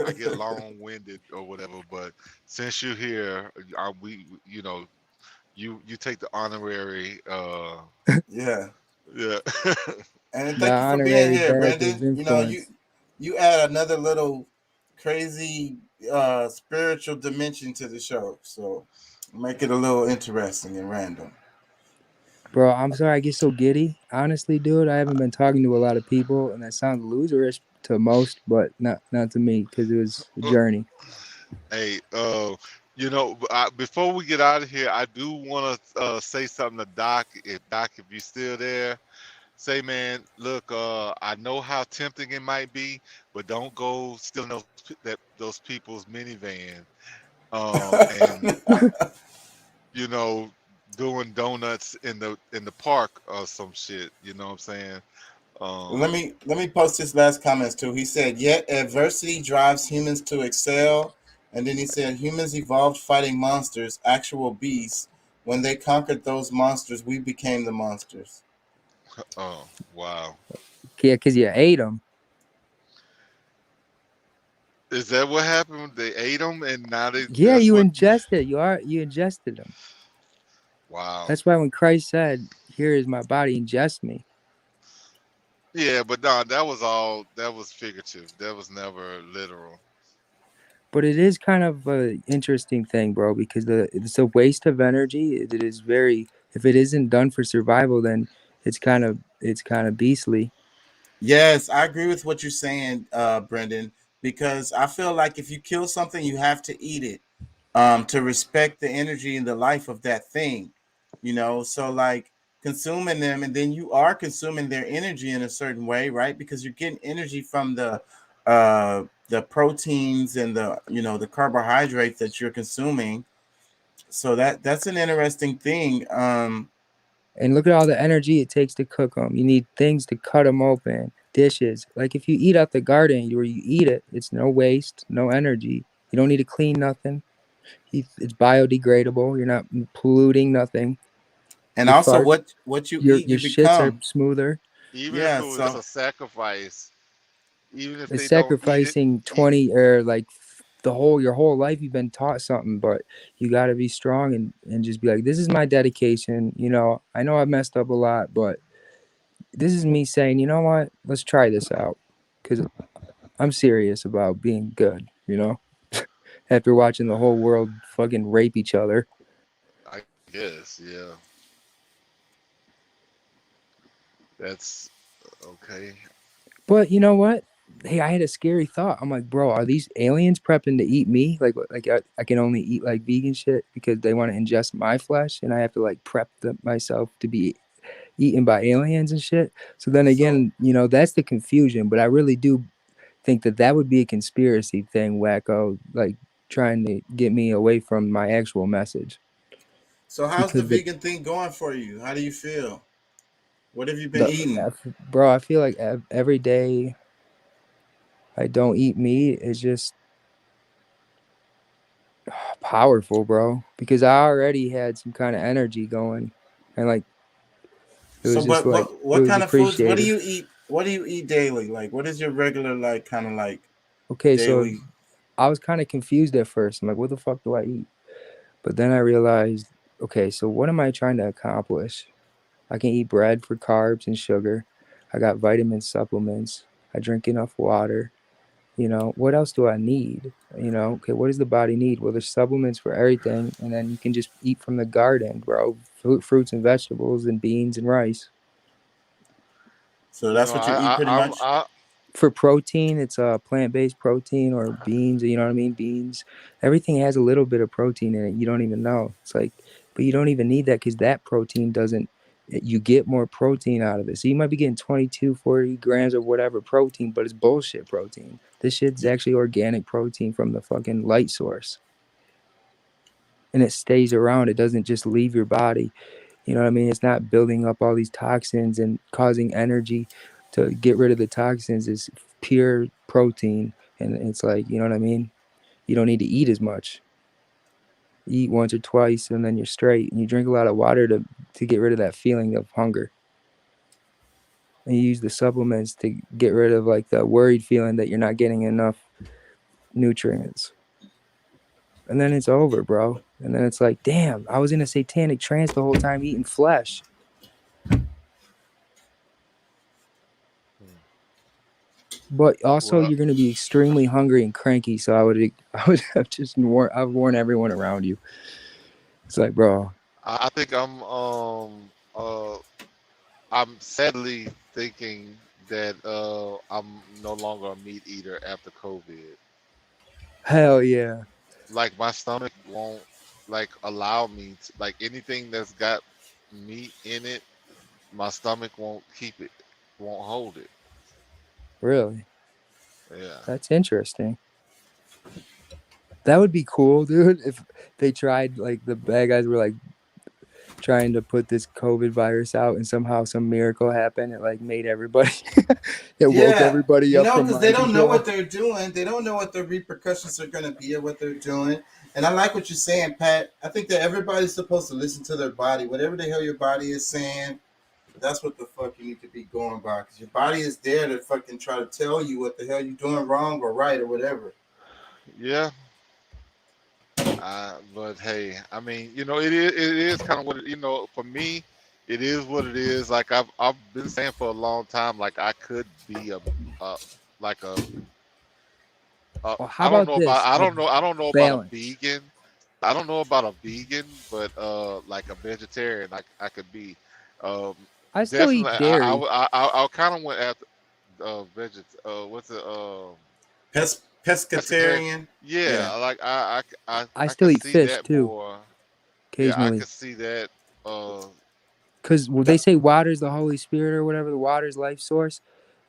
I get long-winded or whatever. But since you're here, you take the honorary. Yeah. Yeah. And thank you for being here, Brendan. You add another little crazy spiritual dimension to the show, so make it a little interesting and random. Bro, I'm sorry I get so giddy. Honestly, dude, I haven't been talking to a lot of people, and that sounds loserish to most, but not to me because it was a journey. Hey, You know, before we get out of here, I do want to say something to Doc. If you're still there, say, man, look, I know how tempting it might be, but don't go stealing those people's minivan, and you know, doing donuts in the park or some shit. You know what I'm saying? Let me post his last comments too. He said, "Yet adversity drives humans to excel." And then he said, "Humans evolved fighting monsters, actual beasts. When they conquered those monsters, we became the monsters." Oh, wow. Yeah, because you ate them. Is that what happened? They ate them, and now Yeah, that's you what. ingested. You ingested them. Wow. That's why when Christ said, "Here is my body, ingest me." Yeah, but no, that was figurative. That was never literal. But it is kind of an interesting thing, bro, because it's a waste of energy. It is very, if it isn't done for survival, then it's kind of beastly. Yes, I agree with what you're saying, Brendan, because I feel like if you kill something, you have to eat it, to respect the energy and the life of that thing, you know. So like consuming them, and then you are consuming their energy in a certain way, right? Because you're getting energy from the proteins and the carbohydrates that you're consuming. So that's an interesting thing. And look at all the energy it takes to cook them. You need things to cut them open, dishes. Like if you eat out the garden where you eat it, it's no waste, no energy. You don't need to clean nothing. It's biodegradable. You're not polluting nothing. And Your also, farts, what you your eat, you shits are become. smoother. Even if Yeah. it was So a sacrifice, even if It's they don't eat it, sacrificing 20 or like your whole life you've been taught something, but you got to be strong and just be like, this is my dedication. You know, I know I've messed up a lot, but this is me saying, you know what, let's try this out, because I'm serious about being good, you know. After watching the whole world fucking rape each other. I guess, yeah. That's okay. But you know what? Hey, I had a scary thought. I'm like, bro, are these aliens prepping to eat me? Like I can only eat like vegan shit because they want to ingest my flesh, and I have to like prep myself to be eaten by aliens and shit. So then again, you know, that's the confusion. But I really do think that would be a conspiracy thing, wacko, like trying to get me away from my actual message. So how's the vegan thing going for you? How do you feel? What have you been eating? Bro, I feel like every day I don't eat meat is just powerful, bro, because I already had some kind of energy going, and like it was just like it what was kind of foods? What do appreciated. you eat? What do you eat daily? Like, what is your regular kind of like Okay, so daily? I was kind of confused at first. I'm like, what the fuck do I eat? But then I realized, okay, so what am I trying to accomplish? I can eat bread for carbs and sugar. I got vitamin supplements. I drink enough water. You know, what else do I need? You know, okay, what does the body need? Well, there's supplements for everything, and then you can just eat from the garden, bro. Fruits and vegetables and beans and rice. So that's what you eat pretty much. For protein, it's a plant-based protein or beans. You know what I mean? Beans. Everything has a little bit of protein in it. You don't even know. It's like, but you don't even need that because that protein doesn't. You get more protein out of it. So you might be getting 22, 40 grams of whatever protein, but it's bullshit protein. This shit's actually organic protein from the fucking light source. And it stays around. It doesn't just leave your body. You know what I mean? It's not building up all these toxins and causing energy to get rid of the toxins. It's pure protein. And it's like, you know what I mean? You don't need to eat as much. You eat once or twice and then you're straight. And you drink a lot of water to get rid of that feeling of hunger. And you use the supplements to get rid of like the worried feeling that you're not getting enough nutrients. And then it's over, bro. And then it's like, damn, I was in a satanic trance the whole time eating flesh. But also, you're going to be extremely hungry and cranky. So I would have just warn everyone around you. It's like, bro. I think I'm sadly thinking that I'm no longer a meat eater after COVID. Hell yeah. like my stomach won't like allow me to, like anything that's got meat in it, my stomach won't keep it, won't hold it. Really? Yeah. That's interesting. That would be cool, dude. If they tried, like the bad guys were like trying to put this COVID virus out, and somehow some miracle happened. It like made everybody, it woke everybody you up know, from because they mind don't know control. what they're doing. They don't know what the repercussions are going to be of what they're doing. And I like what you're saying, Pat. I think that everybody's supposed to listen to their body. Whatever the hell your body is saying, that's what the fuck you need to be going by. Because your body is there to fucking try to tell you what the hell you're doing wrong or right or whatever. Yeah. But hey, I mean, it is kind of what for me, it is what it is. Like I've been saying for a long time, like I could be a like a Well, how I don't about know about this? I don't know about a Balance. vegan. I don't know about a vegan, but like a vegetarian, I could be. I still eat Definitely, dairy. I kind of went after what's it pescatarian. Pescatarian. Yeah, like I I still could eat see fish that too, more. Yeah, I occasionally. could see that. Because they say water's the Holy Spirit or whatever, the water's life source,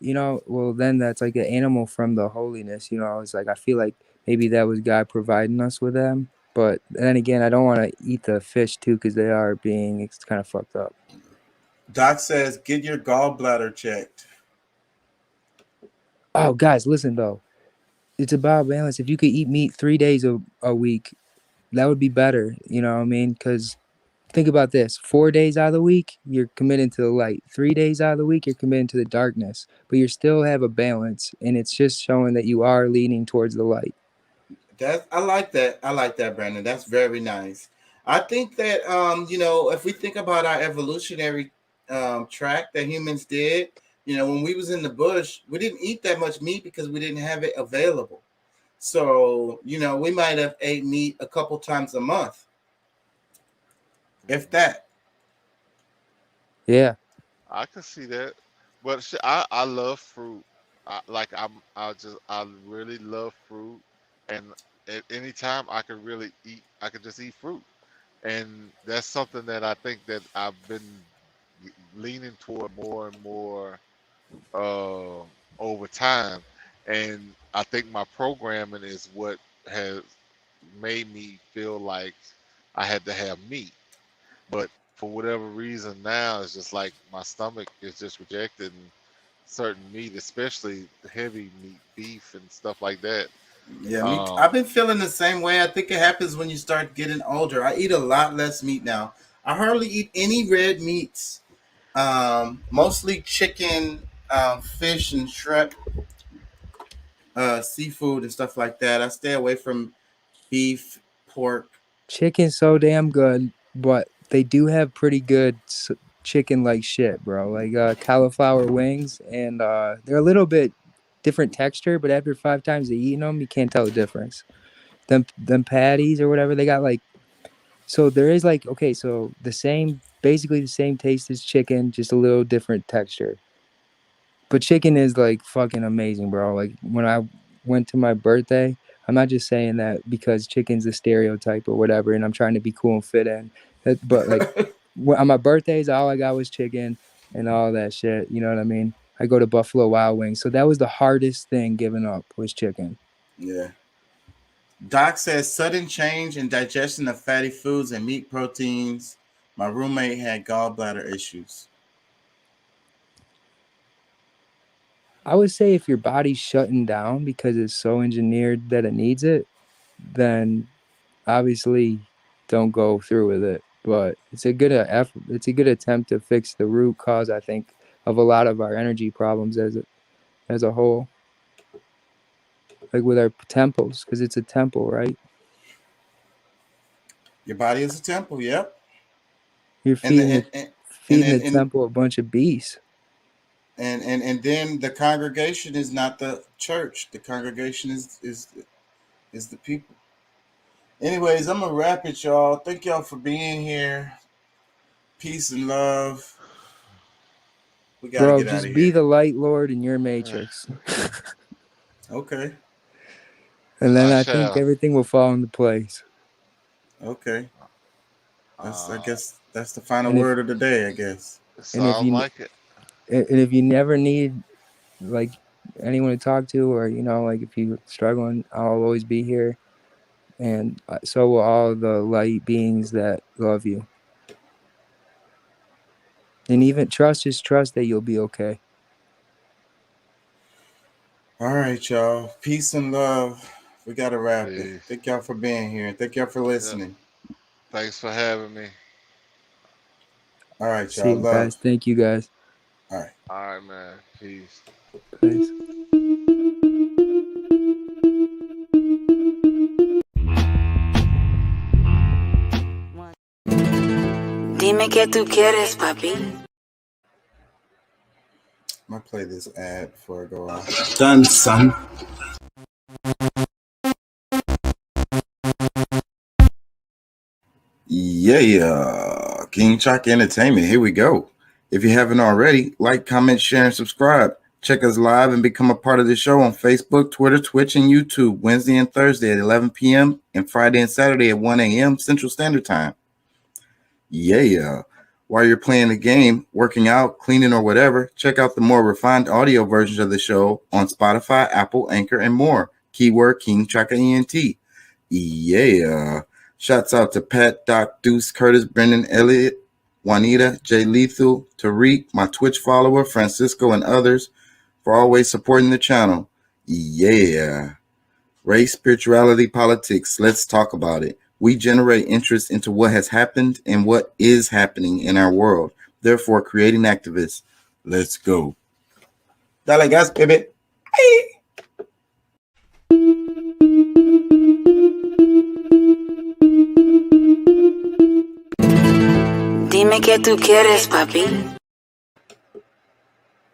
well, then that's like an animal from the holiness, it's like, I feel like maybe that was God providing us with them. But then again, I don't want to eat the fish too, because they are it's kind of fucked up. Doc says, get your gallbladder checked. Oh, guys, listen though. It's about balance. If you could eat meat 3 days a week, that would be better. You know what I mean? Because think about this: 4 days out of the week, you're committing to the light. 3 days out of the week, you're committing to the darkness. But you still have a balance, and it's just showing that you are leaning towards the light. I like that. I like that, Brandon. That's very nice. I think that if we think about our evolutionary track that humans did, when we was in the bush, we didn't eat that much meat because we didn't have it available. So, we might have ate meat a couple times a month, if that. Yeah. I can see that, but I love fruit. I really love fruit, and at any time I could really eat. I could just eat fruit, and that's something that I think that I've been leaning toward more and more over time, and I think my programming is what has made me feel like I had to have meat. But for whatever reason now, it's just like my stomach is just rejecting certain meat, especially heavy meat, beef and stuff like that. Yeah, I've been feeling the same way. I think it happens when you start getting older. I eat a lot less meat now. I hardly eat any red meats. Mostly chicken, fish, and shrimp, seafood, and stuff like that. I stay away from beef, pork. Chicken's so damn good, but they do have pretty good chicken like shit, bro. Like cauliflower wings, and they're a little bit different texture, but after 5 times of eating them, you can't tell the difference. Them patties or whatever, they got like, so there is like, okay, so basically the same taste as chicken, just a little different texture. But chicken is like fucking amazing, bro. Like when I went to my birthday, I'm not just saying that because chicken's a stereotype or whatever, and I'm trying to be cool and fit in. But like on my birthdays, all I got was chicken and all that shit. You know what I mean? I go to Buffalo Wild Wings, so that was the hardest thing giving up was chicken. Yeah. Doc says sudden change in digestion of fatty foods and meat proteins. My roommate had gallbladder issues. I would say if your body's shutting down because it's so engineered that it needs it, then obviously don't go through with it. But it's a good effort. It's a good attempt to fix the root cause, I think, of a lot of our energy problems as a whole. Like with our temples, because it's a temple, right? Your body is a temple, yep. You're feeding the temple a bunch of beasts. And then the congregation is not the church. The congregation is the people. Anyways, I'm gonna wrap it, y'all. Thank y'all for being here. Peace and love. We gotta Bro, get out of just here. be the light lord in your matrix. Okay. And then I I think shall. everything will fall into place. Okay. I guess that's the final And if word of the day, I guess. and if Sounds you like it. and if you never need like anyone to talk to, or like if you're struggling, I'll always be here, and so will all the light beings that love you. And even trust that you'll be okay. All right, y'all. Peace and love. We got to wrap it. Peace. Thank y'all for being here. Thank y'all for listening. Thanks for having me. All right, See y'all. you Love. guys. Thank you guys. All right. All right, man. Peace. Peace. Dime qué tú quieres, papi. I'm going to play this ad before I go on. Done, son. Yeah. King Chalk Entertainment. Here we go. If you haven't already, like, comment, share, and subscribe. Check us live and become a part of the show on Facebook, Twitter, Twitch, and YouTube Wednesday and Thursday at 11 p.m. and Friday and Saturday at 1 a.m. Central Standard Time. Yeah. While you're playing the game, working out, cleaning, or whatever, check out the more refined audio versions of the show on Spotify, Apple, Anchor, and more. Keyword King Chaka ENT. Yeah. Shouts out to Pat, Doc, Deuce, Curtis, Brendan, Elliott, Juanita, Jay Lethal, Tariq, my Twitch follower, Francisco, and others for always supporting the channel. Yeah. Race, spirituality, politics. Let's talk about it. We generate interest into what has happened and what is happening in our world. Therefore, creating activists. Let's go. Dale gas, baby. Dime qué tú quieres, papi.